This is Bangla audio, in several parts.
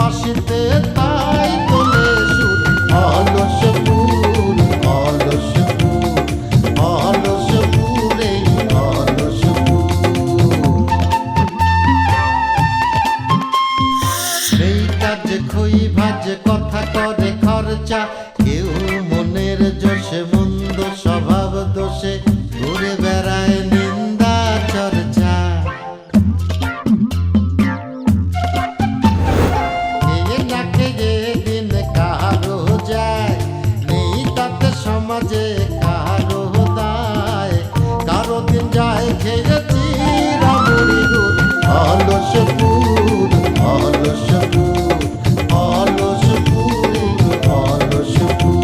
বাঁশিতে তাই তোলে সুর অলস ফুল অলস ফুল অলস ফুলে অলস ফুল নেই কাজে খই ভাজে কথা করে খরচা কেউ মনের জোশে মন্দ স্বভাব দোষে ঘুরে বেড়ায় নিন্দা চর্চা খেয়ে না খেয়ে দিন কারো যায় নেই তাতে সমাজে কারো দায় কারো দিন যায় খেয়েছি রামুড়ি গুড় অলস ফুল অলস ফুল অলস ফুল অলস ফুল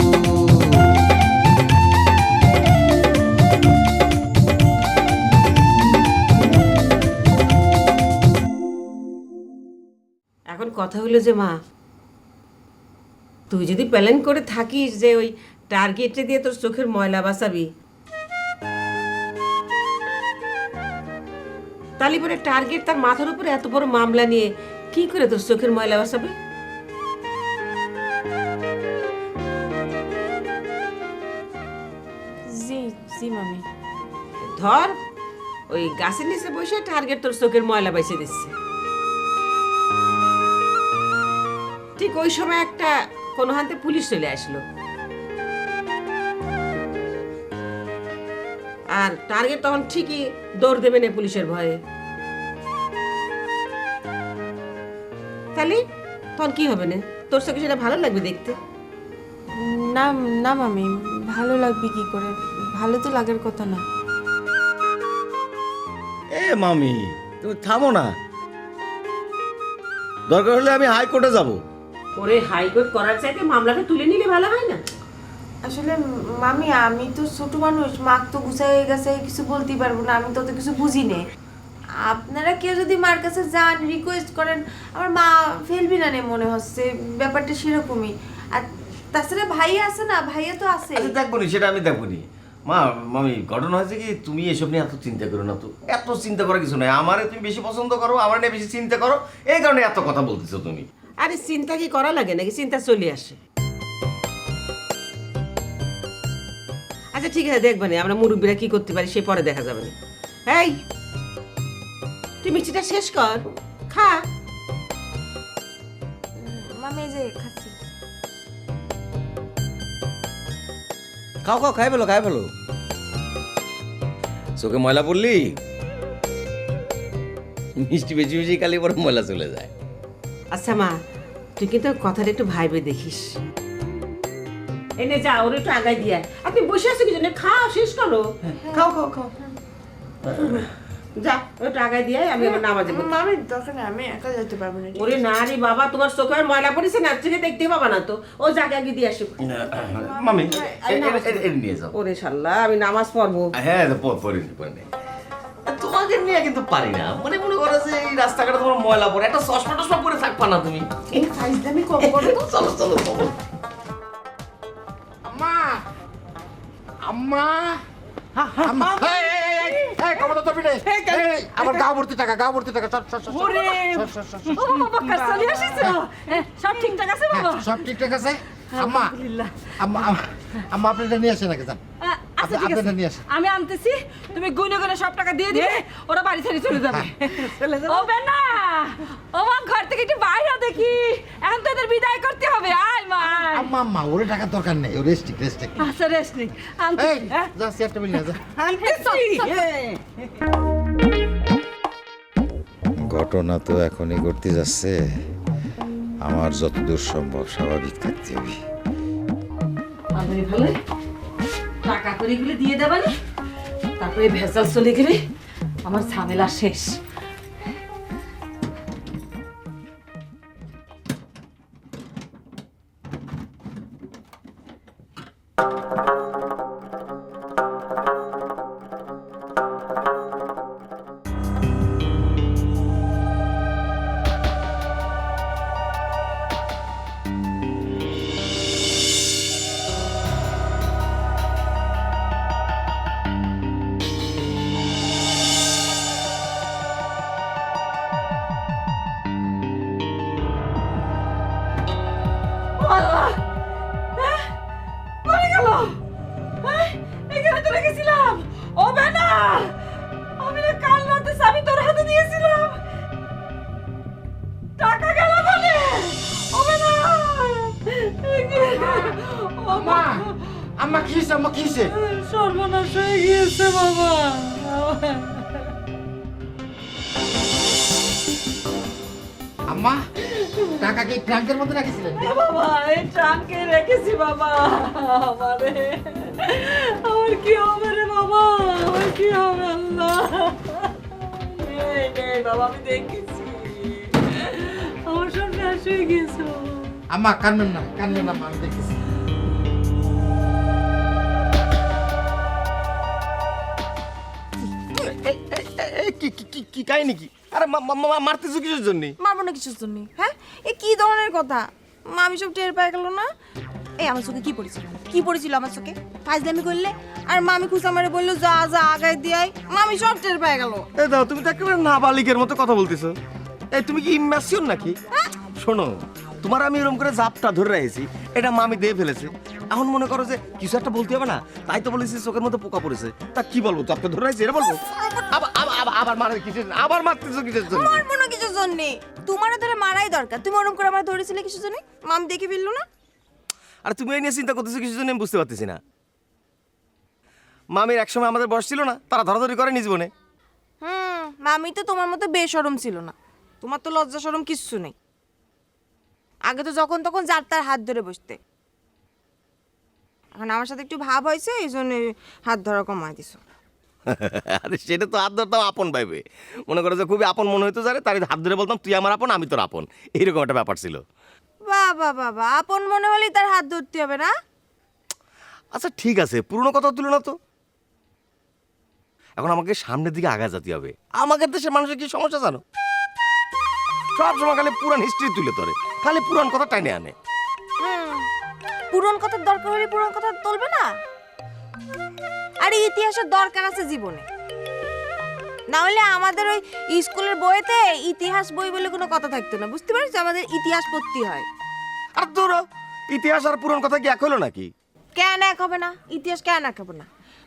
এখন কথা হলো যে মা, তুই যদি প্ল্যান করে থাকিস যে ওই টার্গেটে দিয়ে তোর চোখের ময়লা বাঁচাবি, তাহলে পরে টার্গেট তার মাথার উপরে এত বড় মামলা নিয়ে কি করে তোর চোখের ময়লা বাঁচাবে? জি জি মামি। ধর ওই গাছের নিচে বসে টার্গেট তোর চোখের ময়লা বাইছে দিচ্ছে, ঠিক ওই সময় একটা কোনো হাতে পুলিশ চলে আসলো, আর টার্গেট তখন ঠিকই দৌড় দেবে না পুলিশের ভয়ে, তাহলে তখন কি হবে না? তোর চোখে সেটা ভালো লাগবে দেখতে? না না মামি, ভালো লাগবে কি করে? ভালো তো লাগার কথা না। এ মামি, তুমি থামো না, দরকার হলে আমি হাইকোর্টে যাব। ওরে হাইকোর্ট করার চাইতে মামলাটা তুলে নিলে ভালো হয় না? আসলে মামি, আমি তো ছোট মানুষ, মাক তো গুছাই গেছে, কিছু বলতে পারবো না, আমি তো অত কিছু বুঝি নে। আপনারা কেউ যদি মার কাছে যান, রিকোয়েস্ট করেন, আমার মা ফেলবি না নে মনে হচ্ছে, ব্যাপারটা সেরকমই। আর তাছাড়া ভাইয়া আছে না, ভাইয়া তো আছে। আচ্ছা দেখবো নি, সেটা আমি দেখবো নি। মা মামি, ঘটনা হয়েছে কি, তুমি এসব নিয়ে এত চিন্তা করো না তো, এত চিন্তা করার কিছু নয়। আমারে তুমি বেশি পছন্দ করো, আমার নিয়ে বেশি চিন্তা করো, এই কারণে এত কথা বলতেছো তুমি। আরে চিন্তা কি করা লাগে নাকি? চিন্তা চলে আসে। আচ্ছা ঠিক আছে, দেখবো না আমরা মুরব্বীরা কি করতে পারি, সে পরে দেখা যাবে না। এই তুই মিষ্টিটা শেষ কর, খা। মামি এই যে খাচ্ছি। খাও খাও, খাই ফেলো খাই ফেলো। চোখে ময়লা পড়লি, মিষ্টি বেশি বেশি খালি পরে ময়লা চলে যায়। আচ্ছা মা, তুই কিন্তু কথাটা একটু ভাইবে দেখিস। এনে যা, ওর একটু আগাই দিয়ে আয়। আর তুমি বসে আছো কি জন্য? খাও, শেষ করো। খাও খাও খাও, যা ওটা আগাই দিয়ে আয়, আমি আমার নামাজে পড়ি। মামি দরকার নেই, আমি একা যেতে পারবো না। ওরে না রে বাবা, তোমার চোখে আর ময়লা পড়েছে না, চোখে দেখতে পাবা না তো। ও জায়গা আগে দিয়ে আসো। মামি নিয়ে যাও। ওরে শাল্লাহ, আমি নামাজ পড়বো। হ্যাঁ পড়িনি পড়িনি, তোমাকে নিয়ে কিন্তু পারি না। মনে মনে করো যে এই রাস্তাঘাটে তোমার ময়লা পড়ে, একটা চশমা টশমা পরে থাকবা না তুমি। এই ফাইজলামি কম করো তো। চলো চলো চলো। আম্মা আম্মা আম্মা কমাতো তো পিঠে আমার গা ভর্তি টাকা চল চল চল ওরে ও বাবা, কাছালি আসিছো? সব ঠিকঠাক আছে বাবা? সব ঠিকঠাক আছে আম্মা আলহামদুলিল্লাহ। আম্মা আম্মা আপনাদের নিয়ে আসেন নাকি যান আচ্ছা ঠিক আপনাদের আছে, নিয়ে আসেন আমি আনতেছি, তুমি গুনে গুনে সব টাকা দিয়ে দিবে, ওরা বাড়ি ছেড়ে চলে যাবে। ও বেনা, ও মা ঘর থেকে একটু বাইরে দেখি, এখন তো এদের বিদায় করতে হবে। আয় মা আয়। আম্মা আম্মা ওরে টাকার দরকার নেই, ও রেস্টিক আচ্ছা রেস্ট নিক, এই আনতেছি। হ্যাঁ যা চেয়ার টেবিল নিয়ে যা আনতেছি। ঘটনা তো এখনই ঘটতে যাচ্ছে, আমার যতদূর সম্ভব স্বাভাবিক থাকতে হবে। ভালোই ভালোই টাকা করে গুলো দিয়ে দেবানি, তারপরে ভেজাল চলে গেলে আমার ঝামেলা শেষ। আম্মা টাকা কি ট্রাঙ্কের মধ্যে রাখিছিলেন? বাবা এই ট্রাঙ্কে রেখেছি বাবা। আমারে আমার কি হবে রে বাবা, আমার কি হবে আল্লাহ। এই নে বাবা, আমি দেখেছি আমার সব শেষ হয়ে গেছে। আম্মা কান্নেন না আম্মা, আমি দেখতেছি। কি কাহিনী কি? আরে মারতেছো কিসের জন্য? মারবো না কিছুর জন্য, হ্যাঁ? এ কি ধরনের কথা? মামি সব টের পেয়ে গেল না? এই আমার চোখে কি পড়েছিল আমার চোখে? ফাইজলামি করলে আর মামি খুশা মারে বললো যা যা আগায় দিয়াই, মামি সব টের পেয়ে গেল। এই দাও, তুমি তো একেবারে নাবালিকের মতো কথা বলতেছো। এই তুমি কি ইম্যাচিওর নাকি? শোনো, তোমার আমি এরকম করে জাপটা ধরে রেখেছি, এটা মামি দিয়ে ফেলেছে। এখন মনে করো যে কিছু একটা বলতে হবে না, তাই তো বলেছি চোখের মধ্যে পোকা পড়েছে। তা কি বলবো, জাপটা ধরে রেখেছি এটা বলবো? আবার মারে কিসের? আবার মারতেছো কিসের জন্য? মারবো না কিছুর জন্য, তোমারও ধরে মারাই দরকার। তুমি ওরকম করে আমার ধরেছিলে কিছুর জন্য, মামি দেখে ফেললো না? আর তুমি এই নিয়ে চিন্তা করতেছো কিছুর জন্য, আমি বুঝতে পারতেছি না। মামির একসময় আমাদের বয়স ছিল না, তারা ধরাধরি করে নিজ জীবনে। মামি তো তোমার মতো বেশরম ছিল না, তোমার তো লজ্জা শরম কিচ্ছু নেই। আগে তো যখন তখন যার তার হাত ধরে বসতে, এখন আমার সাথে একটু ভাব হয়েছে এই জন্য হাত ধরা কমাই দিছো। আরে সেটা তো হাত ধরতাম আপন ভাইবে, মনে করো যে খুবই আপন মনে হইতো, যারে তার হাত ধরে বলতাম তুই আমার আপন আমি তোর আপন, এইরকম একটা ব্যাপার ছিল। বাবা বাবা, আপন মনে হলেই তার হাত ধরতে হবে না? আচ্ছা ঠিক আছে, পুরনো কথা তুলো না তো। এখন আমাকে সামনের দিকে আগা যেতে হবে। আমাদের দেশের মানুষের কি সমস্যা জানো? সব সময় খালি পুরান হিস্ট্রি তুলে ধরে, খালি পুরান কথা টাইনে আনে। পুরন কথার দরকার হলে পুরন কথা তুলবে না? আরে ইতিহাসের দরকার আছে জীবনে, না হলে আমাদের ওই স্কুলের বইতে ইতিহাস বই বলে কোনো কথা থাকতো না, বুঝতে পারছো? আমাদের ইতিহাস পড়তে হয়। আর ধরো ইতিহাস আর পুরান কথা কি এক হলো নাকি? কেন এক হবে না? ইতিহাস কেন এক হবে না?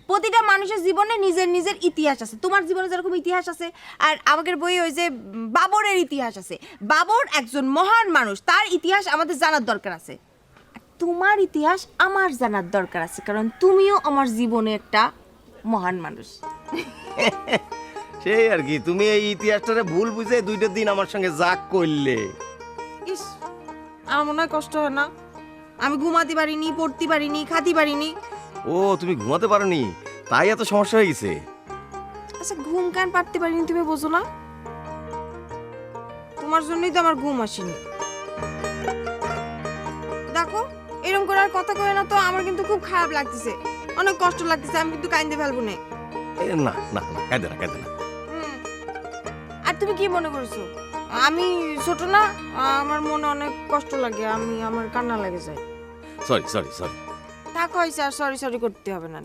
প্রতিটা মানুষের জীবনে নিজের নিজের ইতিহাস আছে। তোমার জীবনে যেরকম ইতিহাস আছে, আর আমাদের বই ওই যে বাবরের ইতিহাস আছে। বাবর একজন মহান মানুষ, তার ইতিহাস আমাদের জানার দরকার আছে। আর তোমার ইতিহাস আমার জানার দরকার আছে, কারণ তুমিও আমার জীবনে একটা মহান মানুষ। সেই আর কি, তুমি এই ইতিহাসটারে ভুল বুঝে দুইটা দিন আমার সঙ্গে জাগ করলে। ইস, আমার মনে হয় কষ্ট হয় না? আমি ঘুমাতে পারিনি, পড়তে পারিনি, খাতে পারিনি। ও তুমি ঘুমাতে পারোনি, তাই এত সমস্যা হয়ে গেছে? আচ্ছা ঘুম কেন পারতে পারিনি তুমি বোঝো না? তোমার জন্যই তো আমার ঘুম আসেনি। দেখো এরকম করে আর কথা কয় না তো, আমার কিন্তু খুব খারাপ লাগতেছে, অনেক কষ্ট লাগতেছে। আমি কিন্তু কাঁদতে ফেলবো না। না না না, কাঁদে না কাঁদে না। আর তুমি কি মনে করছো আমি ছোট না? আমার মনে অনেক কষ্ট লাগে, আমার কান্না লেগে যায়। Sorry sorry sorry. থাক হয়েছে, আর সরি সরি করতে হবে না।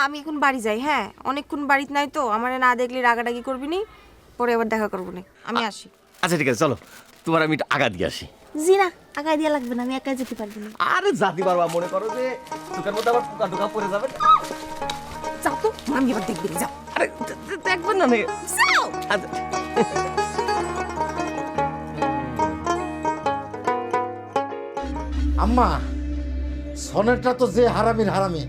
আমি এখন বাড়ি যাই, হ্যাঁ? অনেকক্ষণ বাড়িতে নাই তো, আমার না দেখলে রাগারাগি করবি নি, পরে আবার দেখা করবো না। আমি আসি। আচ্ছা ঠিক আছে, চলো তোমার আমি একটু আগা দিয়ে আসি। জি না, আগায় দিয়া লাগবে না, আমি একাই যেতে পারবো না। আরে জাতি পারবা, মনে করো যে চোখের মধ্যে আবার পোকা টোকা পড়ে যাবে। যাও তো, আমি আবার দেখবি না, যাও। আরে দেখবেন না নে। যাও। আচ্ছা। আম্মা সনেরটা তো যে হারামির হারামি,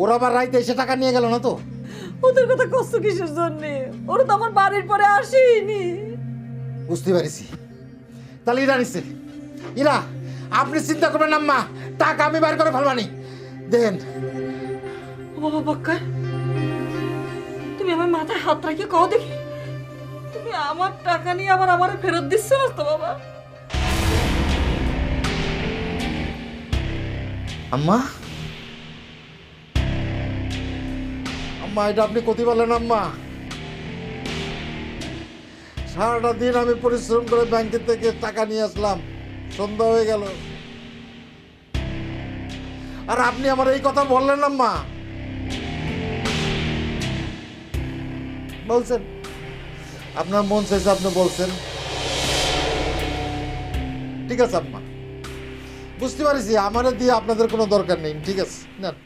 ওরা আবার রাইতে এসে টাকা নিয়ে গেল না তো? ওদের কথা কষ্ট কিসের জন্য? ওরা তো আমার বাড়ির পরে আসেনি। বুঝতে পারিছি, তাহলে ইরা নিচ্ছে। ইরা আপনি চিন্তা করবেন না আম্মা, টাকা আমি বাইর করে ফেলবানি। দেন ও বাবা বাক্কার, তুমি আমার মাথায় হাত রাখি কও দেখি, তুমি আমার টাকা নিয়ে আবার আমারে ফেরত দিচ্ছ না তো বাবা? আম্মা আম্মা এটা আপনি কতি বলেন আম্মা? সারাটা দিন আমি পরিশ্রম করে ব্যাংকের থেকে টাকা নিয়ে আসলাম, সন্ধ্যা হয়ে গেল, আর আপনি আমার এই কথা বললেন আম্মা? বলছেন আপনার মন চাইছে, আপনি বলছেন, ঠিক আছে আম্মা, বুঝতে পারছি। আমারে দিয়ে আপনাদের কোনো দরকার নেই, ঠিক আছে? নেন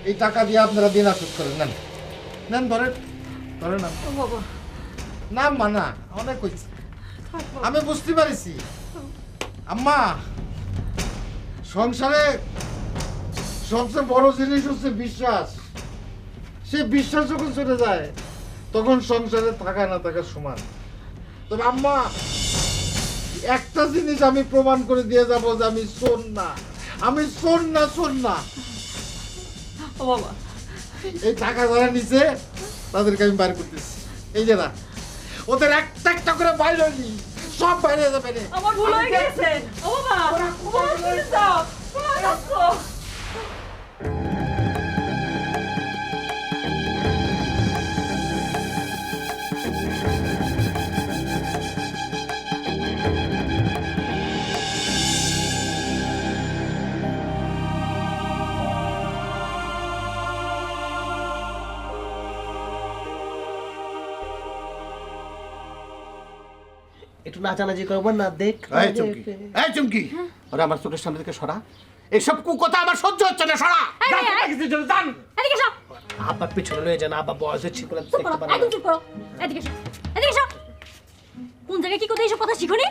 এই টাকা দিয়ে আপনারা দিন আসুক করেন, নেন নেন, ধরেন ধরেন না বাবা না আম্মা, না অনেক হয়েছে, আমি বুঝতে পারছি আম্মা। সংসারে সবচেয়ে বড় জিনিস হচ্ছে বিশ্বাস। সে বিশ্বাস যখন চলে যায় তখন সংসারে থাকা না থাকা সমান। তবে আম্মা, একটা জিনিস আমি প্রমাণ করে দিয়ে যাব যে আমি শোন না, আমি শোন না, শোন না। ও বাবা, এই টাকা যারা নিচে তাদেরকে আমি বাইর করতেছি। এই যে না, ওদের একটা একটা করে বাইরে হয়নি, সব বাইরে যাবে রে। আমার ভুল হয়ে গেছে। ও বাবা, ও শুনে যাও, কোথায় যাচ্ছ? একটু নাচানাচি করবো না? দেখ এই চুমকি, এই চুমকি, ওরা আমার চোখের সামনে থেকে সরা। এইসব কুকথা আমার সহ্য হচ্ছে না, সরা। যান, কিছু জন্য যান। আব্বা পিছনে লয়ে যান, আব্বা বয়সের ছিল দেখতে পারে একদম চুপ করো। এদিকে এসো, এদিকে এসো। কোন জায়গায় কি কোথায় এইসব কথা শিখোনি?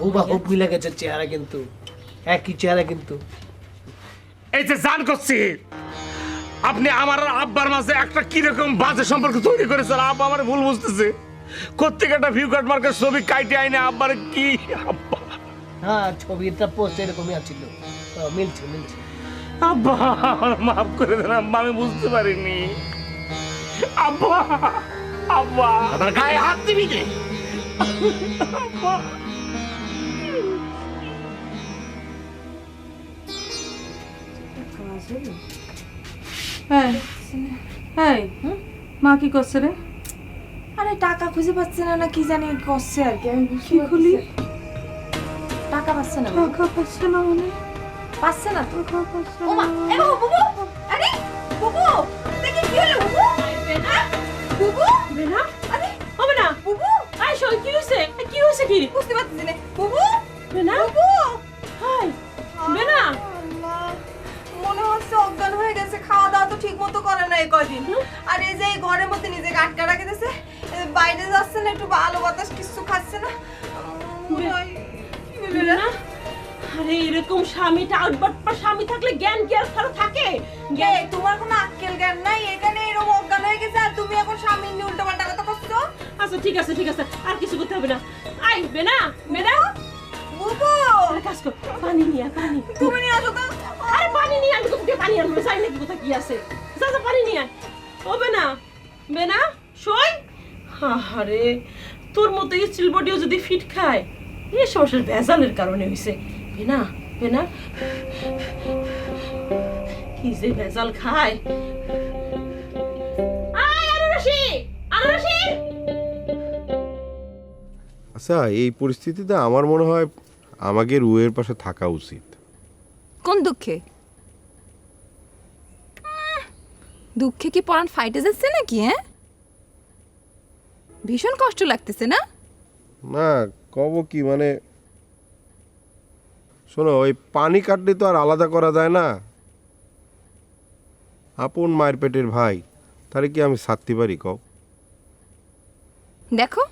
হুবা হুব মিলে গেছে চেহারা, কিন্তু একই চেহারা কিন্তু। এই যে জান করছি, আপনি আমার আর আব্বার মাঝে একটা কিরকম বাজে সম্পর্ক তৈরি করেছেন। আব্বা আমার ভুল বুঝতেছে। কোত্থেকে একটা ভিউ কাট মার্কের ছবি কাইটে আইনে আব্বার কি আব্বা। হ্যাঁ, ছবিটা পোস্ট এরকমই আছিল, মিলছে মিলছে। আব্বা আমার মাফ করে দেন আব্বা, আমি বুঝতে পারিনি। আব্বা, আব্বা আমার গায়ে হাত দিবি কে? আব্বা, মা কি করছে রে? আরে টাকা খুঁজে পাচ্ছে না, না কি জানি করছে আর কি। আমি কি খুলি? টাকা পাচ্ছে না, টাকা পাচ্ছে না মানে? পাচ্ছে না তো। টাকা পাচ্ছে ও মা, এ বাবু, বুবু, আরে বুবু, দেখি কি হলো বুবু? বুবু, বেনা? আরে হবে না। বুবু, আয় শোন, কি হয়েছে? কি হয়েছে কি? বুঝতে পারছিস না বুবু? বেনা? বুবু, হাই, বেনা? আল্লাহ, মনে হচ্ছে অজ্ঞান হয়ে গেছে। খাওয়া দাওয়া তো ঠিক মতো করে না এই কয়দিন। আর এই যে এই ঘরের মধ্যে নিজেকে আটকা রাখে দিয়েছে, বাইরে যাচ্ছে না, একটু ভালো বাতাস কিছু খাচ্ছে না। মনে হয় কি হলো রে? বেনা? আরে এরকম স্বামীটা আউটবাটপা স্বামী থাকলে জ্ঞান কি আর কারো থাকে? এই, তোমার কোনো আক্কেল জ্ঞান নাই? এখানে এরকম অজ্ঞান হয়ে গেছে আর তুমি এখন স্বামী নিয়ে উল্টো পাল্টা কথা করছো? আচ্ছা ঠিক আছে, ঠিক আছে, আর কিছু করতে হবে না। আই বেনা, বেনা, বুবু, আরে কাজ কর, পানি নিয়ে আয়, পানি। তুমি নিয়ে আসো তো। আরে পানি নিয়ে আমি তোকে পানি আনবো, চাই নাকি কোথা কি আছে? যা যা পানি নিয়ে আয়। ও বেনা, বেনা শোন। আরে তোর মতো স্টিল বডিও যদি ফিট খায়, এই সমস্যার ভেজালের কারণে হইছে। বেনা, বেনা, কি যে ভেজাল খায়। আয় আনারসি, আনারসি। আচ্ছা, এই পরিস্থিতিতে আমার মনে হয় আমাকে রুয়ের পাশে থাকা উচিত। কোন দুঃখে? দুঃখে কি পরাণ ফাইটে যাচ্ছে নাকি? হ্যাঁ, ভীষণ কষ্ট লাগতেছে না? না, কব কি মানে, শোনো, ওই পানি কাটলে তো আর আলাদা করা যায় না। আপন মায়ের পেটের ভাই, তাহলে কি আমি ছাড়তে পারি কও? দেখো,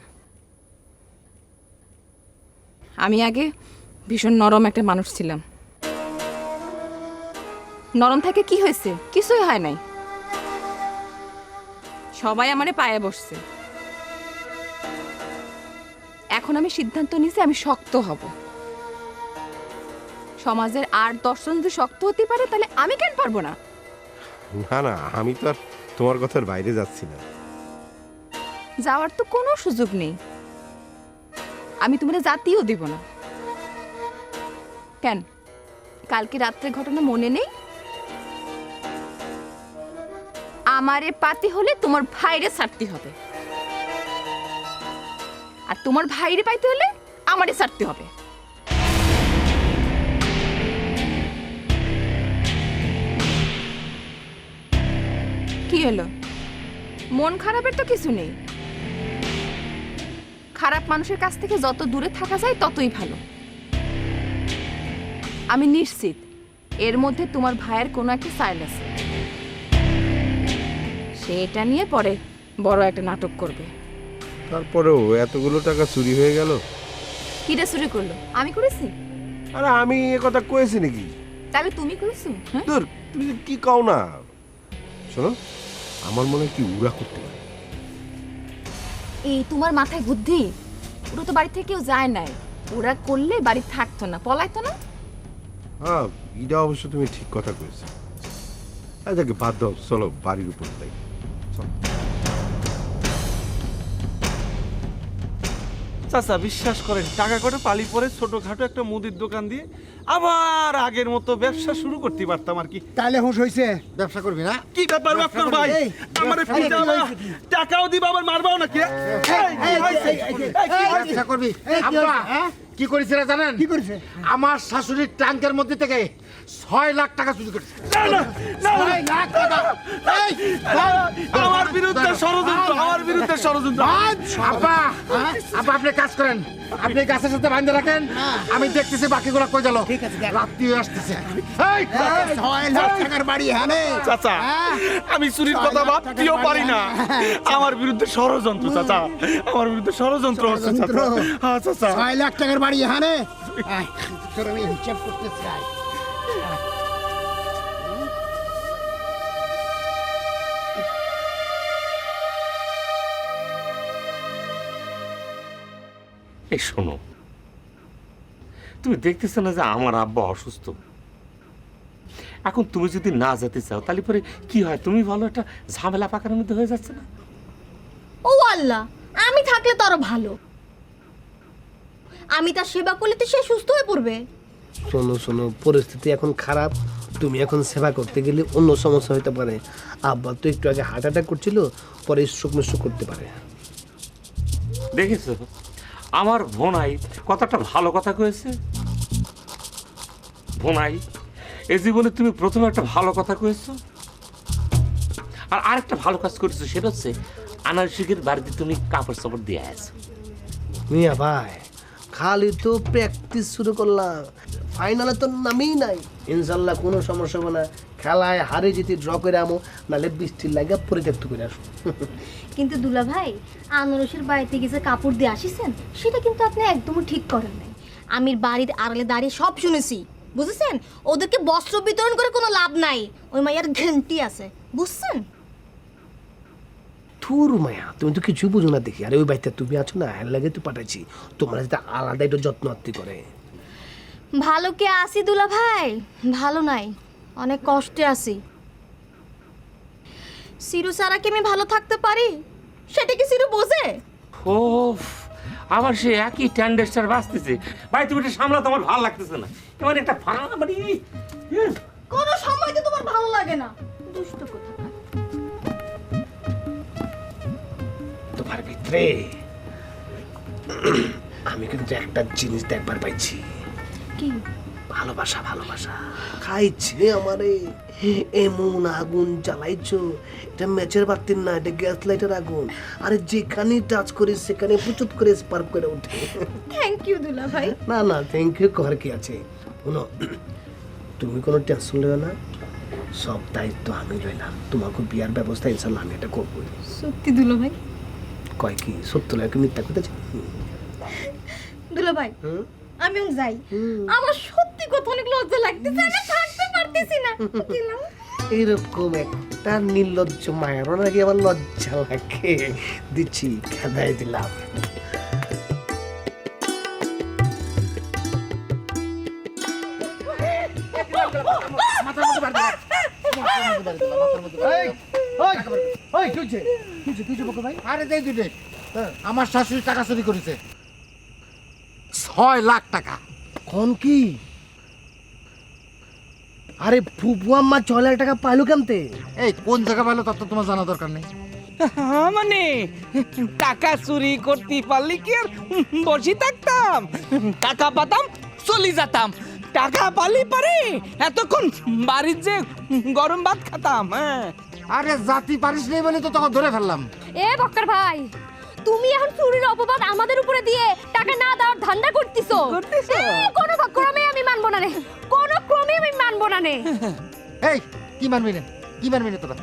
আমি আগে ভীষণ নরম একটা মানুষ ছিলাম। নরম থেকে কি হয়েছে? কিছুই হয় নাই। সবাই আমারে পায়ে বসছে। এখন আমি সিদ্ধান্ত নিয়েছি আমি শক্ত হব। সমাজের আর 10 জন যদি শক্ত হতে পারে, তাহলে আমি কেন পারবো না? না না, আমি তো আর তোমার কথার বাইরে যাচ্ছি না। যাওয়ার তো কোনো সুযোগ নেই। আমি তোমার জাতিও দিব না। কেন, কালকে রাত্রের ঘটনা মনে নেই? আমারে পাতি হলে তোমার ভাইরে ছাড়তে হবে, আর তোমার ভাইরে পাইতে হলে আমারে ছাড়তে হবে। কি হলো? মন খারাপের তো কিছু নেই। খারাপ মানুষের কাছ থেকে যত দূরে থাকা যায় ততই ভালো। আমি নিশ্চিত এর মধ্যে তোমার ভাইয়ের কোনো একটা সাইল আছে। সে এটা নিয়ে পরে বড় একটা নাটক করবে। তারপরেও এতগুলো টাকা চুরি হয়ে গেল। কিরে চুরি করলো? আমি করেছি? আরে আমি এ কথা কয়েছি নাকি? তাহলে তুমি করেছো? হ্যাঁ, তোর তুমি কি কও না? শোনো, আমার মনে হয় কি উড়া করতে পারে। এই তোমার মাথায় বুদ্ধি? ওরা তো বাড়ি থেকে কেউ যায় নাই, ওরা করলে বাড়ি থাকতো না, পলাইতো না। হ্যাঁ, এটা অবশ্য তুমি ঠিক কথা কইছো। আচ্ছা বাদ দাও, চলো বাড়ির উপর যাই। চাচা বিশ্বাস করেন, টাকা করে পালি পরে ছোটখাটো একটা মুদির দোকান দিয়ে আবার আগের মতো ব্যবসা শুরু করতে পারতাম আর কি। তাহলে হুঁশ হইছে? ব্যবসা করবি না? কি ব্যাপার বাপ্পার ভাই, আমারে পিটাবা, টাকাও দিবা আবার মারবাও নাকি? ব্যবসা করবি? আব্বা কি করেছে জানেন? কি করেছে? আমার শাশুড়ির ট্যাঙ্কের মধ্যে থেকে 6 লাখ টাকা চুরি করেছে। না না না, 6 লাখ টাকা! এই, আমার বিরুদ্ধে ষড়যন্ত্র, আমার বিরুদ্ধে ষড়যন্ত্র। আব্বা, আব্বা আপনি কাজ করেন, আপনি গাছের সাথে বাঁধে রাখেন, আমি দেখতেছি বাকিগুলো কই গেল। রাত্রি আসতেছে। এই, 6 লাখ টাকার বাড়ি হানে। চাচা আমি চুরির কথা ভাবতেও পারি না, আমার বিরুদ্ধে ষড়যন্ত্র চাচা, আমার বিরুদ্ধে ষড়যন্ত্র হচ্ছে চাচা। হ্যাঁ চাচা, 6 লাখ টাকার বাড়ি হানে। তোর আমি হিসাব করতে চাই। এই শোনো, তুমি দেখতেছ না যে আমার আব্বা অসুস্থ? এখন তুমি যদি না যেতে চাও তাহলে পরে কি হয় তুমি বলো, একটা ঝামেলা পাকার মধ্যে হয়ে যাচ্ছে না? ও আল্লাহ, আমি থাকলে তো আরো ভালো। আমি তার সেবা করলে তো সে সুস্থ হয়ে পড়বে। শোনো শোনো, পরিস্থিতি এখন খারাপ, তুমি এখন সেবা করতে গেলে অন্য সমস্যা হতে পারে। আব্বা তো একটু আগে হার্ট অ্যাটাক করছিল, পরে স্ট্রোক মিস্ট্রোক করতে পারে। দেখেছো আমার ভোনাই কতটা ভালো কথা কয়েছে? ভোনাই, এই জীবনে তুমি প্রথমে একটা ভালো কথা কয়েছো, আর আরেকটা ভালো কাজ করেছো, সেটা হচ্ছে আনারসিকের বাড়িতে তুমি কাপড় চাপড় দিয়ে আছো। মিয়া ভাই, খালি তো প্র্যাকটিস শুরু করলাম, ফাইনালে তো নামেই নাই। ইনশাল্লাহ কোনো সমস্যা হবে না, খেলায় হারে জিতে ড্র করে আমো, নাহলে বৃষ্টির লাগে পরিত্যক্ত করে আসো। কিন্তু দুলা ভাই, আনারসের বাড়িতে গেছে কাপড় দিয়ে আসিছেন, সেটা কিন্তু আপনি একদমই ঠিক করেন নাই। আমি বাড়ির আড়ালে দাঁড়িয়ে সব শুনেছি, বুঝেছেন? ওদেরকে বস্ত্র বিতরণ করে কোনো লাভ নাই, ওই মাইয়ার ঘেন্টি আছে, বুঝছেন? থুর মায়া, তুমি তো কিছু বুঝো না দেখি। আরে ওই বাড়িতে তুমি আছো না, হ্যাঁ লাগে তো পাঠাচ্ছি, তোমরা যাতে আলাদা একটু যত্ন আত্মি করে। ভালো কে আসি দুলা ভাই, ভালো নাই, অনেক কষ্টে আছি। সিরু ছাড়া কি আমি ভালো থাকতে পারি? সেটা কি সিরু বোঝে? ও আবার সে একই ট্যান্ডেস্টার বাঁচতেছে। ভাই তুমি এটা সামলাতে আমার ভালো লাগতেছে না, কেমন একটা ফাঁকা বাড়ি। কোনো সময় তো তোমার ভালো লাগে না, দুষ্ট কথা। তোমার ভিতরে আমি কিন্তু একটা জিনিস দেখবার পাইছি। কি? ভালোবাসা। ভালোবাসা খাইছে আমারে, এমন আগুন জ্বালাইছো, এটা ম্যাচের বাতির না, এটা গ্যাস লাইটের আগুন। আরে যেখানে টাচ করি সেখানে পুচুত করে স্পার্ক করে ওঠে। থ্যাংক ইউ দুলা ভাই। না না, থ্যাংক ইউ কর কি আছে। শোনো, তুমি কোনো টেনশন লইও না, সব দায়িত্ব আমি লইলাম। তোমাকে বিয়ার ব্যবস্থা ইনশাল্লাহ আমি এটা করবো। সত্যি দুলা ভাই? কয় কি সত্য লাগে, মিথ্যা কথা? দুলা ভাই আমি যাই, আমার সত্যি কথা অনেক লজ্জা লাগতেছে, আমি থাকতে পারতেছি না। এরকম একটা নির্লজ্জ মায়ের নাকি আবার লজ্জা লাগে, দিচ্ছি খেদাই দিলাম। আমার শাশুড়ি টাকা চুরি করেছে 6 লাখ টাকা। কোন কি? আরে ফুপুয়াম্মা 6 লাখ টাকা পাইলো কেমতে? এই কোন জায়গা পাইলো তার তো তোমার জানা দরকার নেই। মানে টাকা চুরি করতে পারলে কি আর বসে থাকতাম? টাকা পাতাম চলে যেতাম, টাকা পালি পারে এতক্ষণ বাড়ির যে গরম ভাত খেতাম। হ্যাঁ, আরে জাতি পারিস নেই বলে তো তখন ধরে ফেললাম। এ বক্কর ভাই, তুমি এখন চুরির অপবাদ আমাদের উপরে দিয়ে টাকা না দেওয়ার ধান্দা করতেছো। কোনো ক্রমে আমি মানবো না রে, কোনো ক্রমে আমি মানবো না রে। এই কি মানবি না, কি মানবি না তোরা?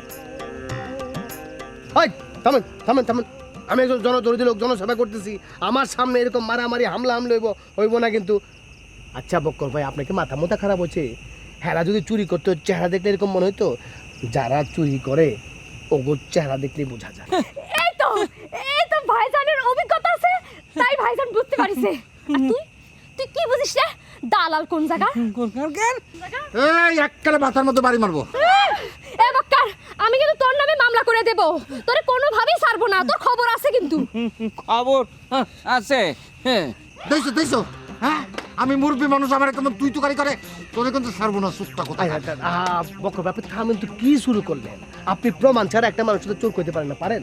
ওই থামেন থামেন থামেন, আমি একজন জনদরিদ্র লোক, জনসেবা করতেছি, আমার সামনে এরকম মারামারি হামলা হইব না কিন্তু। আচ্ছা বক্কর ভাই, আপনাকে মাথা মোথা খারাপ হচ্ছে? হেরা যদি চুরি করতো, চেহারা দেখলে এরকম মনে হইতো? যারা চুরি করে ওগো চেহারা দেখলেই বোঝা যায়। এই তো ভাইজানের তাই ভাইজান বুঝতে পারিছে। আর তুই তুই কি বুঝিস রে? দালাল কোন জায়গা? এই এককালে মাথার মধ্যে বাড়ি মারবো। এ বক্কার, আমি কিন্তু তোর নামে মামলা করে দেব। তোরে কোনোভাবেই ছাড়বো না, তোর খবর আছে কিন্তু। খবর আছে। দেখছো হ্যাঁ, আমি মুরব্বী মানুষ, আমার একদম তুই তুকারি করে, তোরে কিন্তু ছাড়বো না। সুটটা কথা বকর ব্যাপার থামেন তো, কি শুরু করলেন? আপনি প্রমাণ ছাড়া একটা মানুষ সাথে চোর করতে পারেন না? পারেন?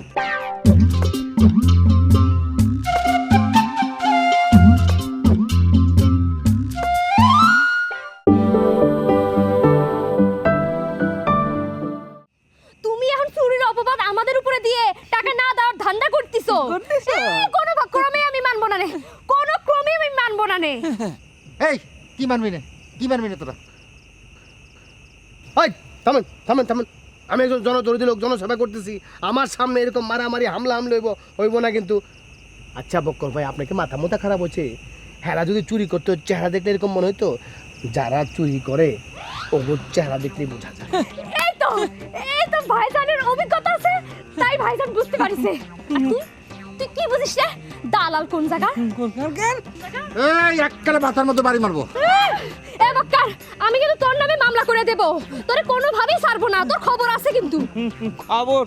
তুমি এখন চুরির অপবাদ আমাদের উপরে দিয়ে টাকা না দেওয়ার ধান্দা করতেছো। কোনো ক্রমে আমি মানবো না রে, কোনো ক্রমে আমি মানবো না রে। এই কি মানবি না তোরা? ওই থামেন থামেন থামেন, আমি একজন জনদরদি লোক, জনসেবা করতেছি, আমার সামনে এরকম মারামারি হামলা হইব না কিন্তু। আচ্ছা বক্কর ভাই, আপনাকে মাথা মোথা খারাপ হচ্ছে? হেরা যদি চুরি করতো, চেহারা দেখলে এরকম মনে হইতো? যারা চুরি করে ওর চেহারা দেখলেই বোঝা যায়। এই তো ভাইজানের অভিজ্ঞতা আছে, তাই ভাইজান বুঝতে পারিছে। আর তুই তুই কি বুঝিস রে? দালাল কোন জায়গা? এই এককালে মাথার মধ্যে বাড়ি মারবো। এ বক্কার, আমি কিন্তু তোর নামে মামলা করে দেব। তোরে কোনোভাবেই ছাড়বো না, তোর খবর আছে কিন্তু। খবর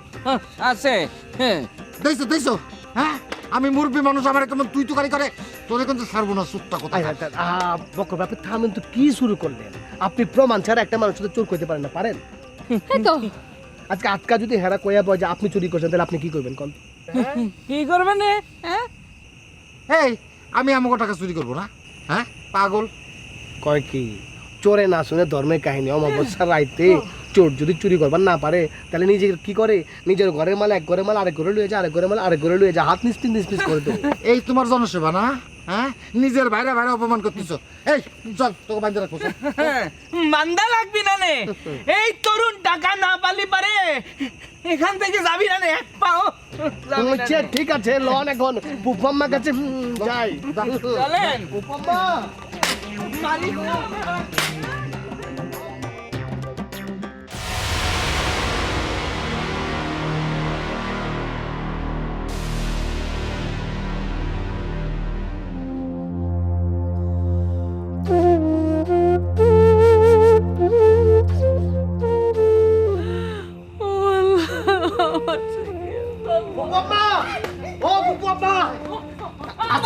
আছে। দেখছো হ্যাঁ, আমি মুরব্বী মানুষ, আমার একদম তুই তুকারি করে, তোরে কিন্তু ছাড়বো না। সুটটা কথা বক্কর ব্যাপার থামেন তো, কি শুরু করলেন? আপনি প্রমাণ ছাড়া একটা মানুষ সাথে চোর করতে পারেন না? পারেন? আজকে আটকা যদি হেরা কইয়া পায় যে আপনি চুরি করছেন, তাহলে আপনি কি করবেন? কোন কি করবেন? এই আমি আমাকে টাকা চুরি করবো না? হ্যাঁ পাগল কয় কি? চোরে না শুনে ধর্মের কাহিনী। অমাবস্যা রাইতে চোর যদি চুরি করবার না পারে, তাহলে নিজে কি করে? নিজের ঘরের মাল এক ঘরের মাল আরেক ঘরে লুয়ে যায়, আরেক ঘরের মাল আরেক ঘরে লুয়ে যায়, হাত নিস্পিস করে দেবে। এই তোমার জনসেবা না? হ্যাঁ, নিজের বাইরে অপমান করতেছো। এই চল, তোকে বান্ধে রাখো। মান্দা লাগবি না নে। এই তরুণ টাকা না পালি পারে এখান থেকে যাবি না নে, এক পাও। ঠিক আছে, লন এখন পুপাম্মার কাছে যাই। চলেন পুপাম্মা।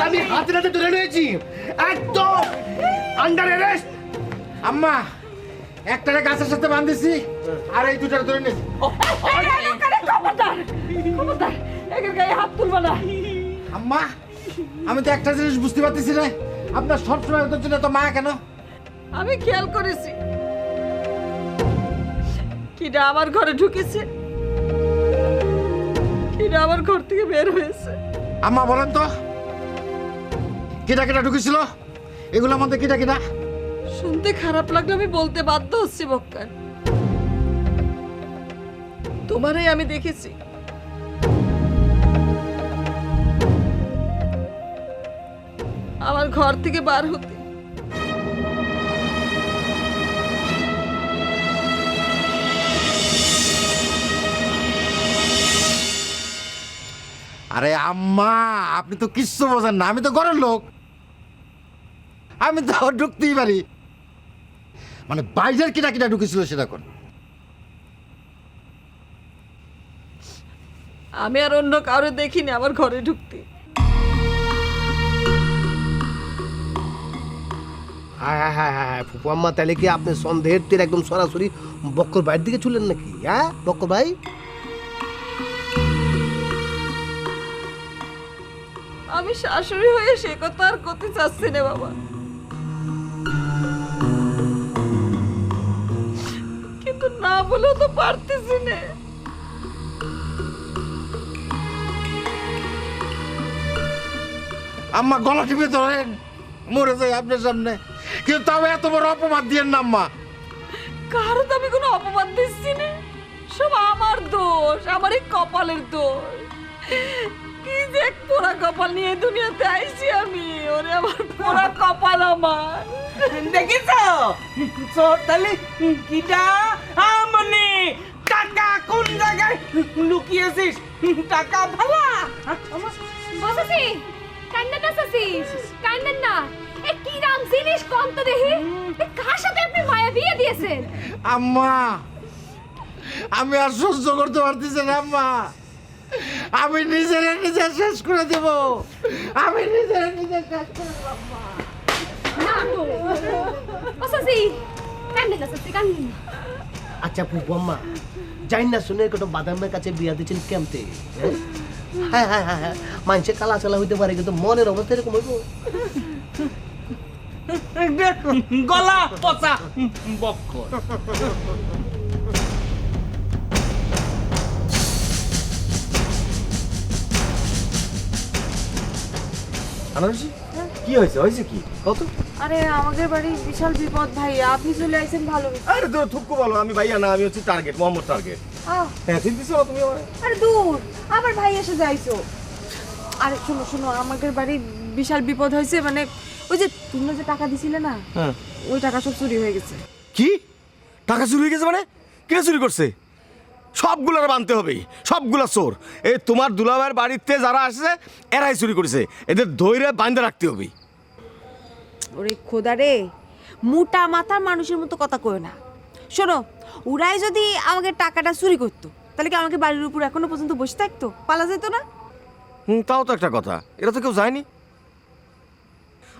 আমি হাতে নাতে ধরে নিয়েছি, একদম আন্ডার অ্যারেস্ট। আম্মা, একটারে গাছের সাথে বাঁধিছি, আর এই দুটারে ধরে নিয়েছি। হাত তুলবা না। আম্মা, আমি তো একটা জিনিস বুঝতে পারতেছি না, আপনার সবসময় ওদের জন্য তো মা কেন? আমি খেয়াল করেছি কিটা আমার ঘরে ঢুকেছে, কিটা আমার ঘর থেকে বের হয়েছে। আম্মা বলেন তো, কিটা ঢুকেছিল? এগুলোর মধ্যে কিটা? শুনতে খারাপ লাগলে আমি বলতে বাধ্য হচ্ছি বক্কার, তোমারই আমি দেখেছি। আমার ঘর থেকে বার হতে। আরে আম্মা, আপনি তো কিচ্ছু বোঝেন না, আমি তো ঘরের লোক, আমি তো ঢুকতেই পারি। মানে বাইরের কিটা ঢুকেছিল সেটা কোন? আমি আর অন্য কারো দেখিনি আমার ঘরে ঢুকতে। হ্যাঁ, ফুপুয়াম্মা, তাহলে কি আপনি সন্দেহের তীর একদম সরাসরি বক্কর ভাইয়ের দিকে চলেন নাকি? হ্যাঁ বক্কর ভাই, আমি শাশুড়ি হয়ে সে কথা আর করতে চাচ্ছি না বাবা, কিন্তু না বলেও তো পারতেছি না। আম্মা গলা টিপে ধরেন, মরে যাই আপনার সামনে, কিন্তু তাও এত বড় অপমান দিয়েন না আম্মা। কারো তো আমি কোনো অপমান দিচ্ছি না, সব আমার দোষ, আমার এই কপালের দোষ। কি যে এক পোড়া কপাল নিয়ে দুনিয়াতে আইছি আমি, ওরে আমার পোড়া কপাল আমার। দেখেছ চোর তাহলে কিটা? আমনি টাকা কোন জায়গায় লুকিয়েছিস? টাকা ভালা বসেছি কান্দেন না চাচি, কান্দেন না। এ কি রাম জিনিস কম তো দেখি। এ কার সাথে আপনি মায়া বিয়ে দিয়েছেন? আম্মা, আমি আর সহ্য করতে পারতেছি না আম্মা। আমি নিজের নিজে শেষ করে দেব। আমি নিজের নিজে শেষ করে দেব আম্মা। না গো। ও চাচি, কান্দেন না চাচি, কান্দেন না। আচ্ছা বম্মা, যাই না শুনে কত বাদামের কাছে বিয়া দিচ্ছেন কেমতে? হ্যাঁ হ্যাঁ হ্যাঁ হ্যাঁ, মানুষের কালা চালা হইতে পারে কিন্তু মনের অবস্থা এরকম হইব? গলা পচা বক্কর। আনারসি কি হয়েছে? হয়েছে কি কত? আরে আমাদের বাড়ি বিশাল বিপদ ভাইয়া, আপনি চলে আইছেন ভালো হয়েছে। আরে তোর থুকু বলো, আমি ভাইয়া না, আমি হচ্ছে টার্গেট, মোহাম্মদ টার্গেট। হ্যাঁ চিনতেছো না তুমি আমার? আরে দূর, আবার ভাই এসে যাইছো। আরে শোনো শোনো, আমাদের বাড়ি বিশাল বিপদ হয়েছে, মানে ওই যে তুমি যে টাকা দিছিলে না, হ্যাঁ ওই টাকা সব চুরি হয়ে গেছে। কি টাকা চুরি হয়ে গেছে? মানে কে চুরি করছে? সবগুলোর বানতে হবে, সবগুলা চোর। এই তোমার দুলাভাইয়ের বাড়িতে যারা আসছে এরাই চুরি করেছে, এদের ধৈর্য বাঁধে রাখতে হবে। ওরে খোদা রে, মোটা মাথার মানুষের মতো কথা কয় না। শোনো, ওরাই যদি আমাকে টাকাটা চুরি করতো তাহলে কি আমাকে বাড়ির উপর এখনো পর্যন্ত বসে থাকতো, পালা যেত না? তাও তো একটা কথা, এরা তো কেউ যায়নি।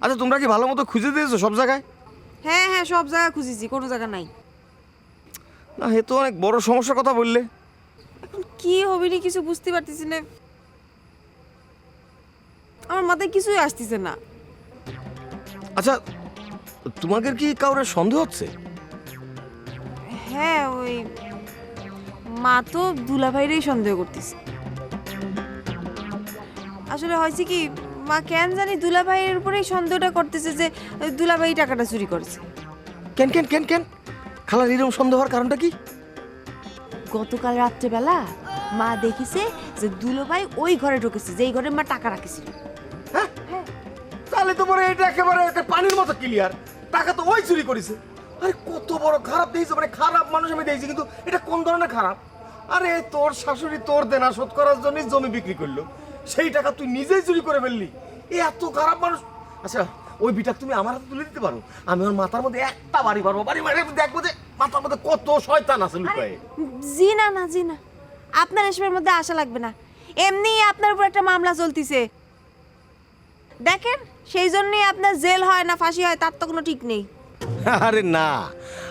আচ্ছা তোমরা কি ভালো মতো খুঁজে দিয়েছো সব জায়গায়? হ্যাঁ হ্যাঁ, সব জায়গা খুঁজেছি, কোনো জায়গা নাই। না এ তো অনেক বড় সমস্যার কথা বললে। এখন কি হবে নি কিছু বুঝতে পারতেছি না, আমার মাথায় কিছুই আসতেছে না। আচ্ছা তোমাদের কি কাউরে সন্দেহ হচ্ছে? হ্যাঁ, ওই মা তো দুলাভাইরেই সন্দেহ করতেছে। আসলে হয়েছে কি, মা কেন জানি দুলাভাইয়ের উপরেই সন্দেহটা করতেছে যে দুলাভাই টাকাটা চুরি করেছে। কেন কেন কেন কেন খালার এরকম সন্দেহ হওয়ার কারণটা কি? গতকাল রাত্রেবেলা মা দেখিছে যে দুলাভাই ওই ঘরে ঢুকেছে যেই ঘরে মা টাকা রাখিছিল। তাহলে তো পরে এটা একেবারে একটা পানির মতো ক্লিয়ার, টাকা তো ওই চুরি করেছে। আরে কত বড় খারাপ দেখেছো, মানে খারাপ মানুষ আমি দেখছি, কিন্তু এটা কোন ধরনের খারাপ? আরে তোর শাশুড়ি তোর দেনা শোধ করার জন্য জমি বিক্রি করলো, সেই টাকা তুই নিজেই চুরি করে ফেললি। এত খারাপ মানুষ। আচ্ছা ওই বিটা তুমি আমার হাতে তুলে দিতে পারো, আমি ওর মাথার মধ্যে একটা বাড়ি মারবো, বাড়ি মারে দেখবো যে মাথার মধ্যে কত শয়তান আছে লুকায়ে। জি না না জি না, আপনার এসবের মধ্যে আশা লাগবে না। এমনি আপনার উপর একটা মামলা চলতিছে, দেখেন সেই জন্যই আপনার জেল হয় না ফাঁসি হয় তার তো কোনো ঠিক নেই। আরে না,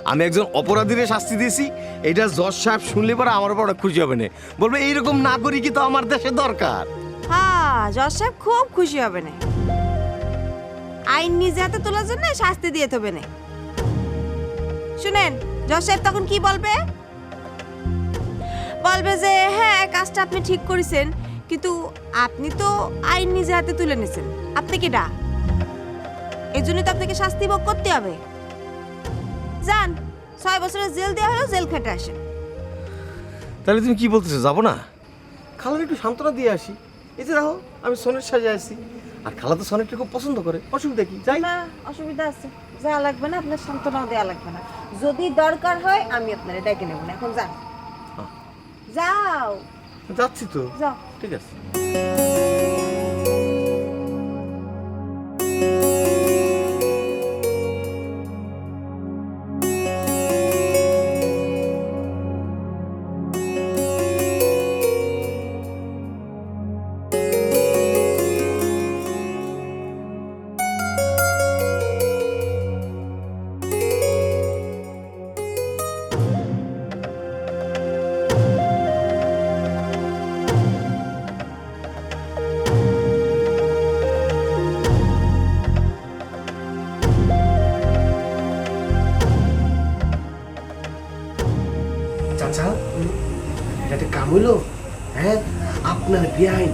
আমি একজন অপরাধীরে শাস্তি দিয়েছি, এটা জজ সাহেব শুনলে পরে আমার উপর খুশি হবে না, বলবে এইরকম নাগরিকই তো আমার দেশে দরকার। হ্যাঁ, জজ সাহেব খুব খুশি হবে না, আইন নিজে হাতে তোলার জন্য শাস্তি দিয়ে তবে না। শুনেন, জজ সাহেব তখন কি বলবে? বলবে যে হ্যাঁ কাজটা আপনি ঠিক করেছেন, কিন্তু আপনি তো আইন নিজে হাতে তুলে নিয়েছেন, আপনি কি ডা, এই জন্য তো আপনাকে শাস্তি ভোগ করতে হবে। যান, 6 বছরের জেল দেওয়া হলো, জেল খেটে আসেন। তাহলে তুমি কি বলতেছো, যাবো না? খালার একটু সান্ত্বনা দিয়ে আসি। এই যে দেখো আমি সোনের সাজে আসি, আর খালা তো সোনেরটা খুব পছন্দ করে, অসুবিধা কি? যাই না, অসুবিধা আছে, যা লাগবে না, আপনার সান্ত্বনাও দেওয়া লাগবে না। যদি দরকার হয় আমি আপনারে ডেকে নেব না, এখন যান। যাও। যাচ্ছি তো। যাও। ঠিক আছে। চাচা, এটা একটা কাম হইলো? হ্যাঁ, আপনার বেআইন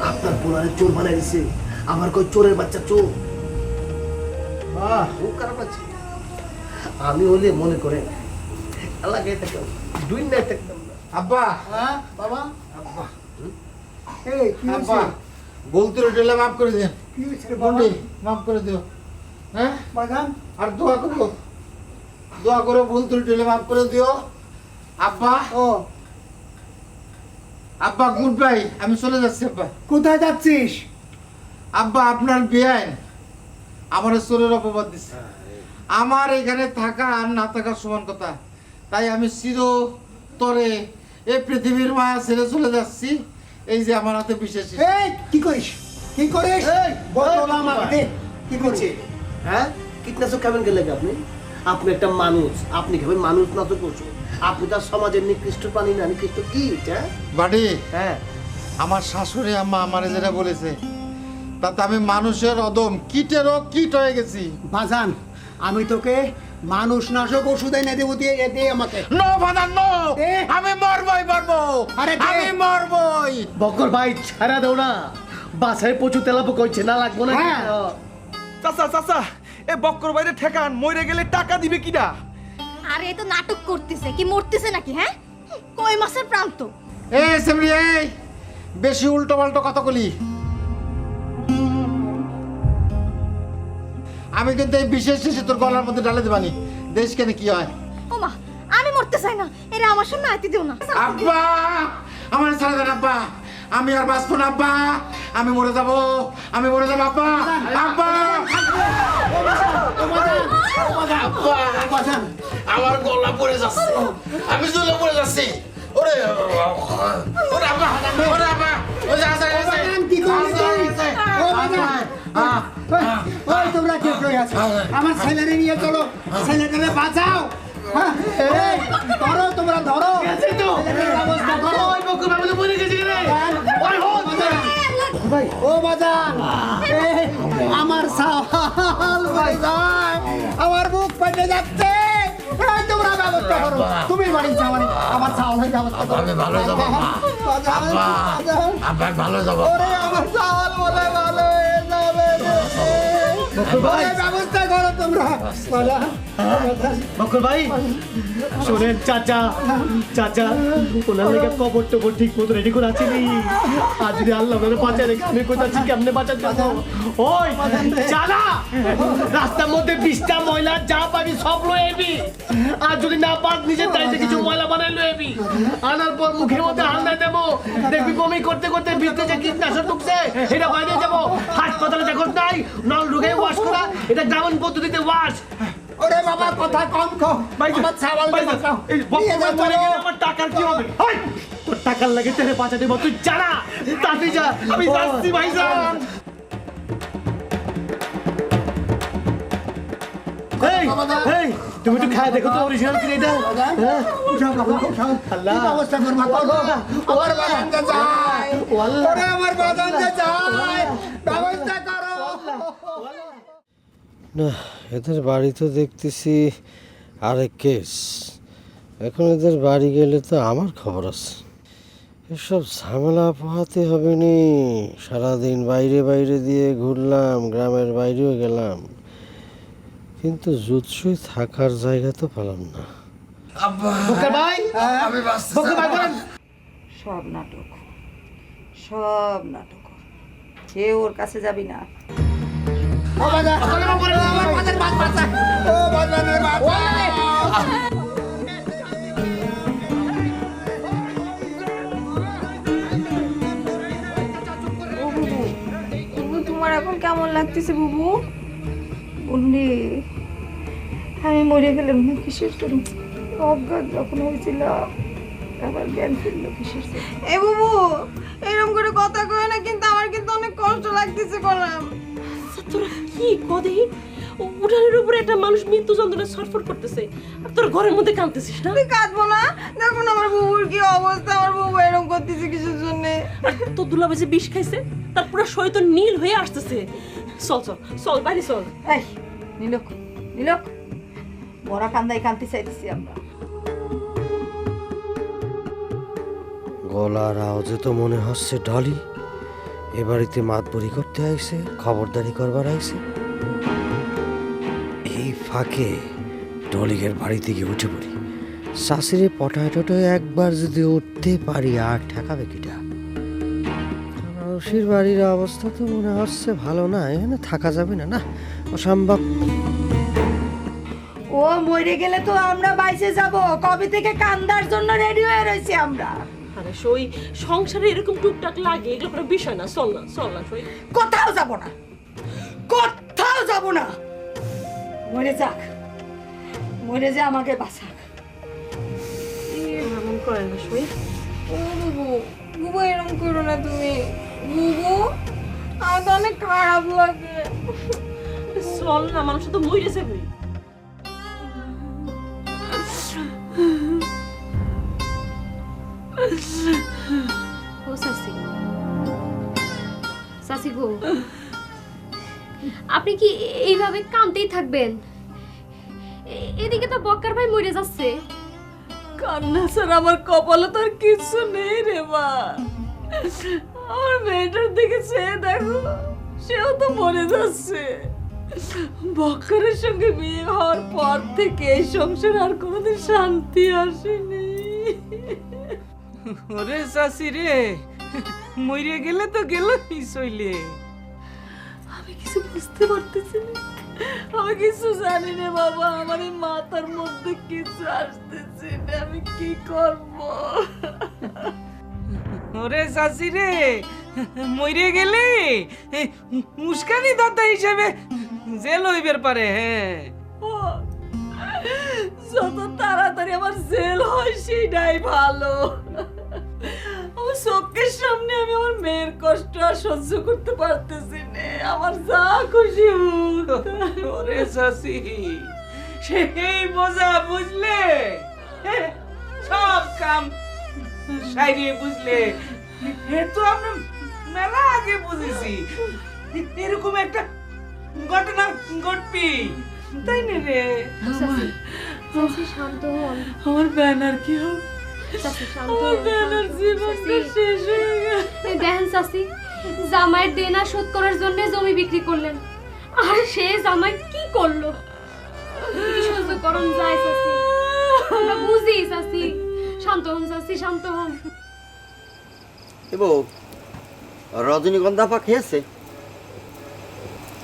আপনার বোনারে চোর বানাই দিছে, আমার কই চোরের বাচ্চা চোর। খুব খারাপ আছে। আমি হলে মনে করেন এলাকায় থাকতাম, দুই নাই থাকতাম না। আব্বা। হ্যাঁ বাবা। আব্বা, এই কি আব্বা, হইছে? বলতে রইলে মাফ করে দেন। কি হইছে রে বাবা? বন্ডি মাফ করে দিও। হ্যাঁ বাগান আর দোয়া করো, দোয়া করো, ভুল ত্রুটি মাফ করে দিও। আব্বা। ও আব্বা গুড বাই, আমি চলে যাচ্ছি। আব্বা কোথায় যাচ্ছিস? আব্বা আপনার বেআইন আমার চোরের অপবাদ দিচ্ছে। আমার এখানে থাকা আর না থাকা সমান কথা, তাই আমি চিরতরে এই পৃথিবীর মায়া ছেড়ে চলে যাচ্ছি। এই যে আমার হাতে বিশেষ কি করিস কি করিস বোতল আমাকে কি করছিস? হ্যাঁ কীটনাশক খাবেন গেলে আপনি? আপনি একটা মানুষ, আপনি খাবেন মানুষ না তো পশু। আপনি তার সমাজের নিকৃষ্ট প্রাণী না, নিকৃষ্ট কীট। হ্যাঁ বাড়ি হ্যাঁ আমার শাশুড়ি আম্মা আমারে যেটা বলেছে তাতে আমি মানুষের অদম কীটেরও কীট হয়ে গেছি। বাজান আমি তোকে মানুষ নাশক ওষুধ এনে দেবো, দিয়ে দে আমাকে। নো বাদান নো, আমি মরবই মরবো, আরে আমি মরবই। বকর ভাই ছাড়া দাও না, বাসায় প্রচুর তেলাপো কইছে না লাগবো না। চাচা চাচা এ বক্কর বাইরে ঠেকান, মরে গেলে টাকা দিবে কিডা? আরে এ তো নাটক করতেছে, কি মরতেছে নাকি? হ্যাঁ কই মাছের প্রান্ত। এই সেমরি এই বেশি উল্টো পাল্টো কথা বলি। আমি কিন্তু এই বিশেষ শেষে তোর গলার মধ্যে ঢালে দেবানি, দেশ কেন কি হয়। ওমা আমি মরতে চাই না, এরা আমার সামনে আইতে দিও না। আব্বা আমার ছেড়ে দেন আব্বা, আমি আর বাঁচবো না আব্বা, আমি মরে যাব, আমি মরে যাব আব্বা। আব্বা আমার গলা পড়ে যাচ্ছে, আমি জ্বলে পড়ে যাচ্ছি। ওরে ওরে আব্বা, ওরে আব্বা, ওই যা যা কি করছিস? ওই তোমরা কে কই আছো? আমার ছেলেরে নিয়ে চলো, ছেলেটারে বাঁচাও। ধরো তোমরা ধরো, ব্যবস্থা করো। ওই বকুল আমি তো মরে গেছি রে। ওই হো ভাই, ও বাজান আমার সাল ভাই ভাই, আমার বুক ফেটে যাচ্ছে। এই তোমরা ব্যবস্থা করো, তুমি বাড়ি যাও, আমার সাল হয়ে ব্যবস্থা করো। আমি ভালো যাব আব্বা, আব্বা ভালো যাব। ওরে আমার সাল বলে ভালো হয়ে যাবে রে। ব্যবস্থা করো তোমরা। বকুল ভাই শোনেন, চাচা চাচা ওনার লেগে কবর টবর ঠিক মতো রেডি করে আছে নি। আর যদি আল্লাহ ওনারে বাঁচায় রেখে আমি কোথাচ্ছি কেমনে বাঁচার জন্য। ওই চালা রাস্তার মধ্যে 20টা ময়লা যা পাবি সব লয়ে এবি, আর যদি না পার নিজের দায়িত্বে কিছু ময়লা বানাই লয়ে এবি। আনার পর মুখের মধ্যে হান্ডা দেবো, দেখবি বমি করতে করতে ভিতরে যে কীটনাশক ঢুকছে এটা বাইরে যাবো। হাসপাতালে দেখো নাই নল ঢুকে ওয়াশ করা, এটা গ্রামীণ পদ্ধতিতে ওয়াশ। ওরে বাবা কথা কম কো ভাই, আমার ছাওয়াল ভাই এই বক্তব্য মরে গেলে আমার টাকার কি হবে? হাই তোর টাকার লাগে তেরে বাঁচা দেব, তুই জানা তাতে যা। আমি যাচ্ছি ভাইজান। এই এই তুমি একটু খায় দেখো তো অরিজিনাল কি এটা। হ্যাঁ উঠাও বাবা উঠাও। আল্লাহ কি অবস্থা করব করো, আমার বাদান যা যায়, ওরে আমার বাদান যা যায়, ব্যবস্থা করো। না এদের বাড়ি তো দেখতেছি আরেক কেস, এখন এদের বাড়ি গেলে তো আমার খবর আছে। এসব ঝামেলা পোহাতে হবে নি। সারাদিন বাইরে বাইরে দিয়ে ঘুরলাম, গ্রামের বাইরেও গেলাম, কিন্তু জুৎসই থাকার জায়গা তো পেলাম না। সব নাটক, সব নাটক, কেউ ওর কাছে যাবি না। তোমার এখন কেমন লাগতেছে বুবু? বললি আমি মরে গেলাম না কিসের জন্য? অজ্ঞান যখন হয়েছিল আবার জ্ঞান ফিরলো কিসের জন্য? এ বুবু এরকম করে কথা কয় না, কিন্তু আমার কিন্তু অনেক কষ্ট লাগতেছে করলাম। তোরা কি কদে উঠানের উপরে একটা মানুষ মৃত্যু যন্ত্রণা ছটফট করতেছে, আর তোর ঘরের মধ্যে কাঁদতেছিস না? তুই কাঁদবো না? দেখুন আমার বুবুর কি অবস্থা, আমার বুবু এরকম করতেছে কিসের জন্য? তো দুলাভাই যে বিষ খাইছে তার পুরো শরীর তো নীল হয়ে আসতেছে। চল চল চল বাইরে চল। এই নীলক নীলক, মরা কান্দায় কান্তি চাইতেছি আমরা। গলার আওয়াজে তো মনে হচ্ছে ডলি এ বাড়িতে মাতবরি করতে আইছে, খবরদারি করবার আইছে। এই ফাঁকে ডলিগের বাড়িতে গিয়ে উঠে পড়ি। শাশুড়ি পটায় টটায় একবার যদি উঠতে পারি আর ঠেকাবে কিটা। রশির বাড়ির অবস্থা তো মনে হচ্ছে ভালো না, এখানে থাকা যাবে না, না অসম্ভব। ও মরে গেলে তো আমরা বাইসে যাব, কবে থেকে কান্দার জন্য রেডি হয়ে রয়েছি আমরা। আরে আরে সই সংসারে এরকম টুকটাক লাগে, এগুলো কোনো বিষয় না। চল না, চল না সই। কোথাও যাব না, কোথাও যাব না। মরে যাক, মরে যা, আমাকে বাঁচাক। এমন করে না সই। ও বুবু, বুবু এরকম করো না তুমি। বুবু, আমার তো অনেক খারাপ লাগে। চল না, মানুষ তো মরে যাবে। ও সাসি, সাসি গো, আপনি কি এইভাবে কাঁদতেই থাকবেন? এদিকে তো বক্কার ভাই মরে যাচ্ছে। কান্না স্যার আমার কপালে তো আর কিছু নেই রে মা। আমার মেয়েটার দিকে চেয়ে দেখো, সেও তো মরে যাচ্ছে। বক্করের সঙ্গে বিয়ে হওয়ার পর থেকে এই সংসারে আর কোনোদিন শান্তি আসেনি। ওরে শাশি রে, মরে গেলে তো গেল চইলে। আমি কিছু বুঝতে পারতেছি না, আমি কিছু জানি না বাবা। আমার এই মাথার মধ্যে কিছু আসতেছে না, আমি কি করব? ওরে শাশি রে, মরে গেলে মুস্কানি দাদা হিসেবে জেল হইবার পারে। হ্যাঁ, যত তাড়াতাড়ি আমার জেল হয় সেটাই ভালো। আমার চোখের সামনে আমি আমার মেয়ের কষ্ট আর সহ্য করতে পারতেছি না। আমার যা খুশি হোক। ওরে শাশি, সেই বোঝা বুঝলে, সব কাম সাইরিয়ে বুঝলে। এ তো আমরা মেলা আগে বুঝেছি এরকম একটা ঘটনা ঘটবি, তাই না রে? সাসি শান্ত হন। আমার ব্যানার কি হোক, সাসি শান্ত আমার হন। ব্যানার জীবনটা শেষ হয়ে গেল। দেখেন সাসি, জামাইয়ের দেনা শোধ করার জন্য জমি বিক্রি করলেন, আর সে জামাই কি করলো? কি সহ্য করুন যায় সাসি, আমরা বুঝি সাসি। শান্ত হন সাসি, শান্ত হন। এবো রজনীগন্ধা পা খেয়েছে?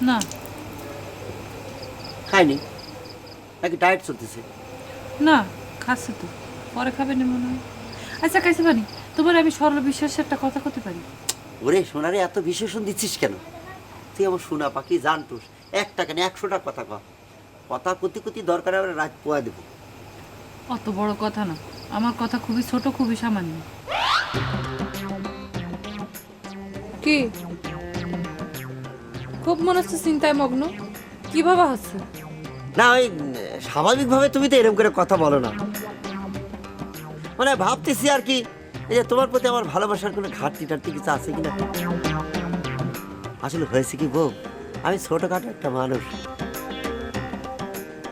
না, খায়নি নাকি ডায়েট চলতেছে? না খাচ্ছে তো, পরে খাবে না মনে হয়। আচ্ছা খাইছে পানি, তোমার আমি সরল বিশ্বাসের একটা কথা করতে পারি? ওরে সোনারে, এত বিশেষণ দিচ্ছিস কেন? তুই আমার সোনা পাখি জানতুস, একটা কেন 100টা কথা কর। কথা কতি কতি দরকার আমরা রাত পোয়া দেবো। অত বড় কথা না, আমার কথা খুবই ছোট, খুবই সামান্য। কি খুব মনে হচ্ছে চিন্তায় মগ্ন? কিভাবে হচ্ছে? না, ওই স্বাভাবিকভাবে তুমি তো এরকম করে কথা বলো না। মানে ভাবতেছি আর কি, এই যে তোমার প্রতি আমার ভালোবাসার কোনো ঘাটতি টাটতি কিছু আছে কিনা। আসলে হয়েছে কি বউ, আমি ছোটখাটো একটা মানুষ,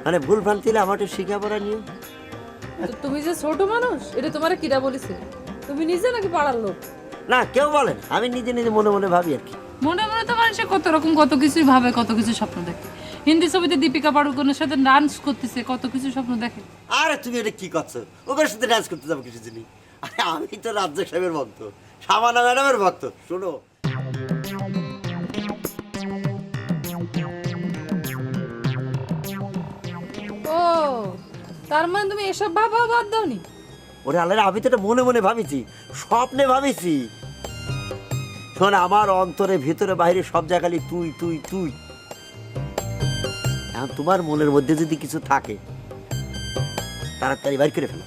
মানে ভুল ভ্রান্তি হলে আমার একটু শিখাপড়া নিয়ে। তুমি যে ছোট মানুষ, এটা তোমার কিরা বলেছে? তুমি নিজে নাকি পাড়ার লোক? না, কেউ বলেন, আমি নিজে নিজে মনে মনে ভাবি আর কি। মনে মনে তো মানুষের কত রকম কত কিছুই ভাবে, কত কিছু স্বপ্ন দেখে। হিন্দি ছবিতে দীপিকা পাড়ুকোনের সাথে ডান্স করতেছে, কত কিছু স্বপ্ন দেখে। আরে তুমি এটা কি করছো? ওদের সাথে ডান্স করতে যাবো কিছু জিনিস? আরে আমি তো রাজ্জাক সাহেবের ভক্ত, সামানা ম্যাডামের ভক্ত। শোনো, ও তার মানে তুমি এসব ভাবা বাদ দাওনি? ওরে আল্লাহ, আমি তো এটা মনে মনে ভাবিছি, স্বপ্নে ভাবিছি। শোন, আমার অন্তরে ভিতরে বাইরে সব জায়গায় তুই তুই তুই। এখন তোমার মনের মধ্যে যদি কিছু থাকে তাড়াতাড়ি বাইর করে ফেলো।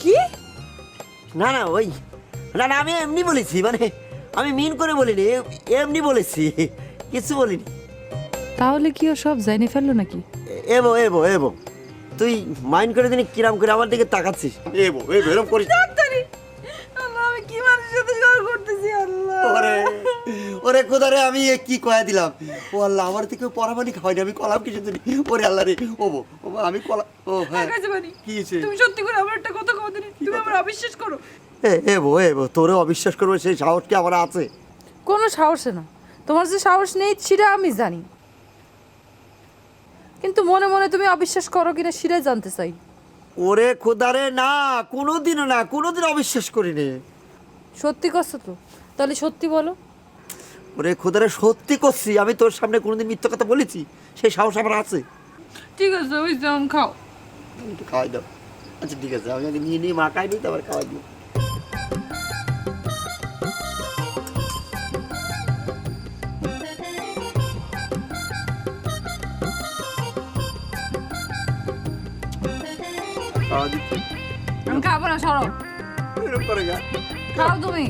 কি? না না, ওই না না, আমি এমনি বলেছি, মানে আমি মিন করে বলিনি, এমনি বলেছি, কিছু বলিনি। তাহলে কি ও সব জানি ফেললো নাকি? এবো এবো এবো, তুই মাইন্ড করে দিনি কিরাম করে আমার দিকে তাকাচ্ছিস? এবো এবো, এরকম করিস। আমি কি মানুষের সাথে ঝগড়া করতেছি? আল্লাহ, ওরে ওরে কোদারে, আমি এ কি কয়া দিলাম? ও আল্লাহ, আমার থেকে পরামানি খাওয়াইনি, আমি কলাম কিছু দিনি। ওরে আল্লাহ রে, ওবো ওবো, আমি কলা। ও হ্যাঁ, কি হয়েছে? তুমি সত্যি করে আমার একটা কথা কও দিনি, তুমি আমার অবিশ্বাস করো। এবো এবো, তোরে অবিশ্বাস করবো সেই সাহস কি আমার আছে? কোনো সাহসে না, তোমার যে সাহস নেই সেটা আমি জানি, কিন্তু মনে মনে তুমি অবিশ্বাস করো কিনা সেটাই জানতে চাই। ওরে খোদারে, না, কোনোদিনও না, কোনোদিন অবিশ্বাস করিনি। সত্যি করছো তো? তাহলে সত্যি বলো। ওরে খোদারে, সত্যি করছি, আমি তোর সামনে কোনোদিন মিথ্যা কথা বলেছি? সেই সাহস আমার আছে। ঠিক আছে, ওই যেমন খাও। একটু খাওয়াই দাও। আচ্ছা ঠিক আছে, আমি আগে নিয়ে নিয়ে মাখাই নিই, তারপর খাওয়াই দিই। খাওয়া দিচ্ছি আমি খাবো না, সরো। এরকম করে গা খাও তুমি।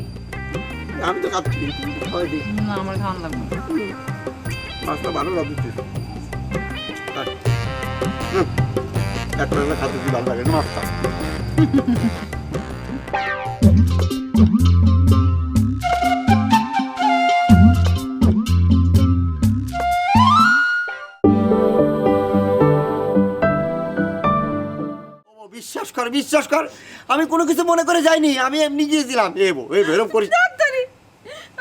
আমি তো খাচ্ছি তুমি তো খাওয়াই দিই না, আমার খাওয়ান লাগবে না। মাছটা ভালো লাগছে একটা খাতে কি ভালো লাগে না মাছটা বিশ্বাস কর আমি কোনো কিছু মনে করে যাইনি, আমি এমনি গিয়েছিলাম। এরকম করিস ডাক্তারি,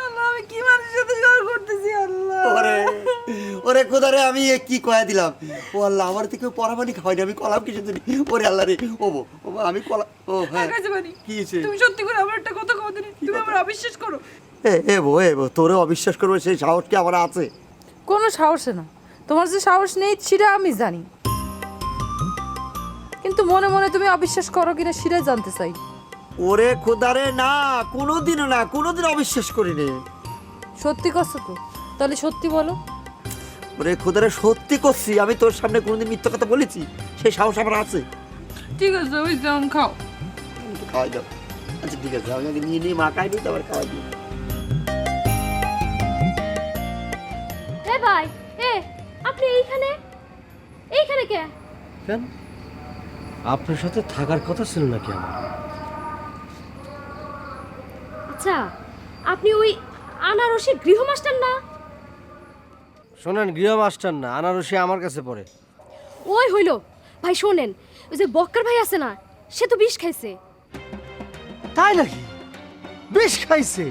আল্লাহ, আমি কি মানুষের সাথে ঝগড়া করতেছি, আল্লাহ। ওরে খোদারে, আমি এ কি কয়া দিলাম। ও আল্লাহ, আমার থেকে পরামানি খাওয়াইনি, আমি কলাম কিছু দিনি। ওরে আল্লাহ রে, আমি কলা। ও হ্যাঁ, কি হয়েছে? তুমি সত্যি করে আমার একটা কথা কও দিনি, তুমি আমার অবিশ্বাস করো। তোরে অবিশ্বাস করবো সেই সাহস কি আমার আছে? কোনো সাহসে না, তোমার যে সাহস নেই সেটা আমি জানি, কিন্তু মনে মনে তুমি অবিশ্বাস করো কিনা সেটা জানতে চাই। ওরে খোদারে, না, কোনোদিন অবিশ্বাস করিনি। সত্যি করছো তো? তাহলে সত্যি বলো। ওরে খোদারে, সত্যি করছি। আমি তোর সামনে কোনোদিন মিথ্যা কথা বলেছি? সেই সাহস আমার আছে। ঠিক আছে, ওই যেমন খাও। খাওয়াই দাও। আচ্ছা ঠিক আছে, আমি আগে নিয়ে মাখাই দিই, তারপর খাওয়াই দিই। ভাই, আপনি এইখানে কে? কেন, আপনার সাথে থাকার কথা ছিল নাকি আমার? আচ্ছা, আপনি ওই আনারসের গৃহমাস্টার না? শোনেন, গৃহমাস্টার না, আনারসি আমার কাছে পড়ে। ওই হইল ভাই, শোনেন, ওই যে বক্কর ভাই আছে না, সে তো বিষ খাইছে। তাই নাকি? বিষ খাইছে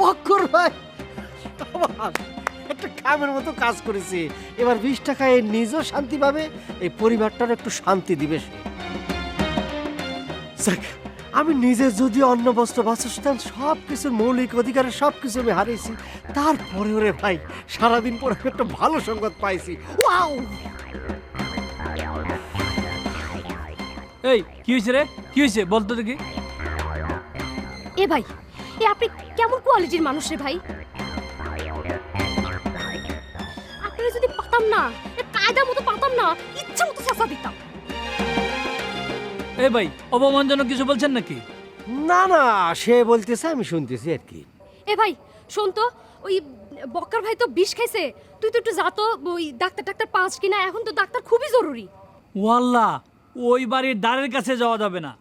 বক্কর ভাই? একটা কামের মতো কাজ করেছে। এবার 20 টাকায় নিজেও শান্তি পাবে, এই পরিবারটার একটু শান্তি দিবে সে। আমি নিজে যদি অন্ন বস্ত্র বাসস্থান সব কিছুর মৌলিক অধিকারের সব কিছু আমি হারিয়েছি, তারপরে ওরে ভাই সারাদিন পরে একটা ভালো সংবাদ পাইছি। ওয়াও! এই কি হয়েছে রে? কি হয়েছে বলতো দেখি। ভাই, আপনি কেমন কোয়ালিটির মানুষ রে ভাই? আপনারা যদি পাতাম না, কায়দা মতো পাতাম না, ইচ্ছা মতো শাসা দিতাম। ভাই, অপমানজনক কিছু বলছেন নাকি? না, সে বলতেছে, আমি শুনতেছি আর কি। ভাই শোন তো, ওই বক্কর ভাই তো বিষ খাইছে, তুই তো একটু যা তো, ওই ডাক্তার পাঁচ কিনা, এখন তো ডাক্তার খুবই জরুরি। ওয়াল্লাহ, ওই বাড়ির দ্বারের কাছে যাওয়া যাবে না।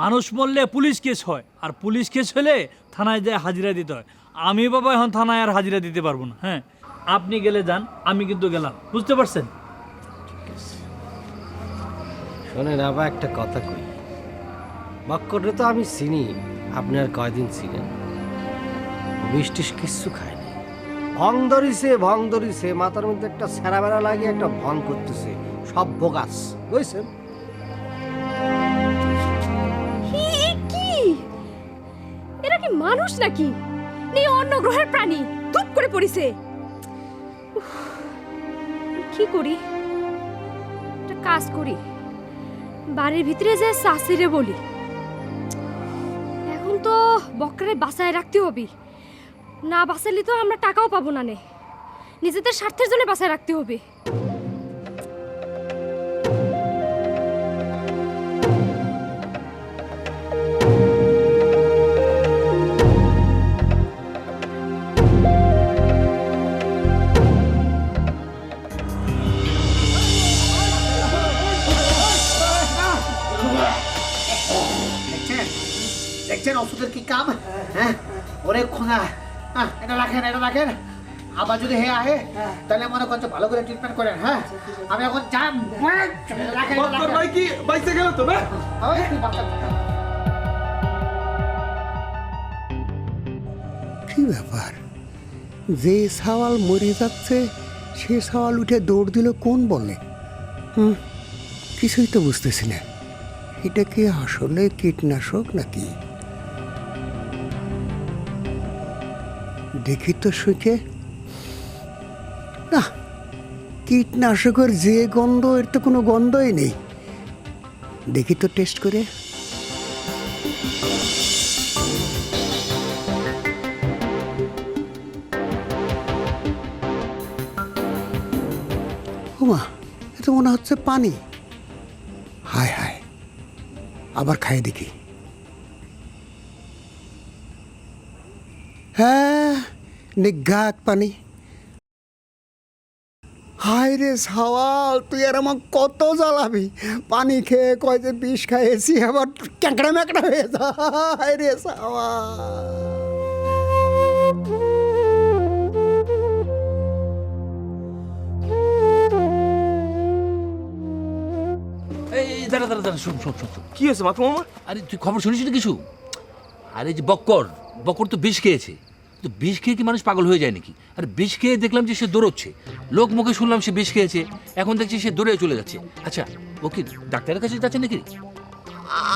মানুষ মরলে পুলিশ কেস হয়, আর পুলিশ কেস হলে থানায় যায় হাজিরা দিতে হয়। আমি বাবা এখন থানায় আর হাজিরা দিতে পারবো না। হ্যাঁ, আপনি গেলে যান, আমি কিন্তু গেলাম, বুঝতে পারছেন? শোনেন, আবার একটা কথা কই, বক্করে তো আমি চিনি, আপনি আর কয়দিন ছিলেন? বৃষ্টিস কিচ্ছু খায়নি, ভং ধরিছে, মাথার মধ্যে একটা ছেঁড়া বেড়া লাগিয়ে একটা ভং করতেছে, সব বোগাস, বুঝছেন? কি এরা কি মানুষ নাকি? অন্য গ্রহের প্রাণী ধুপ করে পড়িছে। কি করি? একটা কাজ করি, বাড়ির ভিতরে যে শাশুড়ে বলি, এখন তো বক্করে বাঁচায় রাখতে হবে, না বাঁচালে তো আমরা টাকাও পাবো না, নিজেদের স্বার্থের জন্য বাঁচায় রাখতে হবে। দেখছেন ওষুধের কি কাম? হ্যাঁ, ওরে খোঁজা, এটা রাখেন। আবার যদি হে আহে তাহলে মনে করছে ভালো করে ট্রিটমেন্ট করেন। হ্যাঁ, আমি এখন যান। ভাই কি বাইসে গেল তো না? কি ব্যাপার, যে সাওয়াল মরে যাচ্ছে সে সাওয়াল উঠে দৌড় দিল কোন বলে? কিছুই তো বুঝতেছি না, এটা কি আসলে কীটনাশক নাকি? দেখি তো শুকে, না, কীটনাশকের যে গন্ধ, এর তো কোনো গন্ধই নেই। দেখি তো টেস্ট করে। ওমা, এ তো মনে মনে হচ্ছে পানি। হায় হায়, আবার খাই দেখি। হ্যাঁ, নিঘাত পানি। হায় রে সাওয়াল, তুই আর আমার কত জ্বালাবি? পানি খেয়ে কয় যে বিষ খাইয়েছি, আবার ক্যাঁকড়া ম্যাকড়া হয়ে যা। হায় রে সাওয়াল। এই দাঁড়া দাঁড়া দাঁড়া, শোন শোন শোন শোন। কি হয়েছে মাথা মামা? আরে তুই খবর শুনিস না কিছু? আরে যে বক্কর বক্কর তো বিষ খেয়েছে। তো বিষ খেয়ে কি মানুষ পাগল হয়ে যায় নাকি? আরে বিষ খেয়ে দেখলাম যে সে দৌড়চ্ছে, লোক মুখে শুনলাম সে বিষ খেয়েছে, এখন দেখছি সে দৌড়ে চলে যাচ্ছে। আচ্ছা ও কি ডাক্তারের কাছে যাচ্ছে নাকি?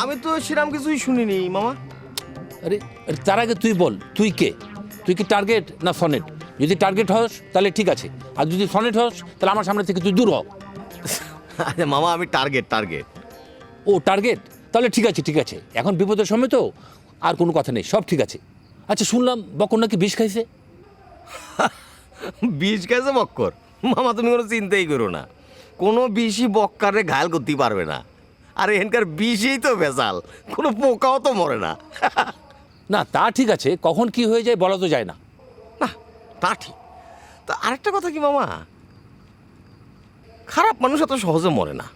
আমি তো সেরকম কিছুই শুনিনি মামা। আরে আরে তার আগে তুই বল, তুই কে? তুই কি টার্গেট না সনেট? যদি টার্গেট হস তাহলে ঠিক আছে, আর যদি সনেট হস তাহলে আমার সামনে থেকে তুই দূর হ। আরে মামা, আমি টার্গেট। ও টার্গেট, তাহলে ঠিক আছে ঠিক আছে, এখন বিপদের সময় তো আর কোনো কথা নেই, সব ঠিক আছে। আচ্ছা শুনলাম বক্কর নাকি বিষ খাইছে। বিষ খাইছে বক্কর? মামা তুমি কোনো চিন্তাই করো না, কোনো বিষই বক্কারে ঘায়াল করতে পারবে না। আর এখানকার বিষই তো ভেজাল, কোনো পোকাও তো মরে না। না তা ঠিক আছে, কখন কি হয়ে যায় বলা তো যায় না। না তা ঠিক। তা আরেকটা কথা কি মামা, খারাপ মানুষ এত সহজে মরে না।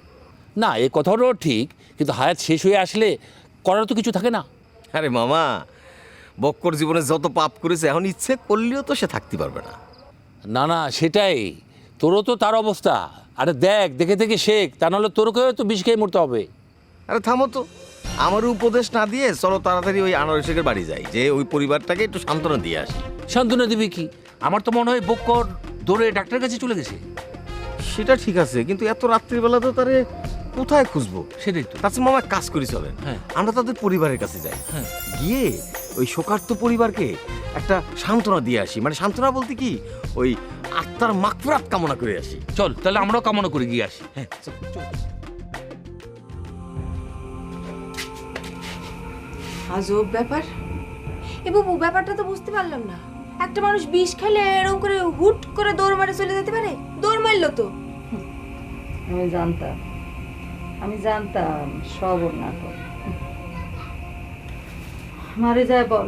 না এ কথাটাও ঠিক, কিন্তু হায়াত শেষ হয়ে আসলে করার তো কিছু থাকে না। আরে মামা, বক্কর জীবনে যত পাপ করেছে, এখন ইচ্ছে করলেও তো সে থাকতে পারবে না। না না সেটাই, তোরও তো তার অবস্থা। আরে দেখ, দেখে দেখে শেখ, তা নাহলে তোরকেও তো বিষ খেয়ে মরতে হবে। আরে থামো তো, আমার উপদেশ না দিয়ে চলো তাড়াতাড়ি ওই আনোয়ার শেখের বাড়ি যাই, যে ওই পরিবারটাকে একটু সান্ত্বনা দিয়ে আসি। সান্ত্বনা দিবি কি? আমার তো মনে হয় বক্কর দৌড়ে ডাক্তারের কাছে চলে গেছে। সেটা ঠিক আছে, কিন্তু এত রাত্রিবেলা তো তারে কোথায় খুঁজবো? সেটাই তো। তাছাড়া মামা কাজ করি চলেন, হ্যাঁ আমরা তাদের পরিবারের কাছে যাই, হ্যাঁ গিয়ে ওই শোকার্ত পরিবারকে একটা সান্ত্বনা দিয়ে আসি। মানে সান্ত্বনা বলতে কি, ওই আত্মার মাগফিরাত কামনা করে আসি। চল তাহলে আমরাও কামনা করে গিয়ে আসি। হ্যাঁ আজব ব্যাপার। এ বাবু, ব্যাপারটা তো বুঝতে পারলাম না। একটা মানুষ বিষ খেলে এরকম করে হুট করে দৌড় মারে চলে যেতে পারে? দৌড় মারলো তো। আমি জানতাম সব ওর নাটক। মারে যায় বল,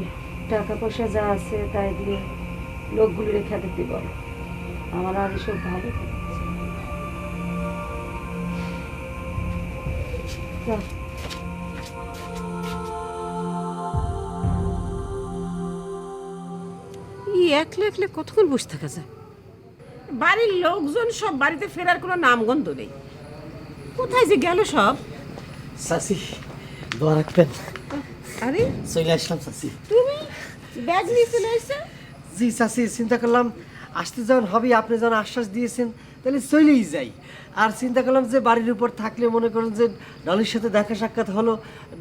টাকা পয়সা যা আছে তাই দিয়ে লোকগুলি রেখে দিতে বল। আমার আর এসব ভালো একলে একলে কতক্ষণ বসে থাকা যায়? বাড়ির লোকজন সব বাড়িতে ফেরার কোনো নামগন্ধ নেই, কোথায় যে গেল সব? চাচি দোয়া রাখবেন। আরে চলে আসলাম চাচি। তুমি ব্যাগ নিয়ে চলে এসছো? জি চাচি, চিন্তা করলাম আসতে যখন হবে, আপনি যখন আশ্বাস দিয়েছেন তাহলে চলেই যাই। আর চিন্তা করলাম যে বাড়ির উপর থাকলে মনে করেন যে ডলির সাথে দেখা সাক্ষাৎ হলো,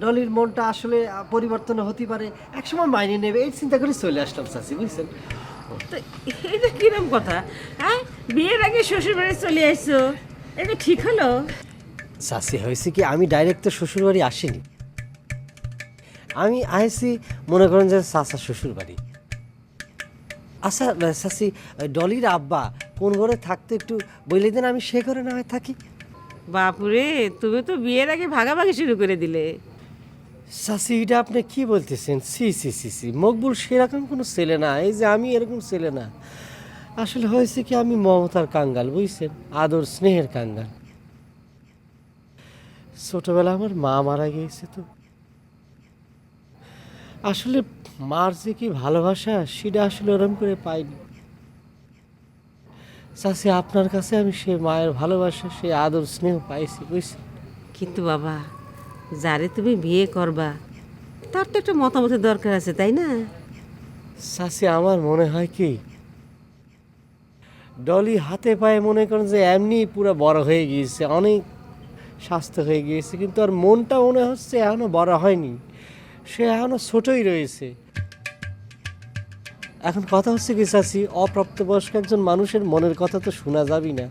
ডলির মনটা আসলে পরিবর্তন হতে পারে, একসময় মাইনে নেবে, এই চিন্তা করে চলে আসলাম চাচি, বুঝছেন? তো এটা কিরম কথা? হ্যাঁ, বিয়ের আগে শ্বশুর বাড়ি চলে আসছো, এটা ঠিক হলো? চাচি হয়েছে কি, আমি ডাইরেক্ট তো শ্বশুর বাড়ি আসিনি, আমি আইসি মনে করেন যে চাচা শ্বশুর বাড়ি। আচ্ছা চাচি, ডলির আব্বা কোন ঘরে থাকতে একটু বলে দেন, আমি সে ঘরে না হয় থাকি। বাপুরে, তুমি তো বিয়ের আগে ভাগাভাগি শুরু করে দিলে। চাচি এটা আপনি কি বলতেছেন? সি সি সি সি, মকবুল সেরকম কোনো ছেলে না, এই যে আমি এরকম ছেলে না। আসলে হয়েছে কি, আমি মমতার কাঙ্গাল, বুঝছেন, আদর স্নেহের কাঙ্গাল। ছোটবেলা আমার মা মারা গিয়েছে, তো আসলে মার যে কি ভালোবাসা সেটা আসলে ওরম করে পাইনি। চাচি আপনার কাছে আমি সে মায়ের ভালোবাসা, সে আদর স্নেহ পাইছি, বুঝছেন? কিন্তু বাবা, যারে তুমি বিয়ে করবা তার তো একটা মতামতের দরকার আছে, তাই না? চাচি আমার মনে হয় কি, ডলি হাতে পায়ে মনে করেন যে এমনি পুরো বড় হয়ে গিয়েছে, অনেক স্বাস্থ্য হয়ে গিয়েছে, কিন্তু আর মনটা মনে হচ্ছে এখনো বড় হয়নি, সে এখনো ছোটই রয়েছে। এখন কথা হচ্ছে কি চাচি, অপ্রাপ্তবয়স্ক একজন মানুষের মনের কথা তো শোনা যাবি না।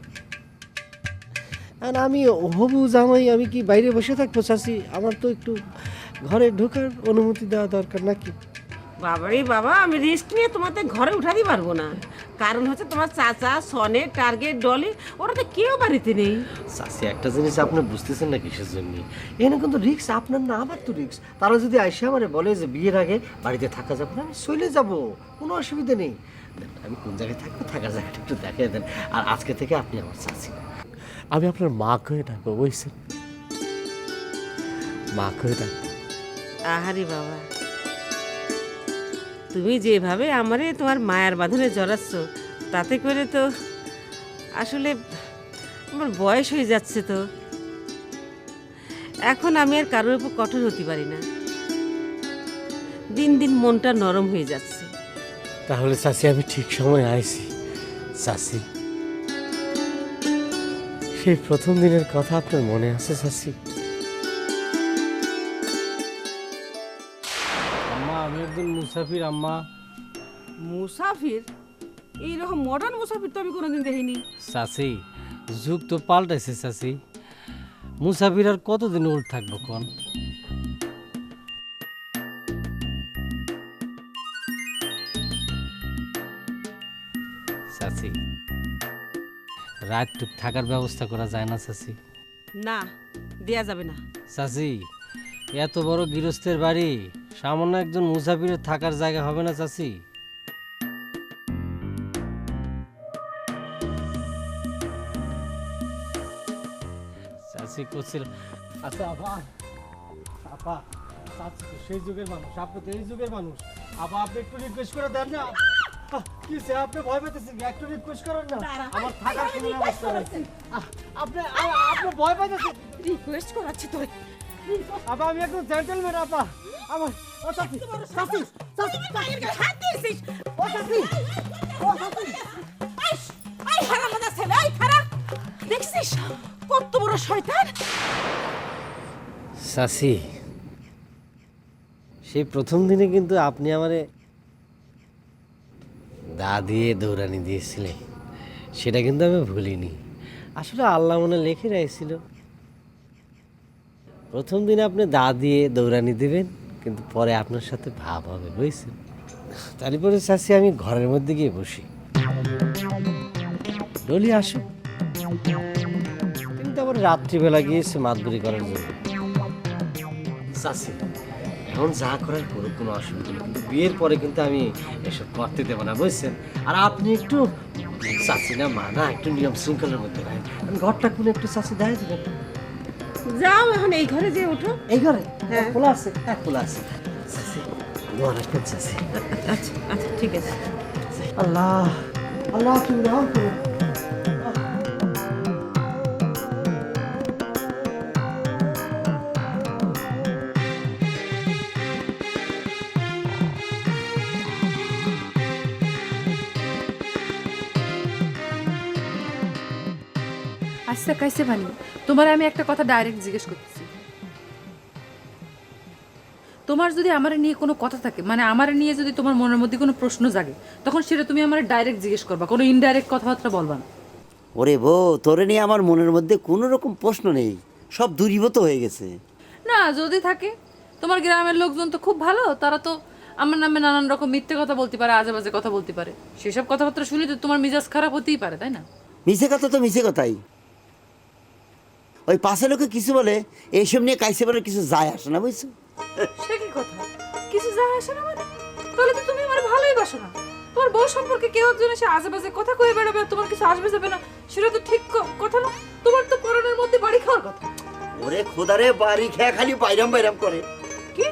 আর আমি হবু জামাই, আমি কি বাইরে বসে থাকবো চাচি? আমার তো একটু ঘরে ঢোকার অনুমতি দেওয়া দরকার নাকি? বাবারে বাবা, আমি রিস্ক নিয়ে তোমাদের ঘরে উঠাতে পারবো না। কারণ হচ্ছে তোমার চাচা, সনে, টার্গেট, ডলি, ওরা তো কেউ বাড়িতে নেই। চাচি একটা জিনিস আপনি বুঝতেছেন না কিসের জন্য, এখানে কিন্তু রিক্স আপনার না আমার তো রিক্স। তারা যদি আইসা আমারে বলে যে বিয়ের আগে বাড়িতে থাকা যাবে না, আমি চলে যাব, কোনো অসুবিধা নেই। আমি কোন জায়গায় থাকবো, থাকার জায়গাটা একটু দেখিয়ে দেন। আর আজকে থেকে আপনি আমার চাচি না, আমি আপনার মা করে ডাকবো, বুঝছেন? মা করে ডাকবো। আহারে বাবা, তুমি যেভাবে আমারে তোমার মায়ের বাঁধনে জড়াচ্ছ, তাতে করে তো আসলে আমার বয়স হয়ে যাচ্ছে। তো এখন আমি আর কারোর উপর কঠোর হতে পারি না। দিন দিন মনটা নরম হয়ে যাচ্ছে। তাহলে চাচি আমি ঠিক সময় আইছি। চাচি, সেই প্রথম দিনের কথা আপনার মনে আছে চাচি? আম্মা, আমি একজন মুসাফির। আম্মা, মুসাফির? এইরকম মডার্ন মুসাফির তো আমি কোনোদিন দেখিনি। চাচি, যুগ তো পাল্টাইছে চাচি। মুসাফির আর কতদিন ওল্ড থাকবো কোন? চাচি, রাতটুক থাকার ব্যবস্থা করা যায় না চাচি? না, দেয়া যাবে না। চাচি, এত বড় গৃহস্থের বাড়ি, সামান্য একজন মুসাফিরের থাকার জায়গা হবে না চাচি? চাচি করছিল। আচ্ছা আপা, আপা, চাচি তো সেই যুগের মানুষ, আপনি তো এই যুগের মানুষ। আপা, আপনি একটু রিকোয়েস্ট করে দেন না। কি সে আপনি ভয় পেতেছেন? একটু রিকোয়েস্ট করেন না, আমার থাকার কোনো ব্যবস্থা নেই। আপনি আপনি ভয় পেতেছেন? রিকোয়েস্ট করাচ্ছি তোরে। আপা, আমি একদম জেন্টলম্যান। আপা, আমার ও চাচি, চাচি, চাচি, মায়ের গায়ে হাত দিয়েছিস? ও চাচি, ও চাচি। আই হারামজাদা ছেলে, আই খারাপ। দেখছিস কত বড় শয়তান? চাচি, সেই প্রথম দিনে কিন্তু আপনি আমারে দা দিয়ে দৌড়ানি দিয়েছিলেন, সেটা কিন্তু আমি ভুলিনি। আসলে আল্লাহ মনে লিখে রাখছিল প্রথম দিনে আপনি দা দিয়ে দৌড়ানি দিবেন, কিন্তু পরে আপনার সাথে ভাব হবে, বুঝছেন? তারপরে চাচি আমি ঘরের মধ্যে গিয়ে বসি, ডলি আসো, কিন্তু আবার রাত্রিবেলা গিয়েছে মাতবরি করার জন্য। চাচি, এখন যা করার করুক, কোনো অসুবিধা নেই, কিন্তু বিয়ের পরে কিন্তু আমি এসব করতে দেবো না, বুঝছেন? আর আপনি একটু চাচি না মা না, একটু নিয়ম শৃঙ্খলার মধ্যে রাখেন। আমি ঘরটা কোনো একটু চাচি দেখাই দেবেন? যাও এখন এই ঘরে যে ওঠো। এই ঘরে? হ্যাঁ, খোলা আছে। হ্যাঁ, খোলা আছে। চাচি, দোয়া রাখবেন চাচি। আচ্ছা আচ্ছা, ঠিক আছে। আল্লাহ, আল্লাহ তুমি রহম করো। আচ্ছা কাইসে বানি, তোমার আমি একটা কথা ডাইরেক্ট জিজ্ঞেস করতেছি। তোমার যদি আমার নিয়ে কোনো কথা থাকে, মানে আমার নিয়ে যদি তোমার মনের মধ্যে কোনো প্রশ্ন জাগে, তখন সেটা তুমি আমার ডাইরেক্ট জিজ্ঞেস করবা, কোনো ইনডাইরেক্ট কথাবার্তা বলবা না। ওরে বউ, তোরে নিয়ে আমার মনের মধ্যে কোনো রকম প্রশ্ন নেই, সব দূরীভূত হয়ে গেছে। না, যদি থাকে, তোমার গ্রামের লোকজন তো খুব ভালো, তারা তো আমার নামে নানান রকম মিথ্যে কথা বলতে পারে, আজে বাজে কথা বলতে পারে। সেসব কথাবার্তা শুনে তো তোমার মিজাজ খারাপ হতেই পারে, তাই না? মিছে কথা তো মিছে কথাই। ওই পাশে লোকে কিছু বলে, এইসব নিয়ে কাইসে বলে কিছু যায় আসে না, বুঝছো? সে কি কথা? কিছু যায় আসে না মানে? তাহলে তো তুমি আমার ভালোই বাসো না। তোমার বউ সম্পর্কে কেউ একজন এসে আজে বাজে কথা কয়ে বেড়াবে, তোমার কিছু আসবে যাবে না, সেটা তো ঠিক কথা না। তোমার তো পরনের মধ্যে বাড়ি খাওয়ার কথা। ওরে খোদারে, বাড়ি খেয়ে খালি বাইরাম বাইরাম করে। কি?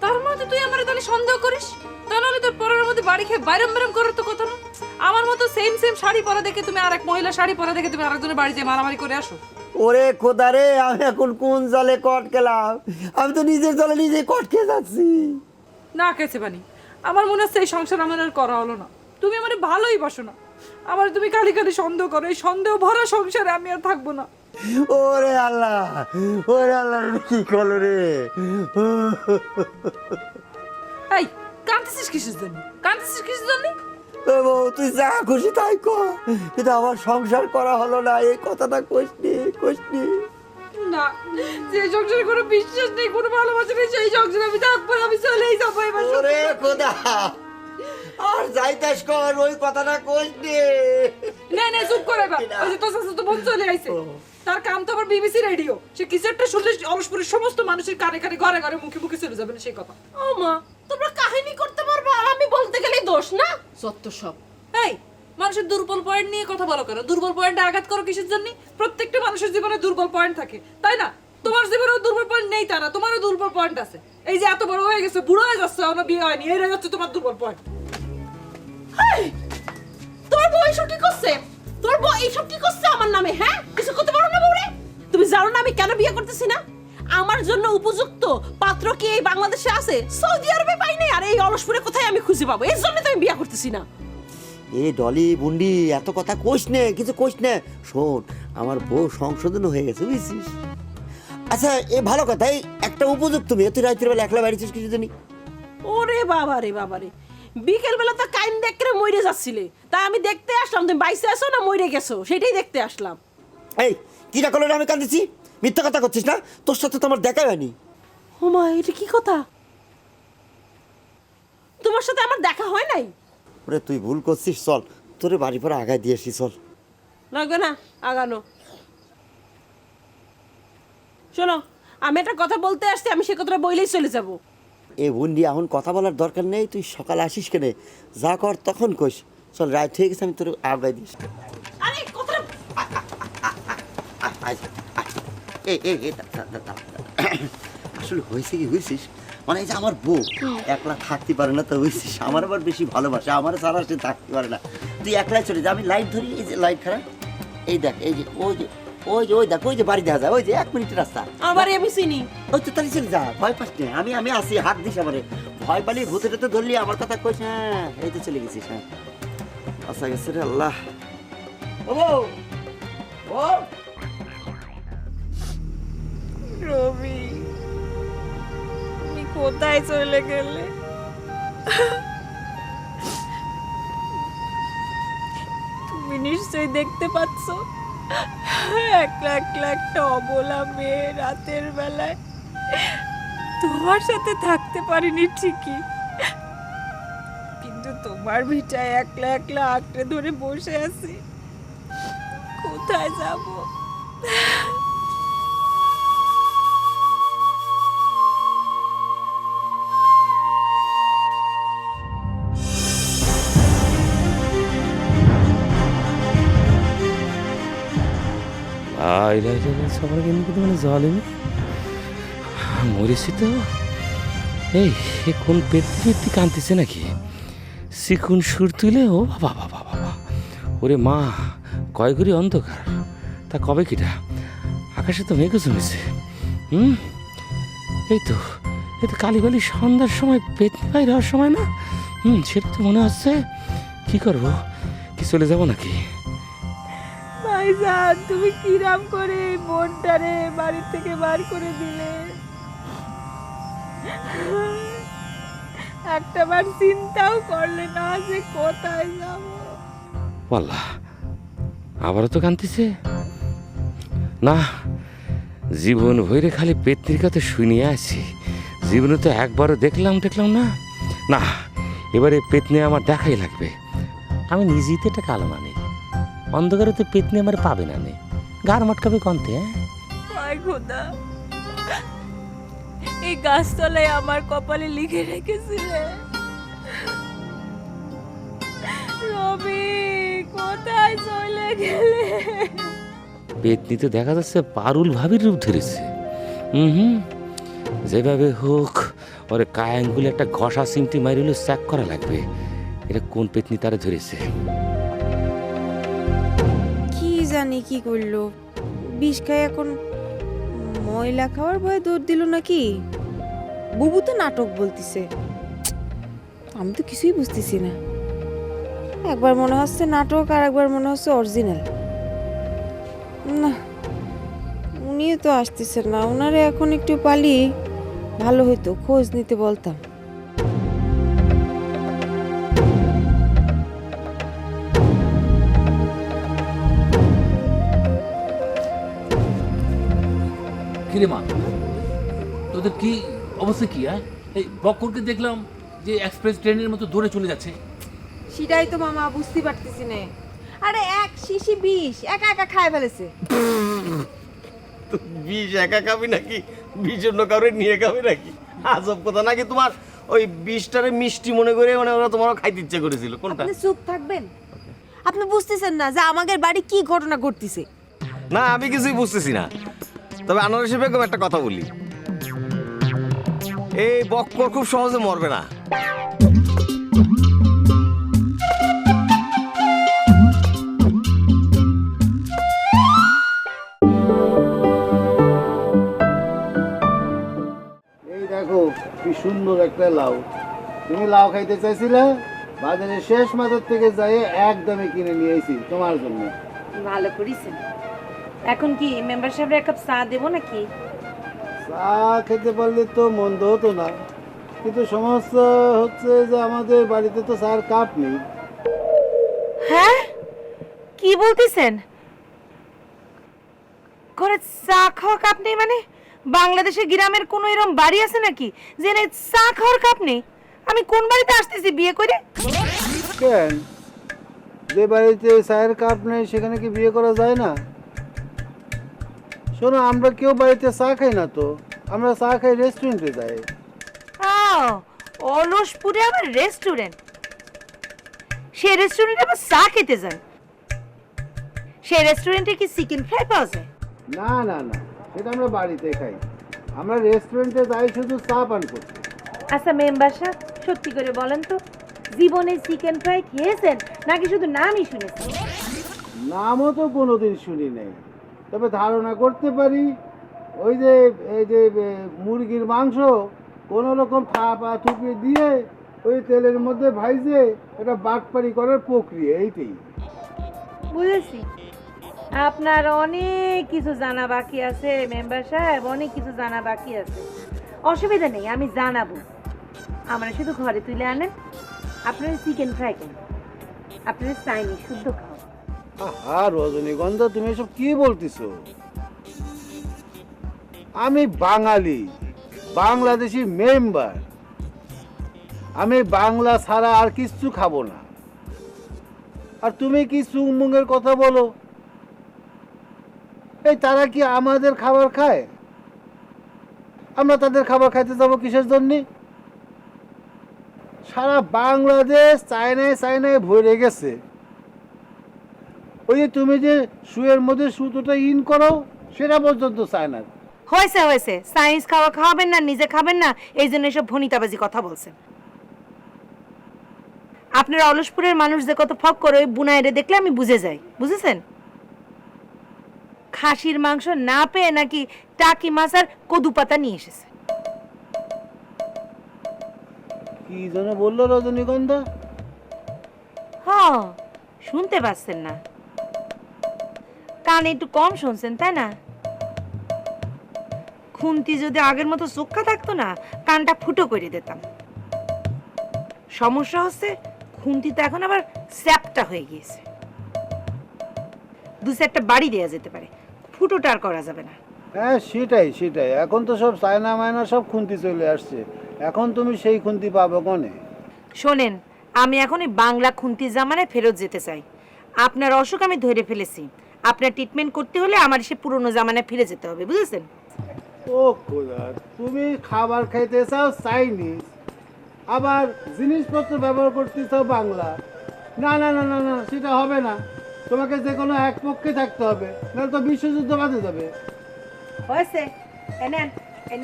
তার মধ্যে তুই আমারে তাহলে সন্দেহ করিস? তাহলে তোর পরনের মধ্যে বাড়ি খেয়ে বাইরাম বাইরাম করার তো কথা না। আমার মতো সেম সেম শাড়ি পরা দেখে তুমি আরেক মহিলা শাড়ি পরা দেখে তুমি আরেকজনের বাড়ি যেয়ে মারামারি করে আসো? ওরে খোদারে, আমি এখন কোন জলে কট খেলাম? আমি তো নিজের জলে নিজে কট খেয়ে যাচ্ছি। না কেছে বানি, আমার মনে হচ্ছে এই সংসার আমার আর করা হলো না। তুমি আমার ভালোই বাসো না, আমার তুমি খালি খালি সন্দেহ করো। এই সন্দেহ ভরা সংসারে আমি আর থাকবো না। ওরে আল্লাহ, ওরে আল্লাহ, কি করলো রে? এই কাঁদতেছিস কিসের জন্য? কাঁদতেছিস কিসের জন্য? বউ, তুই যা খুশি তাই কর, কিন্তু আমার সংসার করা হলো না, এই কথাটা কইসনি, কইসনি। না, যে সংসারে কোনো বিশ্বাস নেই, কোনো ভালোবাসা নেই, সেই সংসারে আমি থাকবো না, আমি চলেই যাবো এবার। ওরে খোদা, আর যাইতাস কর, ওই কথাটা কইস নে। না চুপ করে এবার। ওই যে তোর শাশু তো বোন চলে আইছে, তার কাম তো আবার বিবিসি রেডিও। সে কিছু একটা শুনলে অলসপুরের সমস্ত মানুষের কানে কানে ঘরে ঘরে মুখে মুখে চলে যাবে না সেই কথা। ও মা, তোমরা কাহিনী করতে পারবা আর আমি বলতে গেলেই দোষ না? যত সব। এই মানুষের দুর্বল পয়েন্ট নিয়ে কথা বলো কেন? দুর্বল পয়েন্টে আঘাত করো কিসের জন্য? প্রত্যেকটা মানুষের জীবনে দুর্বল পয়েন্ট থাকে, তাই না? তোমার জীবনেও দুর্বল পয়েন্ট নেই তা না, তোমারও দুর্বল পয়েন্ট আছে। এই যে এত বড় হয়ে গেছে, বুড়ো হয়ে যাচ্ছে, এখনো বিয়ে হয়নি, এই হচ্ছে তোমার দুর্বল পয়েন্ট। তোমার বউ এইসব কি করছে? তোমার বউ এইসব কি করছে আমার নামে? হ্যাঁ, কিছু করতে পারো না বউরে? তুমি জানো না আমি কেন বিয়ে করতেছি না? আমার জন্য উপযুক্ত পাত্র কি এই বাংলাদেশে আছে? সৌদি আরবে পাই নাই, আর এই অলসপুরে কোথায় আমি খুঁজে পাবো? এর জন্য তো আমি বিয়ে করতেছি না। এ ডলি বুন্ডি, এত কথা কইস নে, কিছু কইস নে। শোন, আমার বউ সংশোধন হয়ে গেছে, বুঝছিস? আচ্ছা, এ ভালো কথা। এই একটা উপযুক্ত মেয়ে, তুই রাত্রির বেলা একলা বাড়িছিস কিছু জানি? ওরে বাবা রে বাবা রে, বিকেল বেলা তো কাইন দেখে মরে যাচ্ছিলে, তাই আমি দেখতে আসলাম তুমি বাইসে আছো না মরে গেছো, সেটাই দেখতে আসলাম। এই কিরা করলো আমি কাঁদিছি? মিথ্যা কথা করছিস না? তোর সাথে তো আমার দেখা হয়নি। ও মা, এটা কি কথা? তোমার সাথে আমার দেখা হয় নাই? ওরে তুই ভুল করছিস, চল তোরে বাড়ি পরে আগায় দিয়ে আসি, চল। লাগবে না আগানো। শোনো, আমি একটা কথা বলতে আসছি, আমি সে কথাটা বইলেই চলে যাব। এ বুন্ডি, এখন কথা বলার দরকার নেই, তুই সকালে আসিস কেনে, যা কর তখন কইস। চল, রাত হয়ে গেছে, আমি তোর আগায় দিস। আরে কথাটা আসলে হয়েছে কি বুঝছিস, মানে এই যে আমার বউ একলা থাকতে পারে না, তো বুঝছিস আমার আবার বেশি ভালোবাসে, আমার ছাড়া সে থাকতে পারে না। তুই একলাই চলে যা, আমি লাইট ধরি। এই যে লাইট খারাপ, এই দেখ, এই যে ওই যে ওই দেখ, ওই যে বাড়ি দেখা যায়, ওই যে 1 মিনিটের রাস্তা। আমার বাড়ি আমি চিনি। ওই তো তাহলে চলে যা, ভয় পাস না, আমি আসি, হাত দিস আমারে। ভয় পালি ভূতেটা তো ধরলি, আমার কথা কইস। হ্যাঁ, এই তো চলে গেছিস। হ্যাঁ, আচ্ছা গেছে রে আল্লাহ। ও ও রবি, তুমি কোথায় চলে গেলে? তুমি নিশ্চয়ই দেখতে পাচ্ছ একলা একলা একটা অবলা মেয়ে রাতের বেলায় তোমার সাথে থাকতে পারিনি ঠিকই, কিন্তু তোমার ভিটায় একলা একলা আঁকড়ে ধরে বসে আছি। কোথায় যাব? সবার কিন্তু মানে জলেনি মরেছি তো। এই কোন পেট্টি কাঁদতেছে নাকি? শিখুন সুর তুলে, ও বাবা বাবা বাবা, ওরে মা, কয় করি অন্ধকার, তা কবে কিটা আকাশে তো মেঘ জমেছে। এই তো কালীবালি সন্ধ্যার সময় পেটনি বাইরে হওয়ার সময় না? সেটা তো মনে হচ্ছে। কি করবো, কি চলে যাবো নাকি? ভাইজান, তুমি কিরাম করে এই বোনটারে বাড়ি থেকে বার করে দিলে? একটাবার চিন্তাও করলে না যে কোথায় যাব? ওয়াল্লাহ, আবারও তো কাঁদতেছে না। জীবন ভৈরে খালি পেটনির কথা শুনিয়ে আছি, জীবনে তো একবারও দেখলাম না। না, এবারে পেতনি আমার দেখাই লাগবে। আমি নিজেই তো একটা কালো মানি, অন্ধকারে তো পেতনি আমার পাবে না, নে গার মটকাবে কন্তে। হায় খোদা, এই গাছতলায় আমার কপালে লিখে রেখেছিলে। রবি, কোথায় চলে গেলে? পেতনি তো দেখা যাচ্ছে পারুল ভাবির রূপ ধরেছে। যেভাবে হোক ওরে কায়াঙ্গুলে একটা ঘষা চিমটি মারিলে চেক করা লাগবে, এটা কোন পেতনি তারা ধরেছে। কি জানি কি করলো, বিষ খায় এখন ময়লা খাওয়ার ভয়ে দৌড় দিল নাকি? বুবু তো নাটক বলতিছে, আমি তো কিছুই বুঝতেছি না। একবার মনে হচ্ছে নাটক, আর একবার মনে হচ্ছে অরিজিনাল। না, উনিও তো আসতেছেন না, ওনারে এখন একটু পালি ভালো হইতো, খোঁজ নিতে বলতাম। কিরে মা, তোদের কি অবস্থা কি? হ্যাঁ, এই বক্করকে দেখলাম যে এক্সপ্রেস ট্রেনের মতো দৌড়ে চলে যাচ্ছে। সেটাই তো মামা বুঝতে পারতেছি না। আরে এক শিশি বিষ একা একা খায় ফেলেছে। তো বিষ একা খাবি নাকি বিষ অন্য কাউরে নিয়ে খাবি নাকি? আজব কথা নাকি তোমার ওই বিষটারে মিষ্টি মনে করে মানে ওরা তোমারও খাইতে ইচ্ছে করেছিল কোনটা? আপনি চুপ থাকবেন? আপনি বুঝতেছেন না যে আমাদের বাড়ি কি ঘটনা ঘটতেছে? না আমি কিছুই বুঝতেছি না। তবে আনারসি বেগম একটা কথা বলি, এই বক্কর খুব সহজে মরবে না। এই দেখো কি সুন্দর একটা লাউ। তুমি লাউ খাইতে চাইছিলে, বাজারের শেষ মাথার থেকে যাই একদমই কিনে নিয়ে এসেছি তোমার জন্য। ভালো করেছেন। এখন কি মেম্বার সাহেবের এক কাপ চা দেবো নাকি? চা খেতে পারলে তো মন্দ হতো না, কিন্তু সমস্যা হচ্ছে যে আমাদের বাড়িতে তো চার কাপ নেই। হ্যাঁ, কি বলতেছেন? ঘরে চা খাওয়া কাপ নেই মানে? বাংলাদেশে গ্রামের কোনো এরকম বাড়ি আছে নাকি যে চা খাওয়ার কাপ নেই? আমি কোন বাড়িতে আসতেছি বিয়ে করে? কেন, যে বাড়িতে চায়ের কাপ নেই সেখানে কি বিয়ে করা যায় না? শোনো, আমরা কেউ বাড়িতে চা খাই না তো, আমরা চা খাই রেস্টুরেন্টে যাই। অলসপুরে আবার রেস্টুরেন্ট? সেই রেস্টুরেন্টে আবার চা খেতে যান? সেই রেস্টুরেন্টে কি চিকেন ফ্রাই পাওয়া যায়? না না না, সেটা আমরা বাড়িতে খাই। আমরা রেস্টুরেন্টে যাই শুধু চা পান করতে। আচ্ছা মেম্বার সাহেব, সত্যি করে বলেন তো, জীবনে চিকেন ফ্রাই খেয়েছেন নাকি শুধু নামই শুনেছেন? নামও তো কোনোদিন শুনি নাই, তবে ধারণা করতে পারি ওই যে এই যে মুরগির মাংস কোনো রকম পা থুপিয়ে দিয়ে ওই তেলের মধ্যে ভাইজে এটা বাটপাড়ি করার প্রক্রিয়া, এইটাই। বুঝেছি, আপনার অনেক কিছু জানা বাকি আছে মেম্বার সাহেব, অনেক কিছু জানা বাকি আছে। অসুবিধা নেই, আমি জানাবো। আমরা শুধু ঘরে তুলে আনেন, আপনার চিকেন ফ্রাই কেন, আপনার চাইনিজ শুদ্ধ খাও। আহা রজনীগন্ধা, তুমি এসব কি বলতেছো? আমি বাঙালি, বাংলাদেশি মেম্বার, আমি বাংলা ছাড়া আর কিচ্ছু খাবো না। আর তুমি কি চুংমুংয়ের কথা বলো? এই তারা কি আমাদের খাবার খায়? আমরা তাদের খাবার খাইতে যাবো কিসের জন্যে? সারা বাংলাদেশ চায়নায় চায়নায় ভরে গেছে। ওই যে তুমি যে শুয়ের মধ্যে সুতোটা ইন করো, সেটা পর্যন্ত চায়নার। হয়েছে হয়েছে, চাইনিজ খাওয়া খাওয়াবেন না, নিজে খাবেন না, এই জন্য এসব ভনিতাবাজি কথা বলছেন। আপনার অলসপুরের মানুষ যে কত ফক করে ওই বুনাইরে দেখলে আমি বুঝে যাই, বুঝেছেন? খাসির মাংস না পেয়ে নাকি টাকি মাছ আর কদু পাতা নিয়ে এসেছে। কি যেন বললো রজনীগন্ধা? হ্যাঁ, শুনতে পাচ্ছেন না? কানে একটু কম শুনছেন তাই না? খুন্তি যদি আগের মতো চোখা থাকতো না, কানটা ফুটো করে দিতাম। সমস্যা হচ্ছে খুন্তি তো এখন আবার স্যাপটা হয়ে গিয়েছে। দু চারটা বাড়ি দেওয়া যেতে পারে, ফুটোটা আর করা যাবে না। হ্যাঁ সেটাই সেটাই, এখন তো সব চায়না মায়না সব খুন্তি চলে আসছে, এখন তুমি সেই খুন্তি পাবে কোনে? শোনেন, আমি এখন এই বাংলা খুন্তি জামানায় ফেরত যেতে চাই। আপনার অসুখ আমি ধরে ফেলেছি, আপনার ট্রিটমেন্ট করতে হলে আমার সে পুরনো জামানায় ফিরে যেতে হবে, বুঝেছেন? ও খোদা, তুমি খাবার খাইতে চাও চাইনিজ, আবার জিনিসপত্র ব্যবহার করতে চাও বাংলা। না না না না না, সেটা হবে না। তোমাকে যে কোনো এক পক্ষে থাকতে হবে, নাহলে তো বিশ্বযুদ্ধ বাঁধে যাবে। হয়েছে, এনেন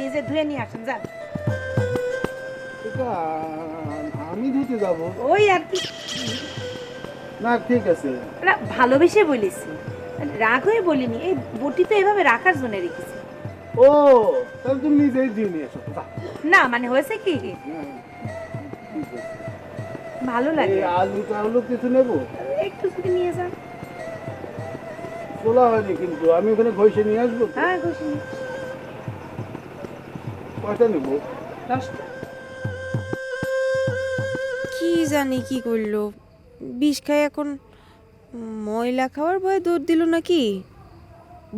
নিজে ধুয়ে নিয়ে আসেন, যান। এটা আমি ধুতে যাবো? ওই আর কি। না ঠিক আছে, না ভালোবেসে বলেছি, রাগ হয়ে বলিনি। এই বটি তো এভাবে রাখার জন্য রেখেছি। ও তাহলে তুমি নিজেই দিয়ে নিয়ে এসো। না মানে হয়েছে কি, ভালো লাগে। আলু টালু কিছু নেবো? একটু যদি নিয়ে যান। খোলা হয়নি কিন্তু, আমি ওখানে ঘষে নিয়ে আসবো। হ্যাঁ ঘষে নিয়ে। কয়টা নেবো? 10টা। কি জানি কি করলো, বিষ খায় এখন ময়লা খাওয়ার ভয়ে দৌড় দিল নাকি?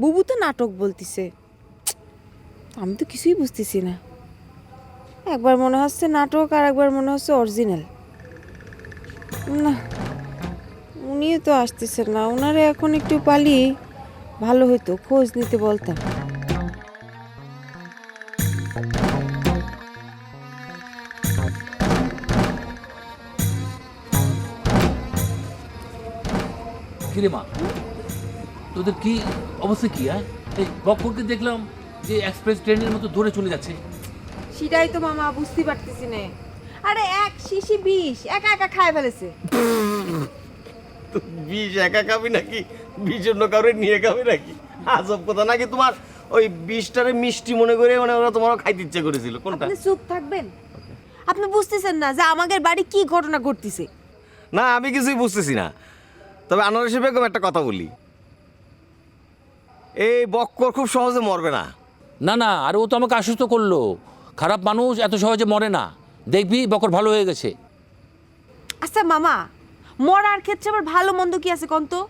বুবু তো নাটক বলতিছে। আমি তো কিছুই বুঝতেছি না, একবার মনে হচ্ছে নাটক আর একবার মনে হচ্ছে অরিজিনাল। না, উনিও তো আসতেছেন না, ওনারে এখন একটু পালিয়ে ভালো হতো, খোঁজ নিতে বলতাম। কিরে মা, তোদের কি অবস্থা কি? হ্যাঁ, এই বক্করকে দেখলাম যে এক্সপ্রেস ট্রেনের মতো দৌড়ে চলে যাচ্ছে। সেটাই তো মামা বুঝতে পারতেছি না। আরে এক শিশি বিষ একা একা খায় ফেলেছে। বিষ একা খাবি নাকি বিষ অন্য কাউরে নিয়ে খাবি নাকি? আজব কথা নাকি তোমার ওই বিষটারে মিষ্টি মনে করে মানে ওরা তোমারও খাইতে ইচ্ছে করেছিল কোনটা? আপনি চুপ থাকবেন? আপনি বুঝতেছেন না যে আমাদের বাড়ি কি ঘটনা ঘটতেছে? না, আমি কিছুই বুঝতেছি না। তবে আনারসি বেগম একটা কথা বলি, এই বক্কর খুব সহজে মরবে না। না না, আর ও তো আমাকে আশ্বস্ত করলো, খারাপ মানুষ এত সহজে মরে না, দেখবি বকর ভালো হয়ে গেছে। আচ্ছা মামা, মরার ক্ষেত্রে আবার ভালো মন্দ কি আছে কোন তো?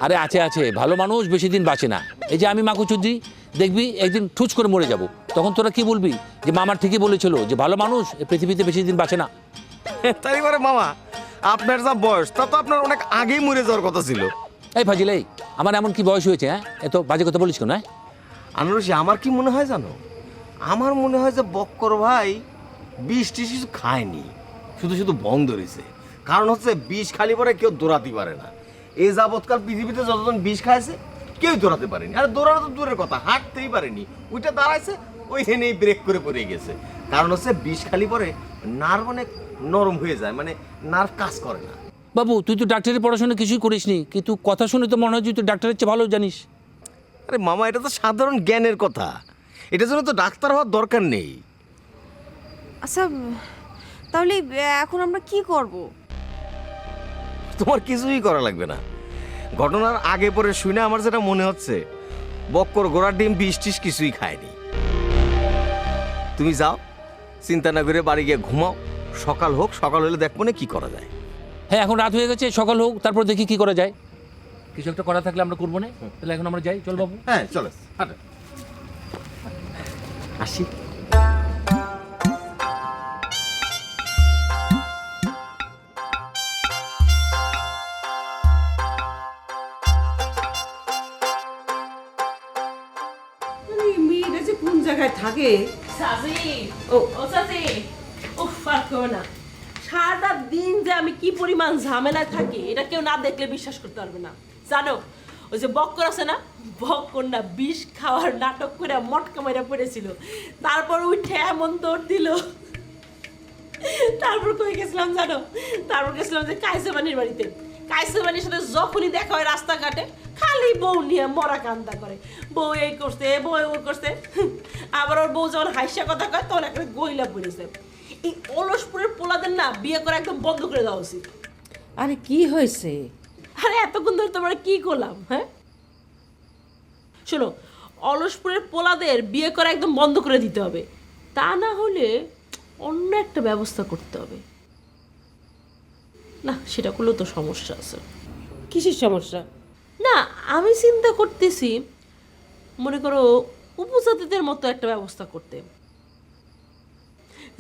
আরে আছে আছে, ভালো মানুষ বেশি দিন বাঁচে না। এই যে আমি মাকুচুদ্দি, দেখবি একদিন ঠুচ করে মরে যাব, তখন তোরা কি বলবি যে মামার ঠিকই বলেছিল যে ভালো মানুষ এই পৃথিবীতে বেশি দিন বাঁচে না। তাই বলে মামা, আপনার যা বয়স তা তো আপনার অনেক আগেই মরে যাওয়ার কথা ছিল। এই ফাজিল, এই আমার এমন কি বয়স হয়েছে? হ্যাঁ, এত বাজে কথা বলিস কেন? আনারসি, আমার কি মনে হয় জানো, আমার মনে হয় যে বক্কর ভাই বিষ টিষ কিছু খায়নি, শুধু শুধু বন্ধ রয়েছে। কারণ হচ্ছে বিষ খালি পরে কেউ দৌড়াতে পারে না। এই যাবৎকাল পৃথিবীতে যতজন বিষ খাইছে কেউ দৌড়াতে পারেনি। আর দৌড়ানো তো দূরের কথা, হাঁটতেই পারেনি। ওইটা দাঁড়াইছে, ওইখানেই ব্রেক করে পড়ে গেছে। কারণ হচ্ছে বিষ খালি পরে নার্ভ অনেক নরম হয়ে যায়, মানে নার্ভ কাজ করে না। বাবু, তুই তো ডাক্তারের পড়াশোনা কিছুই করিসনি, কিন্তু কথা শুনে তো মনে হয় তুই ডাক্তারের চেয়ে ভালো জানিস। আরে মামা, এটা তো সাধারণ জ্ঞানের কথা, এটার জন্য তো ডাক্তার হওয়ার দরকার নেই। আচ্ছা তাহলে এখন আমরা কি করব? তোমার কিছুই করা লাগবে না। ঘটনার আগে পরে শুনে আমার যেটা মনে হচ্ছে, বক্কর গোড়ার ডিম বিষ টিষ কিছুই খায়নি। তুমি যাও, চিন্তা না করে বাড়ি গিয়ে ঘুমাও। সকাল হোক, সকাল হলে দেখবো না কি করা যায়। হ্যাঁ, এখন রাত হয়ে গেছে, সকাল হোক, তারপর দেখি কি করা যায়। কিছু একটা করা থাকলে আমরা করবো না। তাহলে এখন আমরা যাই, চল বাবু। হ্যাঁ চলো, আসি। মেয়েটা যে কোন জায়গায় থাকে? সাজি, ও সাজি, উফ, আর কেউ না। সারাটা দিন যে আমি কি পরিমাণ ঝামেলায় থাকি এটা কেউ না দেখলে বিশ্বাস করতে পারবে না। জানো, ওই যে বক্কর আছে না, বক্কর না বিষ খাওয়ার নাটক করে মটকা মেরা পড়েছিল, তারপর উঠে এমন দৌড় দিল। তারপর কই গেছিলাম জানো? তারপর গেছিলাম যে কাইসেবানির বাড়িতে। কাইসেবানির সাথে যখনই দেখা হয় রাস্তাঘাটে, খালি বউ নিয়ে মরা কান্দা করে, বউ এই করছে, বউ ওই করছে। আবার ওর বউ যখন হাসিয়া কথা কয় তখন একটা গইলা পড়েছে। এই অলসপুরের পোলাদের না বিয়ে করা একদম বন্ধ করে দেওয়া উচিত। আরে কি হয়েছে? আরে এতক্ষণ ধরে তোমরা কি করলাম? হ্যাঁ শোনো, অলসপুরের পোলাদের বিয়ে করা একদম বন্ধ করে দিতে হবে, তা না হলে অন্য একটা ব্যবস্থা করতে হবে। না, সেটা করলেও তো সমস্যা আছে। কিসের সমস্যা? না, আমি চিন্তা করতেছি, মনে করো উপজাতিদের মতো একটা ব্যবস্থা করতে।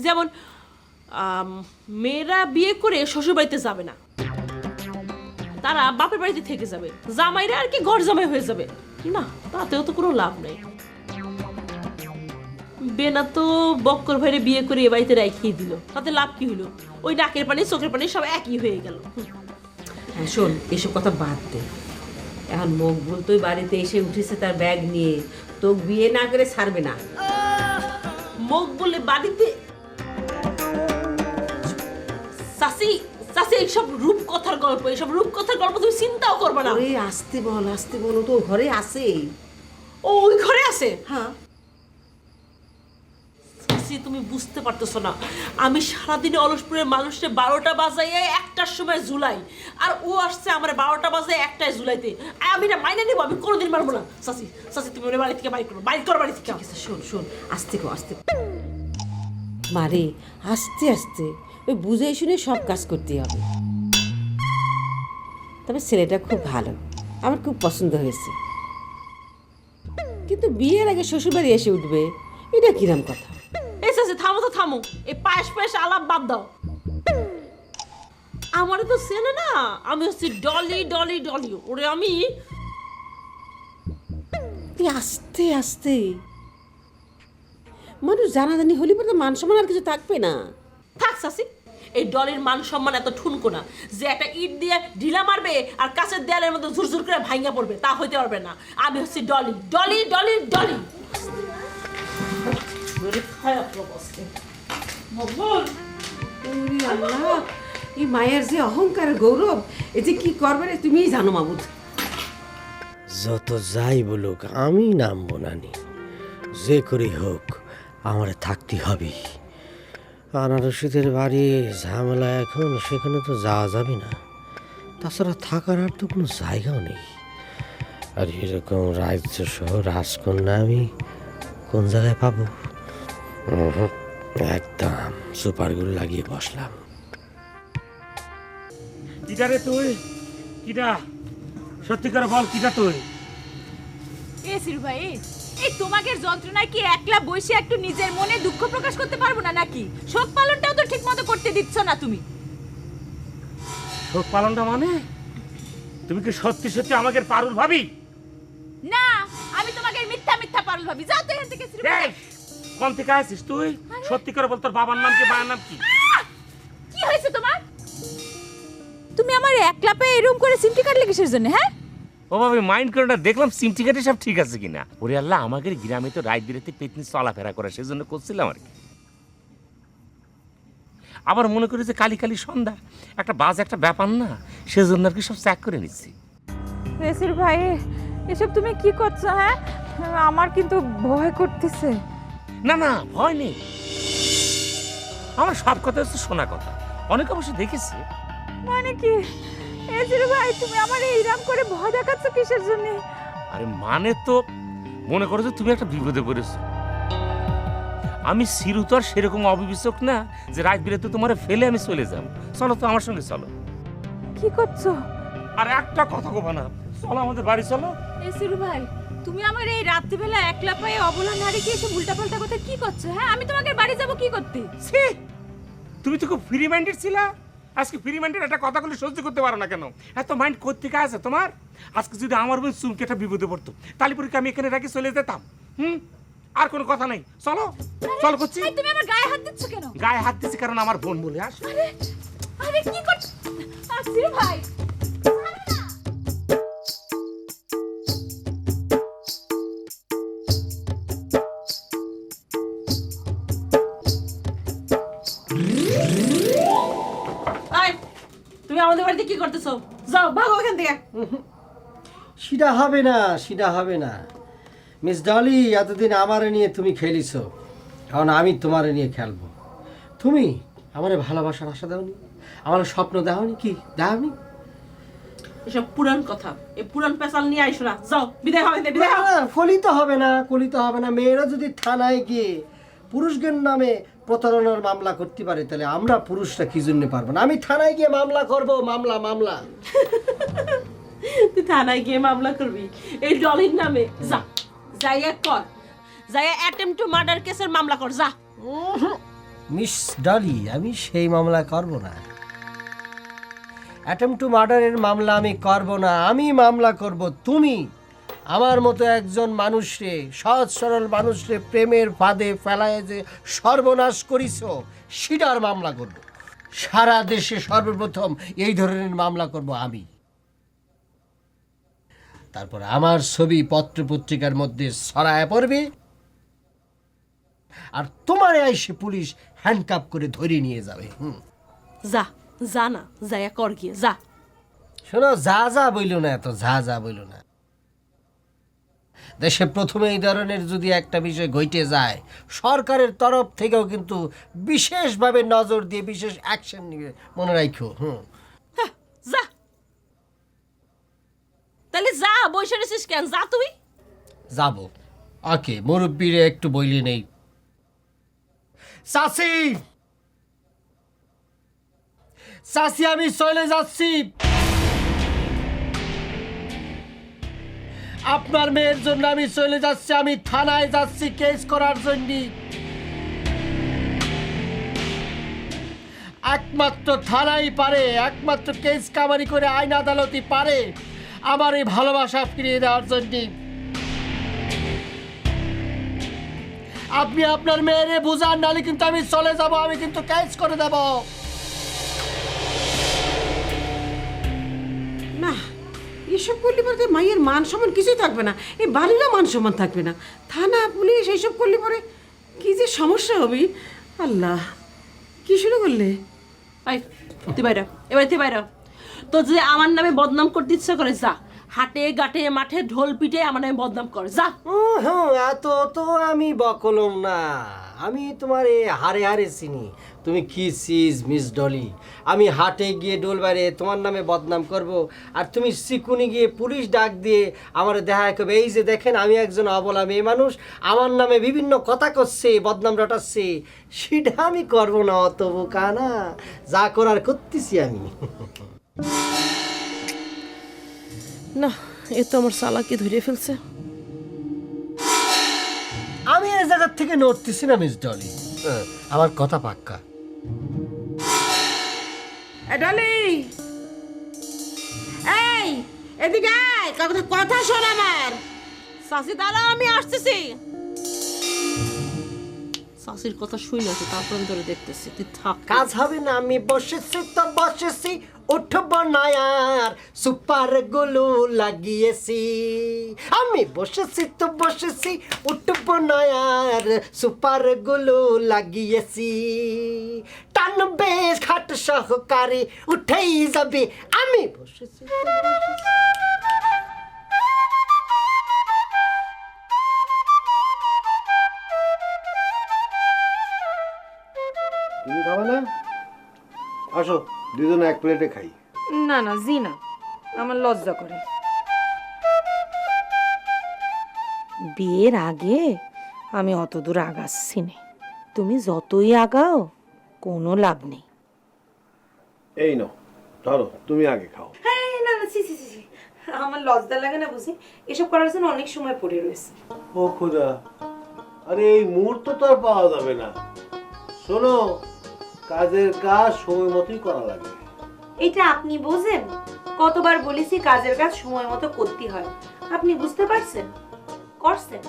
যেমন মেয়েরা বিয়ে করে শ্বশুরবাড়িতে যাবে না, তারা বাপের বাড়িতে থেকে যাবে, জামাইরা আর কি ঘর জামাই হয়ে যাবে। না, তাতেও তো কোনো লাভ নেই। বেনা তো বক্কর ভাইরে বিয়ে করে এ বাড়িতে রেখেই দিল, তাতে লাভ কি হলো? ওই নাকের পানি চোখের পানি সব একই হয়ে গেল। শোন, এসব কথা বাদ দে। এখন মকবুল তুই বাড়িতে এসে উঠেছে তার ব্যাগ নিয়ে, তো বিয়ে না করে ছাড়বে না। মকবুলে বাড়িতে চাচি, চাচি এইসব রূপকথার গল্প, এইসব রূপকথার গল্প তুমি চিন্তাও করবে না। ওরে আসতে বল, আসতে বল, ও তো ঘরে আছে। ও ওই ঘরে আছে? হ্যাঁ। চাচি, তুমি বুঝতে পারতেছো না, আমি সারাদিনে অলসপুরের মানুষকে 12টা বাজাইয়ে 1টার সময় ঝুলাই, আর ও আসছে আমার 12টা বাজায় 1টায় ঝুলাইতে। আমি না মাইনে নেবো, আমি কোনোদিন মারবো না। চাচি, চাচি তুমি ওর বাড়ি থেকে বাইর করো, বাইর করো বাড়ি থেকে। শোন শোন, আসতে কো, আসতে মারে, আস্তে আস্তে ওই বুঝে শুনে সব কাজ করতে হবে। তবে ছেলেটা খুব ভালো, আমার খুব পছন্দ হয়েছে, কিন্তু বিয়ের আগে শ্বশুরবাড়ি এসে উঠবে, এটা কিরম কথা? এসেছে, থামো তো থামো, এই পায়েস পায়েস আলাপ বাদ দাও। আমারে তো চেনে না, আমি হচ্ছি ডলি ডলি ডলি। ওরে আমি আস্তে আস্তে মানুষ জানাজানি হলি পরে মান সম্মান আর কিছু থাকবে না। থাক সাসি, এই ডলির মান সম্মান এত ঠুনকো না যে একটা ইট দিয়ে ঢিলা মারবে আর কাছের দেয়ালের মধ্যে ঝুরঝুর করে ভাঙা পড়বে, তা হইতে পারবে না। আমি হচ্ছি ডলি ডলি ডলি ডলি। এই মায়ের যে অহংকার গৌরব, এই যে কি করবে রে তুমিই জানো মাবুদ। যত যাই বলুক আমি নামবো নানি, যে করে হোক আমার থাকতে হবে। আনারসিদের বাড়ি ঝামেলা এখন, সেখানে তো যাওয়া যাবে না। তাছাড়া থাকার আর তো কোনো জায়গাও নেই। আর এরকম রাজ্য সহ রাজকন্যা আমি কোন জায়গায় পাবো? একদম সুপারগুলো লাগিয়ে বসলাম। কিটা রে তুই? কিটা? সত্যি করে বল, কিটা তুই? এ সিরু ভাই, এই তোমাদের যন্ত্রণায় কি একলা বসে একটু নিজের মনে দুঃখ প্রকাশ করতে পারবো না নাকি? শোক পালনটাও তো ঠিক মতো করতে দিচ্ছ না তুমি। শোক পালনটা মানে? তুমি কি সত্যি সত্যি আমাকে পারুল ভাবি? না, আমি তোমাকে মিথ্যা মিথ্যা পারুল ভাবি। যাও তো এখান থেকে সিরু ভাই। কোন থেকে আসিস তুই? সত্যি করে বল, তোর বাবার নাম কি, মায়ের নাম কি? কি হয়েছে তোমার? তুমি আমার একলা পেয়ে এরকম করে সিমটি কাটলে কিসের জন্য? হ্যাঁ ও বাবা, মাইন্ড করে না, দেখলাম সিমটি কাটে সব ঠিক আছে কিনা। ওরে আল্লাহ, আমাদের গ্রামে তো রাত বিরাতে পেতনি চলাফেরা করে, সেজন্য করছিলাম আর কি। আবার মনে করি যে কালি কালি সন্ধ্যা, একটা বাজ একটা ব্যাপার না, সেজন্য আর কি সব চেক করে নিচ্ছি। রেসির ভাই, এসব তুমি কি করছো? হ্যাঁ, আমার কিন্তু ভয় করতেছে। না না, ভয় নেই, আমার সব কথা হচ্ছে শোনা কথা, অনেক অবশ্য দেখেছি। মানে কি রেসির ভাই, তুমি আমার এইরকম করে ভয় দেখাচ্ছ কিসের জন্য? আরে মানে তো মনে করো যে তুমি একটা বিপদে পড়েছো। আমি সিরু তো আর সেরকম অবিবেচক না যে রাত বিরাতে তোমার ফেলে আমি চলে যাব। চলো তো আমার সঙ্গে চলো। কি করছো? আর একটা কথা কব না, চলো আমাদের বাড়ি চলো। রেসির ভাই, তুমি আমার এই রাত্রিবেলা একলা পায়ে অবলা নারী কি এসব উল্টাপাল্টা কথা কি করছো? হ্যাঁ, আমি তোমাকে বাড়ি যাব কি করতে? ছি, তুমি তো খুব ফ্রি মাইন্ডেড ছিলা, আজকে ফ্রি মাইন্ডেড একটা কথাগুলো সহ্য করতে পারো না কেন? এত মাইন্ড করতে কাজ আছে তোমার? আজকে যদি আমার বোন চুমকে একটা বিপদে পড়তো, তাহলে পরে আমি এখানে রাখি চলে যেতাম। আর কোনো কথা নাই, চলো চলো করছি। তুমি আমার গায়ে হাত দিচ্ছ কেন? গায়ে হাত দিচ্ছি কারণ আমার বোন বলে। আস, আরে কি করছ আসির ভাই? তুমি আমাদের বাড়িতে কি করতেছো? যাও, ভাগো এখান থেকে। সেটা হবে না, সেটা হবে না। মিস ডলি, এতদিন আমারে নিয়ে তুমি খেলিছ, এখন আমি তোমারে নিয়ে খেলবো। তুমি আমারে ভালোবাসার আশা দাওনি, আমার স্বপ্ন দাওনি, কি দাওনি? এসব পুরান কথা, এই পুরান পেশাল নিয়ে আইসো না। যাও, বিদায় হবে, বিদায় হবে। কলিত হবে না, কলিত হবে না। মেয়েরা যদি থানায় গিয়ে পুরুষদের নামে প্রতারণার মামলা করতে পারে, তাহলে আমরা পুরুষরা কি জন্য পারবো না? আমি থানায় গিয়ে মামলা করব, মামলা মামলা। তুই থানায় গিয়ে মামলা করবি এই ডলির নামে? যা, যাইয়া কর, যাইয়া অ্যাটেম্প টু মার্ডার কেসের মামলা কর, যা। মিস ডলি, আমি সেই মামলা করব না। অ্যাটেম্প টু মার্ডারের মামলা আমি করব না, আমি মামলা করব তুমি আমার মতো একজন মানুষরে, সহজ সরল মানুষরে প্রেমের ফাঁদে ফেলায় যে সর্বনাশ করিস, সেটার মামলা করব। সারা দেশে সর্বপ্রথম এই ধরনের মামলা করব আমি। তারপর আমার ছবি পত্রপত্রিকার মধ্যে ছড়ায় পড়বে, আর তোমার এসে পুলিশ হ্যান্ডকাপ করে ধরে নিয়ে যাবে। যা, যা না, যাইয়া কর গিয়ে, যা। শোনো, যা যা বইল না, এত যা যা বইল না। দেশে প্রথমে এই ধরনের যদি একটা বিষয় ঘটে যায়, সরকারের তরফ থেকেও কিন্তু বিশেষভাবে নজর দিয়ে বিশেষ অ্যাকশন নিবে, মনে রাখো। যা, তাহলে যা, বসে রেছিস কেন? যা তুই। যাব, ওকে, মুরব্বীরে একটু বইলে নেই। চাচি, চাচি, আমি চলে যাচ্ছি। আপনার মেয়ের জন্য আমি চলে যাচ্ছি, আমি থানায় যাচ্ছি কেস করার জন্য। একমাত্র থানাই পারে, একমাত্র কেস কামারি করে আইন আদালতই পারে আমার এই ভালোবাসা ফিরিয়ে দেওয়ার জন্য। আপনি আপনার মেয়েরে বুঝান, নাহলে কিন্তু আমি চলে যাব, আমি কিন্তু কেস করে দেব। না, এসব করলে পরে তো মায়ের মান সম্মান কিছুই থাকবে না, এই বাড়িরও মান সম্মান থাকবে না। থানা পুলিশ এইসব করলে পরে কি যে সমস্যা হবে। আল্লাহ, কি শুরু করলে? তুই বাইরে, এবার তুই বাইরে। তো যে আমার নামে বদনাম করতে ইচ্ছা করে, যা হাটে ঘাটে মাঠে ঢোল পিটে আমার নামে বদনাম কর, যা। এত তো আমি বকলম না, আমি তোমার এই হারে হারে চিনি। তুমি কি চিজ মিস ডলি? আমি হাটে গিয়ে ডোল বাইরে তোমার নামে বদনাম করব, আর তুমি সিকুনি গিয়ে পুলিশ ডাক দিয়ে আমার দেখা করবে এই যে দেখেন আমি একজন অবলা মেয়ে মানুষ, আমার নামে বিভিন্ন কথা করছে, বদনাম রটাচ্ছে। সেটা আমি করব না, অত বোকা না, যা করার করতেছি আমি। না, এ তো আমার সালাকি ধরে ফেলছে। আমি এই জায়গার থেকে নড়তেছি না মিস ডলি, আমার কথা পাক্কা। ডলি, এই এদিকে আয়, কথা শোন আমার। সাসি দাঁড়া, আমি আসতেছি। সাসির কথা শুই না, তারপর আমি তোরে দেখতেছি, তুই থাক। কাজ হবে না, আমি বসেছি তো বসেছি, উঠব না আর সুপার গুলো লাগিয়েছি। আমি বসেছি তো বসেছি, উঠব না আর সুপার গুলো লাগিয়েছি। টানবে খাট সহকারে উঠেই যাবে, আমি বসেছি তো বসেছি। তুমি খাবে না? আসো দুজনে এক প্লেটে খাই। না না জি না, আমার লজ্জা করে। বিয়ের আগে আমি অত দূর আগাচ্ছি না, তুমি যতই আগাও কোনো লাভ নেই। এই নাও ধরো, তুমি আগে খাও। হ্যাঁ না না, সি সি সি, আমার লজ্জা লাগে না বুঝি, এসব করার জন্য অনেক সময় পড়ে রয়েছে। ও খোদা, আরে এই মুহূর্ত তো আর পাওয়া যাবে না। শোনো, কাজের কাজ সময় মতোই করা লাগে। এটা আপনি বোঝেন? কতবার বলেছি কাজের কাজ সময় মতো করতে হয়, আপনি বুঝতে পারছেন? করছেন?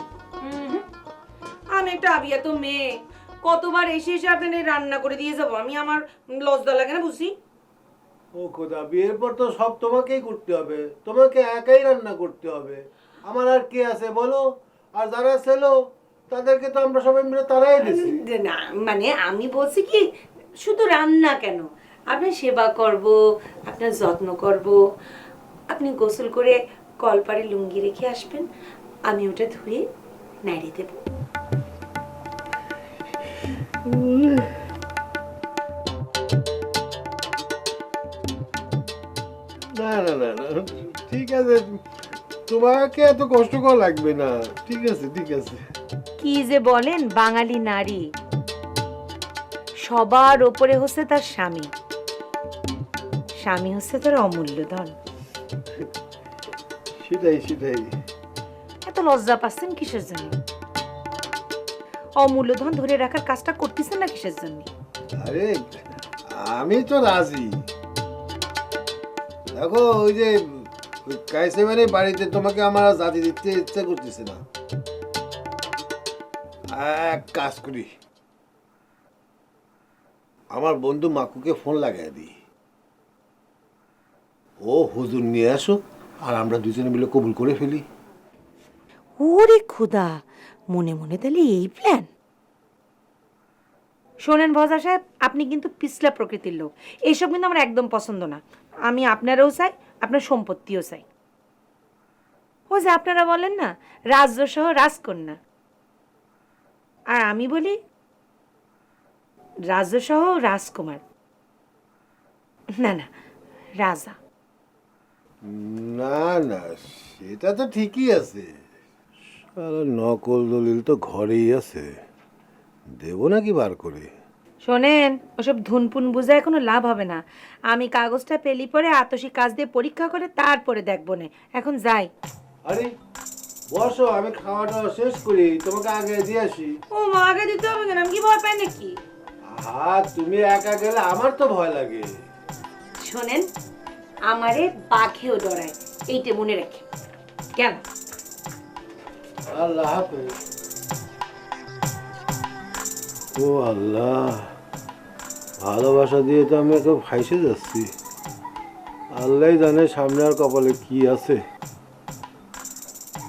আমি একটা আবিয়া তো মেয়ে, কতবার এসে এসে আপনাদের রান্না করে দিয়ে যাবো আমি, আমার লজ্জা লাগে না বুঝি? ও খোদা, বিয়ের পর তো সব তোমাকেই করতে হবে, তোমাকে একাই রান্না করতে হবে। আমার আর কে আছে বলো? আর যারা ছিল তাদেরকে তো আমরা সবাই মিলে তারাই দিছি। না মানে আমি বলছি কি, শুধু রান্না কেন, আপনার সেবা করব, আপনার যত্ন করব। আপনি গোসল করে কলপারে লুঙ্গি রেখে আসবেন, আমি ওটা ধুয়ে নাড়ি দেব। না না না না, ঠিক আছে, তোমাকে এত কষ্ট করা লাগবে না। ঠিক আছে ঠিক আছে। কি যে বলেন, বাঙালি নারী সবার ওপরে হচ্ছে তার স্বামী, স্বামী হচ্ছে তার অমূল্য ধন। সেটাই সেটাই। এত লজ্জা পাচ্ছেন কিসের জন্য? অমূল্য ধন ধরে রাখার কাজটা করতেছেন না কিসের জন্য? আরে আমি তো রাজি। দেখো ওই যে কাইসেমানের বাড়িতে তোমাকে আমার আর জাতি দিতে ইচ্ছা করতেছে না। এক কাজ করি, আমার বন্ধু মাকুকে ফোন লাগাই দিই, ও হুজুর নিয়ে আসো, আর আমরা দুজনে মিলে কবুল করে ফেলি। ওরে খোদা, মনে মনে তাহলে এই প্ল্যান? শোনেন ভজা সাহেব, আপনি কিন্তু পিছলা প্রকৃতির লোক, এইসব কিন্তু আমার একদম পছন্দ না। আমি আপনারও চাই, আপনার সম্পত্তিও চাই। ও যে আপনারা বলেন না রাজ্য সহ রাজকন্যা, আর আমি বলি রাজ্য সহ রাজকুমার, না না রাজা। না না, সেটা তো ঠিকই আছে, নকল দলিল তো ঘরেই আছে, দেবো নাকি বার করে? শোনেন, ওসব ধুনপুন বুঝায় কোনো লাভ হবে না। আমি কাগজটা পেলি পরে আতসী কাজ দিয়ে পরীক্ষা করে তারপরে দেখবো না। এখন যাই। আরে বসো, আমি খাওয়াটা শেষ করি, তোমাকে আগে দিয়ে আসি। ও মা, আগে দিতে হবে কেন? আমি কি ভয় পাই নাকি? তুমি একা গেলে আমার তো ভয় লাগে। শোনেন, আমারে বাঘেও ডরায়, এইটা মনে রাখে। কেন? আল্লাহ হাফেজ। ও আল্লাহ, ভালোবাসা দিয়ে তো আমি একে ফাইসে যাচ্ছি। আল্লাহ জানে সামনে আর কপালে কি আছে।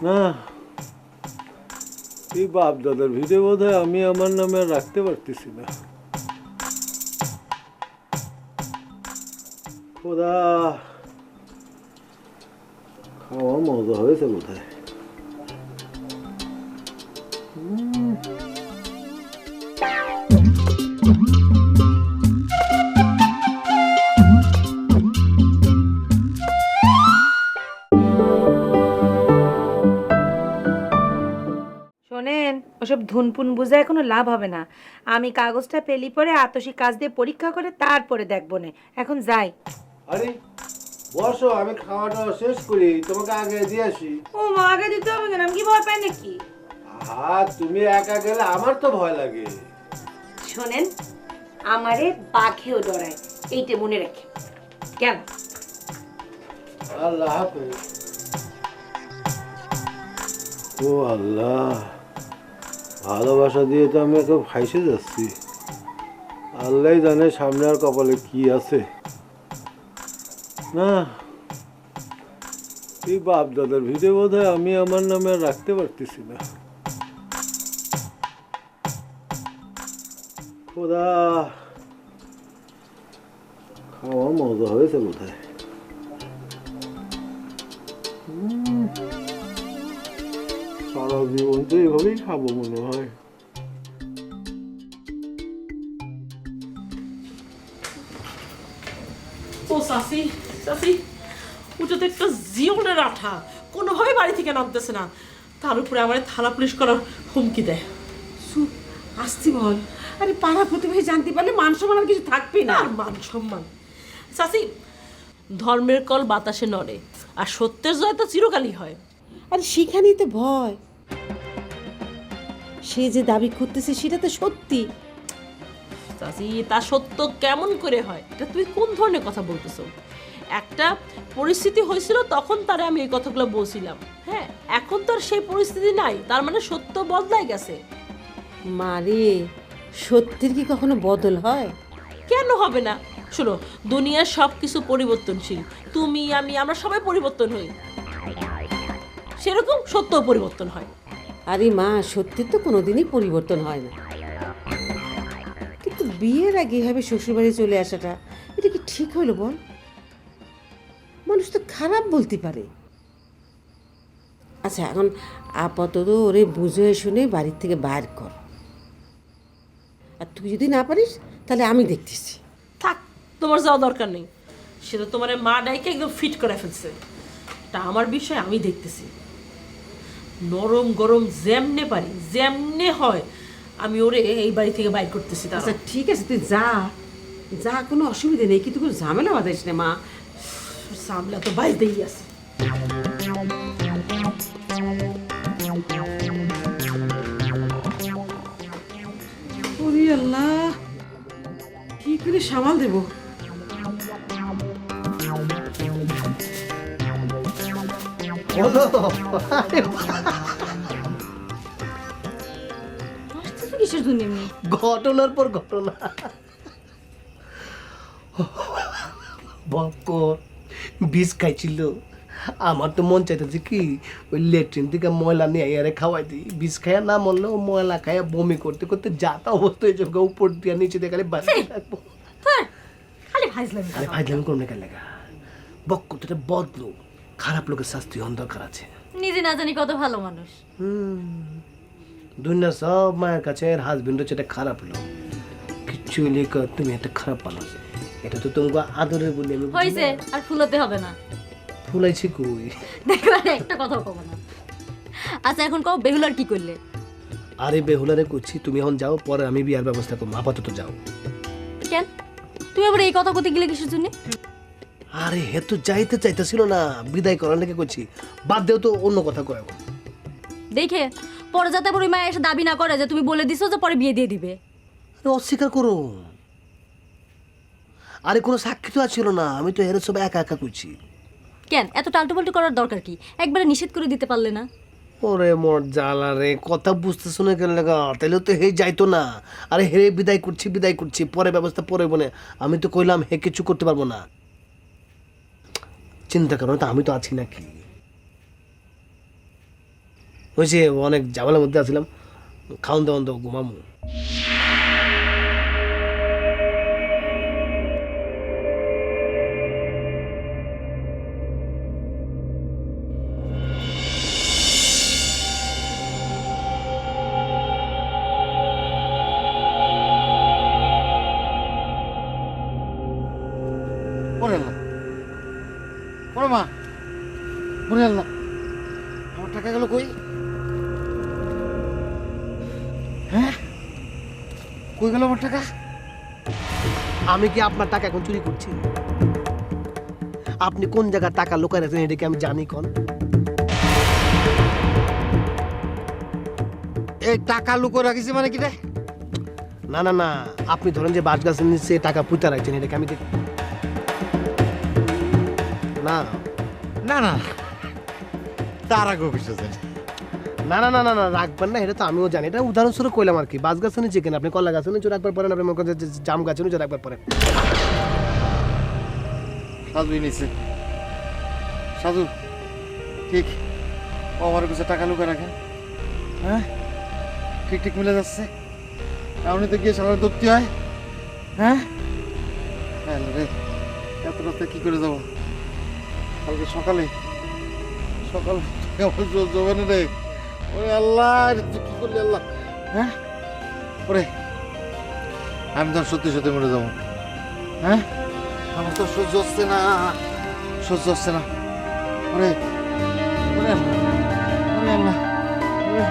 না, এই বাপ দাদার ভিড়ে বোধ হয় আমি আমার নামে আর রাখতে পারতেছি না। খোদা, খাওয়া মজা হয়েছে বোধ হয়। শোনেন, ওসব ধুনপুন বুঝায় কোনো লাভ হবে না। আমি কাগজটা পেলি পরে আতসী কাজ দিয়ে পরীক্ষা করে তারপরে দেখবো না। এখন যাই। আরে বসো, আমি খাওয়াটা শেষ করি, তোমাকে আগে দিয়ে আসি। ও মা, আগে দিতে হবে কেন? আমি কি ভয় পাই নাকি? তুমি একা গেলে আমার তো ভয় লাগে। শোনেন, আমারে বাঘেও ডরায়, এইটা মনে রাখে। কেন? আল্লাহ হাফেজ। ও আল্লাহ, ভালোবাসা দিয়ে তো আমি একে ফাইসে যাচ্ছি। আল্লাহ জানে সামনে আর কপালে কি আছে। না, এই বাপ দাদার ভিড়ে বোধ হয় আমি আমার নামে আর রাখতে পারতেছি না। খোদা, খাওয়া মজা হয়েছে বোধ হয়। সারা জীবন তো এভাবেই খাবো মনে হয়। ও চাচি, চাচি, ওটা তো একটা জীবনের আঠা, কোনোভাবে বাড়ি থেকে নামতেছে না। তার উপরে আমার থানা পুলিশ করার হুমকি দেয়। চুপ, আসছি বল। আরে পাড়া প্রতিবেশী জানতে পারলে মান সম্মান আর কিছু থাকবেই না। আর মান সম্মান, চাচি, ধর্মের কল বাতাসে নড়ে, আর সত্যের জয় তো চিরকালই হয়। আরে সেখানেই তো ভয়। সে যে দাবি করতেছে সেটা তো সত্যি। চাচি, তা সত্য কেমন করে হয়? এটা তুই কোন ধরনের কথা বলতেছো? একটা পরিস্থিতি হয়েছিল, তখন তারে আমি এই কথাগুলো বলছিলাম। হ্যাঁ, এখন তো আর সেই পরিস্থিতি নাই, তার মানে সত্য বদলাই গেছে। মারে, সত্যের কি কখনো বদল হয়? কেন হবে না? শোনো, দুনিয়ার সব কিছু পরিবর্তনশীল। তুমি, আমি, আমরা সবাই পরিবর্তন হই, সেরকম সত্য পরিবর্তন হয়। আরে মা, সত্যের তো কোনোদিনই পরিবর্তন হয় না। কিন্তু বিয়ের আগে এভাবে শ্বশুরবাড়ি চলে আসাটা, এটা কি ঠিক হলো বল? মানুষ তো খারাপ বলতে পারে। আচ্ছা, এখন আপাতত ওরে বুঝে শুনে বাড়ির থেকে বাইর কর। আর তুই যদি না পারিস তাহলে আমি দেখতেছি। থাক, তোমার যাওয়া দরকার নেই। সেটা তোমার মা ডাইকে একদম ফিট করে ফেলছে। তা আমার বিষয় আমি দেখতেছি। নরম গরম যেমনে পারি, যেমনে হয়, আমি ওরে এই বাড়ি থেকে বাইর করতেছি। আচ্ছা ঠিক আছে, তুই যা যা, কোনো অসুবিধা নেই, কিন্তু কোনো ঝামেলা বাঁধাইস না মা। সামলা তো বাইরেই আছে। ওরে আল্লাহ, কি করে সামাল দেবো? কিসের জন্য এমনি? ঘটনার পর ঘটনা। বকর বিষ খাইছিল। আমার তো মন চাইতেছে কি ওই লেট্রিন থেকে ময়লা নিয়ে আরে খাওয়াই দিই। বিষ খাইয়া না মরলেও ময়লা খাইয়া বমি করতে করতে যাতা অবস্থা হয়েছে, উপর দিয়ে নিচে দিয়ে খালি বাঁচতে থাকবো। খালি ফাইজলামি। আরে ফাইজলামি করুন না কেন লেগা? বকর তো এটা বদলো, খারাপ লোকের শাস্তি হন দরকার আছে। নিজে না জানি কত ভালো মানুষ। দুনিয়ার সব মায়ের কাছে এর হাজবেন্ড হচ্ছে একটা খারাপ লোক। কিচ্ছু লেখা তুমি একটা খারাপ মানুষ, এটা তো তোমাকে আদরে বলি আমি। হয়েছে, আর ফুলাতে হবে না। ফুলাইছি কই? দেখবেন একটা কথা কব না। আচ্ছা এখন কও, বেহুলার কি করলে? আরে বেহুলারে করছি, তুমি এখন যাও, পরে আমি বিয়ার ব্যবস্থা করবো। আপাতত যাও। কেন? তুই আবার এই কথা কইতে গেলে কিসের জন্য? আরে হে তো যাইতে চাইতেছিল না, বিদায় করার লেগে করছি। বাদ দেও তো, অন্য কথা কয় এখন। দেখে পরে যাতে বুড়ি মা এসে দাবি না করে যে তুমি বলে দিছো যে পরে বিয়ে দিয়ে দিবে। আরে অস্বীকার করো। আরে কোনো সাক্ষী তো ছিল না, আমি তো হেরে সব একা একা করছি। কেন এত টালটু পাল্টু করার দরকার কি? একবারে নিষেধ করে দিতে পারলে না? ওরে মোর জ্বালা রে, কথা বুঝতে শুনে গেল লাগা, তাইলে তো হে যাইতো না। আরে হে বিদায় করছি, পরে ব্যবস্থা পরে বনে। আমি তো কইলাম হে কিছু করতে পারবো না। চিন্তা করো তো, আমি তো আছি নাকি। ওই যে অনেক ঝামেলার মধ্যে আছিলাম, খাওয়ান দাওয়ান দাও, ঘুমামু। ওরে আল্লাহ, ওরে মা, ওরে আল্লাহ, আমার টাকা গেল কই? হ্যাঁ, কই গেল আমার টাকা? আমি কি আপনার টাকা এখন চুরি করছি? আপনি কোন জায়গায় টাকা লুকায় রাখছেন এটা কি আমি জানি? কোন এই টাকা লুকো রাখিছি মানে কি রে? না না না, আপনি ধরেন যে বাস গাছের নিচে টাকা পুঁতা রাখছেন, এটা কি আমি না না না, তার আগে অফিসে যাই। না না না না না, রাখবেন না, এটা তো আমিও জানি। এটা উদাহরণস্বরূপ কইলাম আর কি। বাস গাছের নিচে কেন, আপনি কলা গাছের নিচে রাখবার পরেন, আপনি মনে করেন যে জাম গাছের নিচে রাখবার পরেন। সাধুই নিছে, সাধু ঠিক, ও আমার কাছে টাকা লুকে রাখেন। হ্যাঁ, ঠিক ঠিক মিলে যাচ্ছে। এমনি তো গিয়ে সারা ধরতে হয়। হ্যাঁ রে, এত রাস্তায় কি করে যাবো? কালকে সকালে জমে রে। ওরে আল্লাহ, তুই কি করলি আল্লাহ? হ্যাঁ ওরে, আমি তো সত্যি সত্যি মরে যাবো। হ্যাঁ, আমার তো সহ্য হচ্ছে না, সহ্য হচ্ছে না। ওরে ওরে ওরে আল্লাহ, ওরে।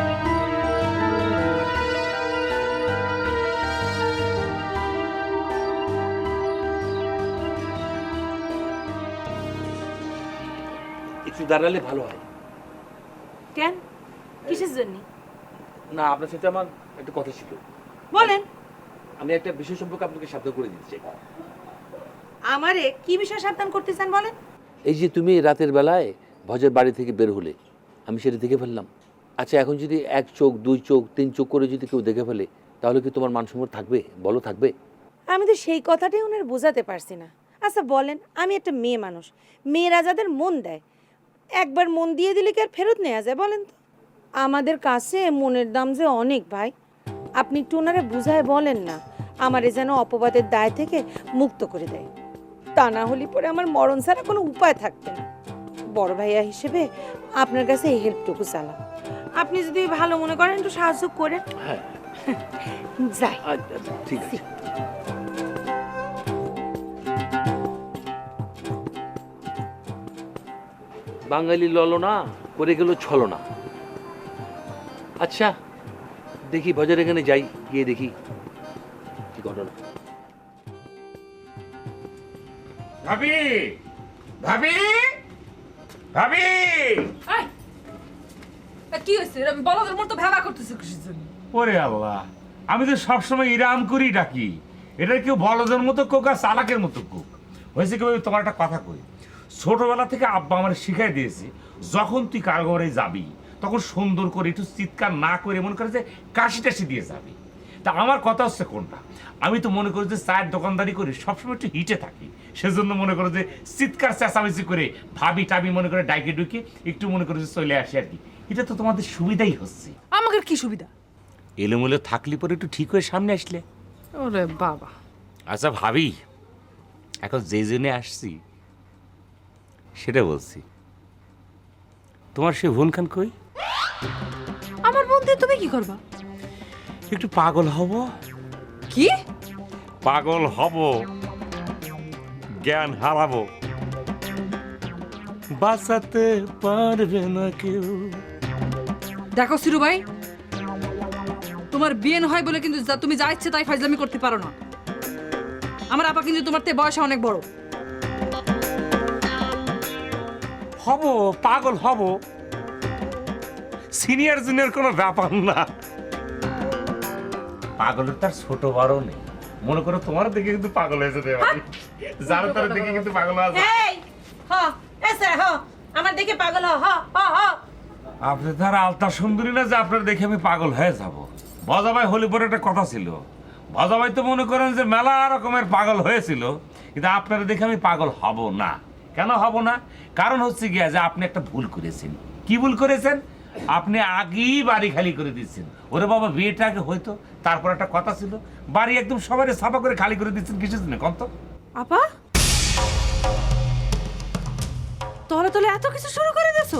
একটু দাঁড়ালে ভালো হয়। কেন, কিসের জন্য? না, আপনার সাথে আমার একটা কথা ছিল। বলেন। আমি একটা বিষয় সম্পর্কে আপনাকে সাবধান করে দিতে চাই। আমারে কি বিষয় সাবধান করতে চান বলেন? এই যে তুমি রাতের বেলায় ভজের বাড়ি থেকে বের হলে, আমি সেটা দেখে ফেললাম। আচ্ছা, এখন যদি 1 চোখ 2 চোখ 3 চোখ করে যদি কেউ দেখে ফেলে, তাহলে কি তোমার মান সম্মান থাকবে? বলো, থাকবে? আমি তো সেই কথাটাই ওনার বোঝাতে পারছি না। আচ্ছা বলেন, আমি একটা মেয়ে মানুষ, মেয়েরা যাদের মন দেয়, একবার মন দিয়ে দিলে কি আর ফেরত নেওয়া যায় বলেন তো? আমাদের কাছে মনের দাম যে অনেক ভাই। আপনি একটু ওনারে বুঝায় বলেন না, আমারে যেন অপবাদের দায় থেকে মুক্ত করে দেয়। তা না হলে পরে আমার মরণ ছাড়া কোনো উপায় থাকবে না। বড় ভাইয়া হিসেবে আপনার কাছে এই হেল্পটুকু চালাম। আপনি যদি ভালো মনে করেন একটু সাহায্য করেন। হ্যাঁ যাই। আচ্ছা, ঠিক আছে। বাঙালি ললনা করে গেল ছলনা। আচ্ছা দেখি বাজার এখানে যাই, গিয়ে দেখি কি ঘটনা। ভাবি, ভাবি, ভাবি, কি হয়েছে? বলদের মতো ভেবা করতেছে কিসের জন্য? ওরে আল্লাহ, আমি তো সবসময় ইরাম করি ডাকি। এটা কেউ বলদের মতো কোক আর চালাকের মতো কোক হয়েছে। কেউ তোমার একটা কথা কই, ছোটবেলা থেকে আব্বা আমার শিখাই দিয়েছে, যখন তুই কার ঘরে যাবি তখন সুন্দর করে একটু চিৎকার না করে মনে করে যে কাশি টাশি দিয়ে যাবি। তা আমার কথা হচ্ছে কোনটা, আমি তো মনে করি যে চায়ের দোকানদারি করি, সবসময় একটু হিটে থাকি, সেজন্য মনে করো যে চিৎকার চেঁচামেচি করে ভাবি টাবি মনে করে ডাইকে ডুকে একটু মনে করে যে চলে আসি আর কি। এটা তো তোমাদের সুবিধাই হচ্ছে। আমাকে কি সুবিধা? এলোমেলো থাকলে পরে একটু ঠিক হয়ে সামনে আসলে। ওরে বাবা। আচ্ছা ভাবি, এখন যে জন্য আসছি সেটা বলছি, তোমার সে বোন খান কই? আমার বোন দিয়ে তুমি কি করবা? একটু পাগল হব। কি পাগল হব, জ্ঞান হারাবো, বাঁচাতে পারবে না কেউ। দেখো সিরু ভাই, তোমার বিয়ে হয় বলে কিন্তু তুমি যা ইচ্ছে তাই ফাইজলামি করতে পারো না। আমার আপা কিন্তু তোমার থেকে বয়সে অনেক বড়। হব, পাগল হব। সিনিয়র জুনিয়র কোনো ব্যাপার না। পাগলের তার ছোট বড় নেই। মনে করো তোমার দেখে কিন্তু পাগল হয়েছে রে ভাই, যার তার দেখে কিন্তু পাগল আছে। এই হ এসে হ আমার দেখে পাগল হ হ হ আপনি তার আলতা সুন্দরী না যে আপনার দেখে আমি পাগল হয়ে যাব। ভজা ভাই হলি পরে একটা কথা ছিল, ভজা ভাই তো মনে করেন যে মেলা রকমের পাগল হয়েছিল, কিন্তু আপনার দেখে আমি পাগল হব না। কেন হব না? কারণ হচ্ছে গিয়া যে আপনি একটা ভুল করেছেন। কি ভুল করেছেন? আপনি আগেই বাড়ি খালি করে দিচ্ছেন। ওরে বাবা বিয়েটা আগে হয়তো, তারপর একটা কথা ছিল, বাড়ি একদম সবাই সাফা করে খালি করে দিচ্ছেন কিসের জন্য কন্ত? আপা তলে তলে এত কিছু শুরু করে দিয়েছো?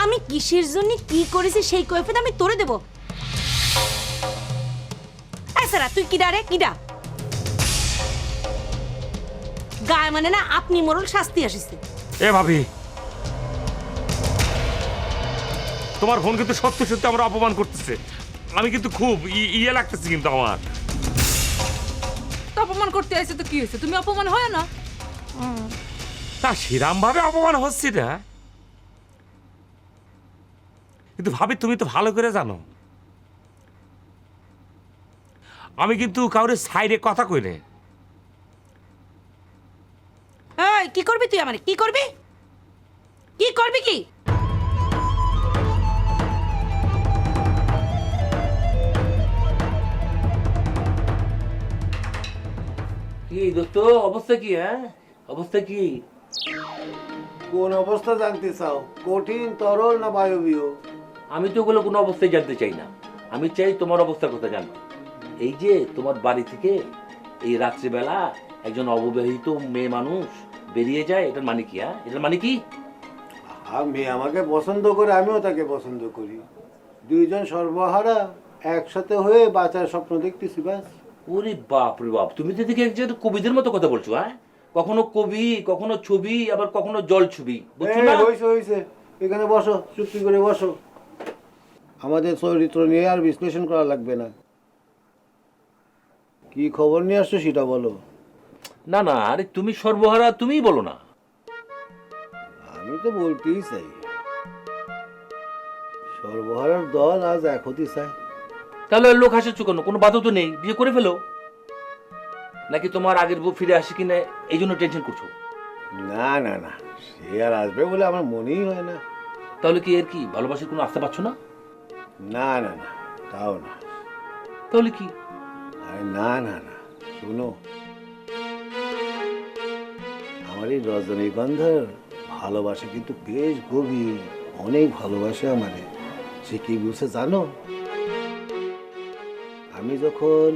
আমি কিসের জন্য কি করেছি সেই কৈফিয়ত আমি তোরে দেব। এছাড়া তুই কিডা রে কিডা? গায়ে মানে না আপনি মরল শাস্তি আসিছে। এ ভাবি, তোমার ফোন কিন্তু সত্যি সত্যি আমরা অপমান করতেছে। আমি কিন্তু খুব ইয়ে লাগতেছে কিন্তু আমার। তো অপমান করতে আইছে তো কি হয়েছে? তুমি অপমান হয় না? তা সেরাম ভাবে অপমান হচ্ছে না, কিন্তু ভাবি তুমি তো ভালো করে জানো আমি কিন্তু কাউরে সাইডে কথা কইলে। এই কি করবি তুই আমারে? কি করবি? কি করবি কি? কি দোস্ত অবস্থা কি? হ্যাঁ অবস্থা কি? কোন অবস্থা জানতে চাও? কঠিন, তরল না বায়বীয়? আমি তো ওগুলো কোনো অবস্থায় জানতে চাই না। আমি চাই তোমার অবস্থার কথা জানতে। এই যে তোমার বাড়ি থেকে এই রাত্রিবেলা একজন অবিবাহিত মেয়ে মানুষ বেরিয়ে যায়, এটার মানে কি? হ্যাঁ এটার মানে কি? আমি আমাকে পছন্দ করে, আমিও তাকে পছন্দ করি। দুইজন সর্বহারা একসাথে হয়ে বাঁচার স্বপ্ন দেখতেছি ব্যাস। ওরে বাপ রে বাপ, তুমি তো দেখি একজন কবিদের মতো কথা বলছো। হ্যাঁ কখনো কবি, কখনো ছবি, আবার কখনো জল ছবি, বুঝছো না? হয়েছে হয়েছে, এখানে বসো, চুপটি করে বসো। আমাদের চরিত্র নিয়ে আর বিশ্লেষণ করা লাগবে না। কি খবর নিয়ে আসছো সেটা বলো। না না, আরে তুমি সর্বহারা, তুমিই বলো না। আমি তো বলতেই চাই, সর্বহারার দল আজ এক হতে চায়। তাহলে লোক হাসিচ্ছ কেন? কোনো বাধা তো নেই, বিয়ে করে ফেলো। নাকি তোমার আগের বউ ফিরে আসে কিনা এই জন্য টেনশন করছো? না না না, সে আর আসবে বলে আমার মনেই হয় না। তাহলে কি এর কি ভালোবাসার কোনো আস্থা পাচ্ছ না? না না না, তাও না। তাহলে কি? আরে না না না, শোনো, আমার এই রজনীগন্ধার ভালোবাসা কিন্তু বেশ গভীর, অনেক ভালোবাসে আমারে। সে কি বলছে জানো? আমি যখন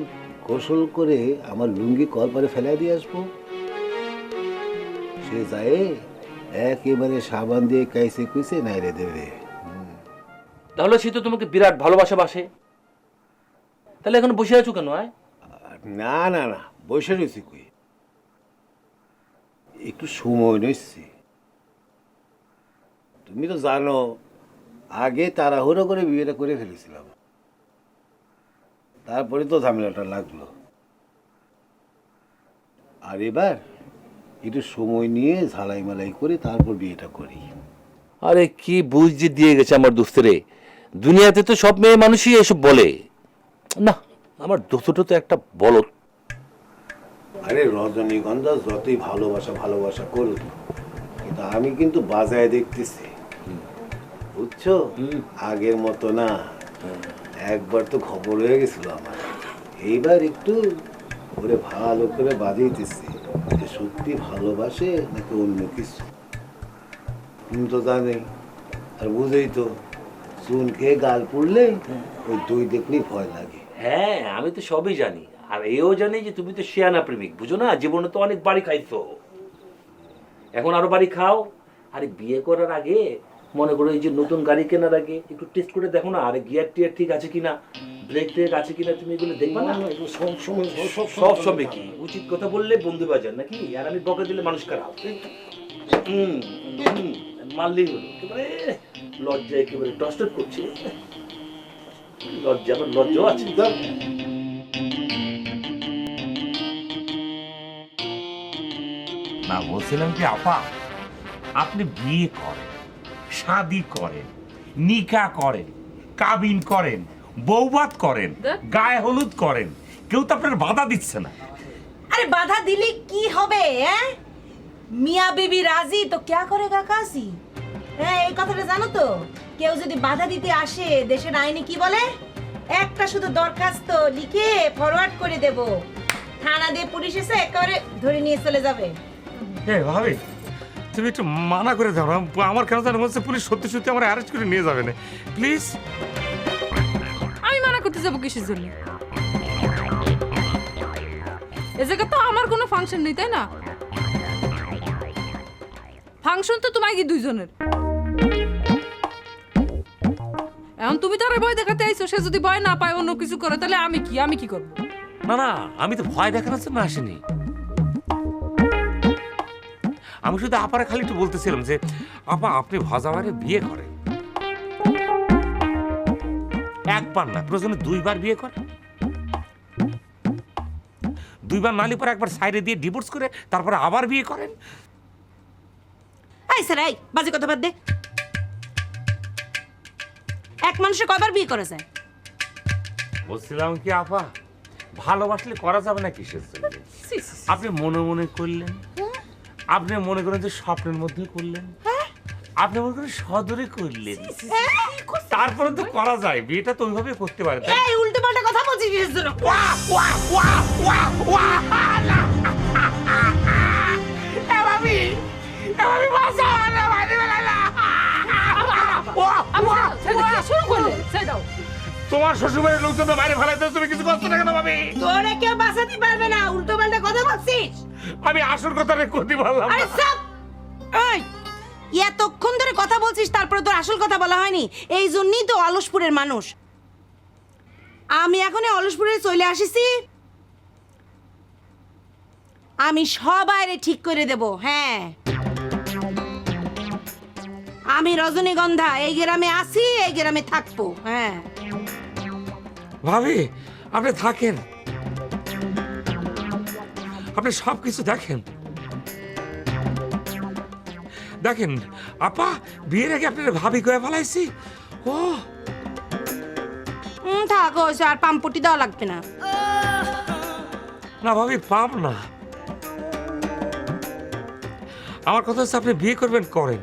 গোসল করে আমার লুঙ্গি কলপারে ফেলাই দিয়ে আসবো, সে যায় একেবারে সাবান দিয়ে কাইছে কুইছে নাইরে দেবে। তাহলে সে তো তোমাকে বিরাট ভালোবাসা বাসে। তাহলে এখন বসে আছো কেন? না না না, বসে রয়েছি কই, একটু সময় নিচ্ছি। তুমি তো জানো আগে তাড়াহুড়ো করে বিয়েটা করে ফেলেছিলাম, তারপরে তো ঝামেলাটা লাগলো। আর এবার একটু সময় নিয়ে ঝালাই মালাই করে তারপর বিয়েটা করি। আরে কি বুঝ যে দিয়ে গেছে আমার দোস্তেরে। দুনিয়াতে তো সব মেয়ে মানুষই এসব বলে না, আমার দোস্তটা তো একটা বলদ। আরে রজনীগন্ধা যতই ভালোবাসা ভালোবাসা করুক, কিন্তু আমি কিন্তু বাজায় দেখতেছি, বুঝছো, আগের মতো না। একবার তো খবর হয়ে গেছিল আমার, এইবার একটু ওরে ভালো করে বাজিয়েতেছি যে সত্যি ভালোবাসে নাকি অন্য কিছু। তুমি তো জানেই আর বুঝেই তো, চুন খেয়ে গাল পুড়লে ওই দই দেখলেই ভয় লাগে। হ্যাঁ আমি তো সবই জানি, আর এও জানি যে তুমি তো শিয়ানা প্রেমিক, বুঝো না? জীবনে তো অনেক বাড়ি খাইছো, এখন আরো বাড়ি খাও। আরে বিয়ে করার আগে মনে করো এই যে নতুন গাড়ি কেনার আগে একটু টেস্ট করে দেখো না, আরে গিয়ার টিয়ার ঠিক আছে কিনা, ব্রেক ট্রেক আছে কিনা, তুমি এগুলো দেখবা না? সব সময় কি উচিত কথা বললে বন্ধু বাজার নাকি? আর আমি বকা দিলে মানুষ খারাপ। মারলেই হলো, একেবারে লজ্জা একেবারে টস্টট করছে। লজ্জা, আবার লজ্জাও আছে। না বলছিলাম কি আপা, আপনি বিয়ে করেন, শাদি করেন, নিকা করেন, কাবিন করেন, বৌভাত করেন, গায়ে হলুদ করেন, কেউ তো আপনার বাধা দিচ্ছে না। আরে বাধা দিলে কি হবে? মিয়া বিবি রাজি তো ক্যা করেগা কাজী? এই কথাটা জানো তো? কেউ যদি বাধা দিতে আসে দেশের আইনে কি বলে? একটা শুধু দরখাস্ত লিখে ফরওয়ার্ড করে দেব, থানা দিয়ে পুলিশ এসে একেবারে ধরে নিয়ে চলে যাবে। ভাবি তুমি একটু মানা করে দাও না, আমার কেন জানো হচ্ছে পুলিশ সত্যি সত্যি আমার অ্যারেস্ট করে নিয়ে যাবে না, প্লিজ। আমি মানা করতে যাবো কিসের জন্য? এ জায়গা তো আমার কোনো ফাংশন নেই, তাই না? ফাংশন তো তোমার কি দুইজনের। এখন তুমি তার ভয় দেখাতে আইছো, সে যদি ভয় না পায় অন্য কিছু করে তাহলে আমি কি করব? না না, আমি তো ভয় দেখানোর জন্য আসিনি। আমি শুধু আপারে খালি একটু বলতেছিলাম যে আপা আপনি ভজাবারে বিয়ে করেন, একবার না প্রয়োজনে 2বার বিয়ে করেন, 2বার নালি পরে একবার সাইডে দিয়ে ডিভোর্স করে তারপরে আবার বিয়ে করেন। এই স্যার, এই বাজে কথা বাদ দে। এক মানুষে কয়বার বিয়ে করে যায়? বলছিলাম কি আপা, ভালোবাসলে করা যাবে না কিসের জন্য? আপনি মনে মনে করলেন, আপনি মনে করেন যে স্বপ্নের মধ্যে করলেন, আপনি মনে করেন সদরে করলেন, তারপরে তো করা যায়, বিয়েটা তো ওইভাবে করতে পারে। এই উল্টো পাল্টা কথা বলছিস কিসের জন্য? তোমার শ্বশুরবাড়ির লোকজন তো বাইরে ফেলাইতে, তুমি কিছু করছো না কেন ভাবি? তোরে কেউ বাঁচাতে পারবে না, উল্টো পাল্টা কথা বলছিস। আমি আসল কথাটা করতে পারলাম না। আরে চুপ! এই এতক্ষণ ধরে কথা বলছিস, তারপরে তোর আসল কথা বলা হয়নি। এই জন্যই তো অলসপুরের মানুষ। আমি এখন অলসপুরে চলে আসিছি, আমি সবাইরে ঠিক করে দেব। হ্যাঁ, আমি রজনীগন্ধা, এই গ্রামে আছি, এই গ্রামে থাকবো। হ্যাঁ ভাবি আপনি থাকেন, আপনি সবকিছু দেখেন। দেখেন আপা, বিয়ের আগে আপনার ভাবি কয়ে ফেলাইছি। ও থাকো, আর পাম্পটি দেওয়া লাগবে না। না ভাবি, পাম না। আমার কথা হচ্ছে আপনি বিয়ে করবেন করেন,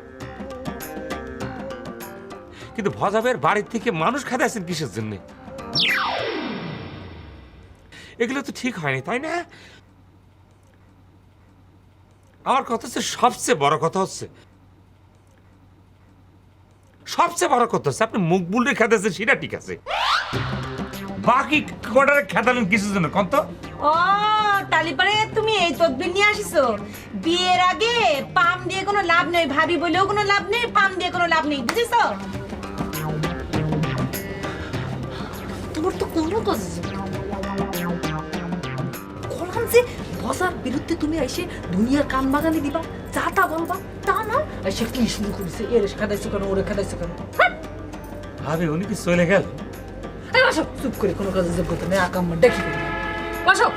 কিন্তু ভজাবের বাড়ির থেকে মানুষ খাতে আছেন কিসের জন্য? এগুলো তো ঠিক হয়নি, তাই না? আমার কথা হচ্ছে সবচেয়ে বড় কথা হচ্ছে আপনি মকবুলের খেতেছেন, সেটা ঠিক আছে, বাকি কটারে খেতালেন কিসের জন্য কন্ত? ও তালিপারে তুমি এই তদবির নিয়ে আসিছো। বিয়ের আগে পাম দিয়ে কোনো লাভ নেই, ভাবি বলেও কোনো লাভ নেই, পাম দিয়ে কোনো লাভ নেই, বুঝেছো? তোমার তো কোনো কাজ কলাম যে বসার বিরুদ্ধে তুমি এসে দুনিয়ার কান বাগানে দিবা, যা তা বলবা, তা না এসে কি শুরু করেছে, এর খেদাইছে কেন, ওরে খেদাইছে কেন? ভাবি উনি কি চলে গেল? এই বাসো, চুপ করে, কোনো কাজে যোগ্যতা নেই, আকাম্মা দেখি বাসো।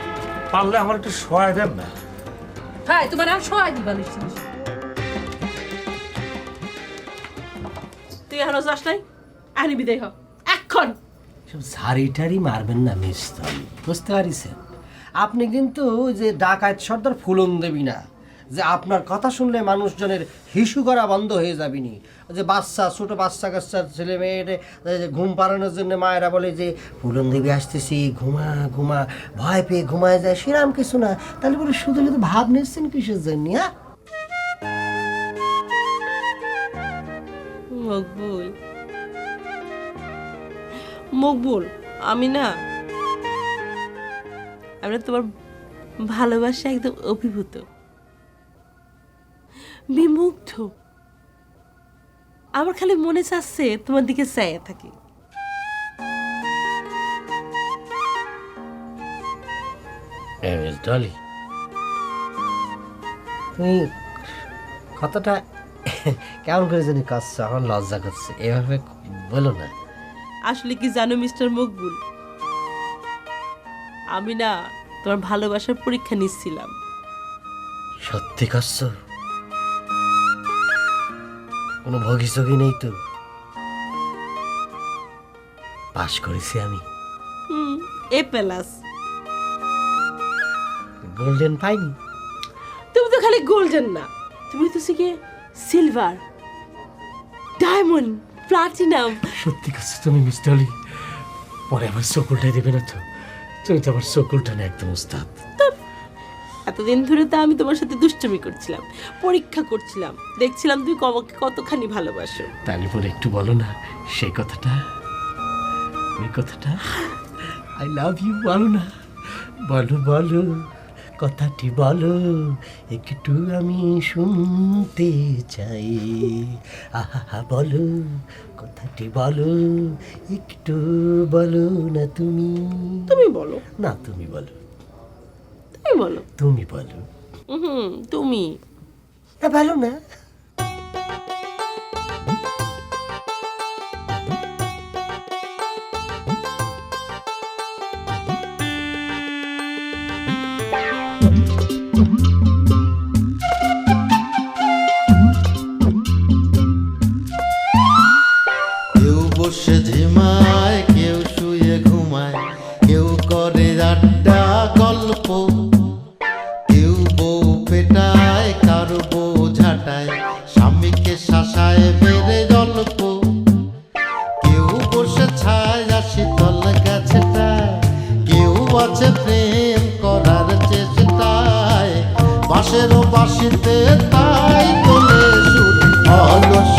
পারলে আমার একটু সহায় দেন না। হ্যাঁ, তোমার আর সহায় দিবা নিশ্চিত। তুই এখনো যাস নাই? আনি বিদায় হ এখন। ঝাড়ি টাড়ি মারবেন না মিস্টার, বুঝতে পারিছেন? আপনি কিন্তু যে ডাকাত সর্দার ফুলন দেবী না, যে আপনার কথা শুনলে মানুষজনের হিসু করা বন্ধ হয়ে যাবিনি। যে বাচ্চা, ছোট বাচ্চা কাচ্চার ছেলে মেয়ের ঘুম পাড়ানোর জন্য মায়েরা বলে যে ফুলন দেবী আসতেছি, ঘুমা ঘুমা, ভয় পেয়ে ঘুমায় যায়, সেরাম কিছু না। তাহলে বলে শুধু শুধু ভাব নিচ্ছেন কিসের জন্য? হ্যাঁ মকবুল, মকবুল, আমি না তোমার ভালোবাসা একদম অভিভূত, বিমুগ্ধ। আমার খালি মনে চাচ্ছে তোমার দিকে চাইয়া থাকি। ডলি, তুমি কথাটা কেমন করে জানি কাঁদছো, আমার লজ্জা করছে, এভাবে বলো না। আসলে কি জানো মিস্টার মকবুল, আমি না তোমার ভালোবাসার পরীক্ষা নিচ্ছিলাম। সত্যি কাঁদছো? কোনো ভগি সগি নেই তো? পাশ করেছি আমি, A+। গোল্ডেন পাইনি। তুমি তো খালি গোল্ডেন না, তুমি তো শিখে সিলভার, ডায়মন্ড, প্লাটিনাম। সত্যি কথা তুমি মিস্টারলি, পরে আবার চকুলটাই দেবে না তো? তুমি তো আবার চকুলটা না একদম উস্তাদ। এতদিন ধরে তো আমি তোমার সাথে দুষ্টুমি করছিলাম, পরীক্ষা করছিলাম, দেখছিলাম তুমি আমাকে কতখানি ভালোবাসো। তাহলে পরে একটু বলো না সেই কথাটা, ওই কথাটা, আই লাভ ইউ বলো না, বলো বলো, কথাটি বলো, একটু আমি শুনতে চাই। আহা বলো, কথাটি বলো, একটু বলো না তুমি। তুমি বলো না, তুমি বলো, তুমি বলো, তুমি বলো। তুমি ভালো না? কেউ বসে ঝিমায়, কেউ শুয়ে ঘুমায়, কেউ করে আড্ডা গল্প, কেউ বউ পেটায়, কারো বউ ঝাঁটায়, স্বামীকে শাসায় বেড়ে গল্প, কেউ বসে ছায় শীতল গাছটায়, কেউ আছে প্রেম করার চেষ্টায়, বাঁশেরও বাঁশিতে তাই তোলে সুর অলস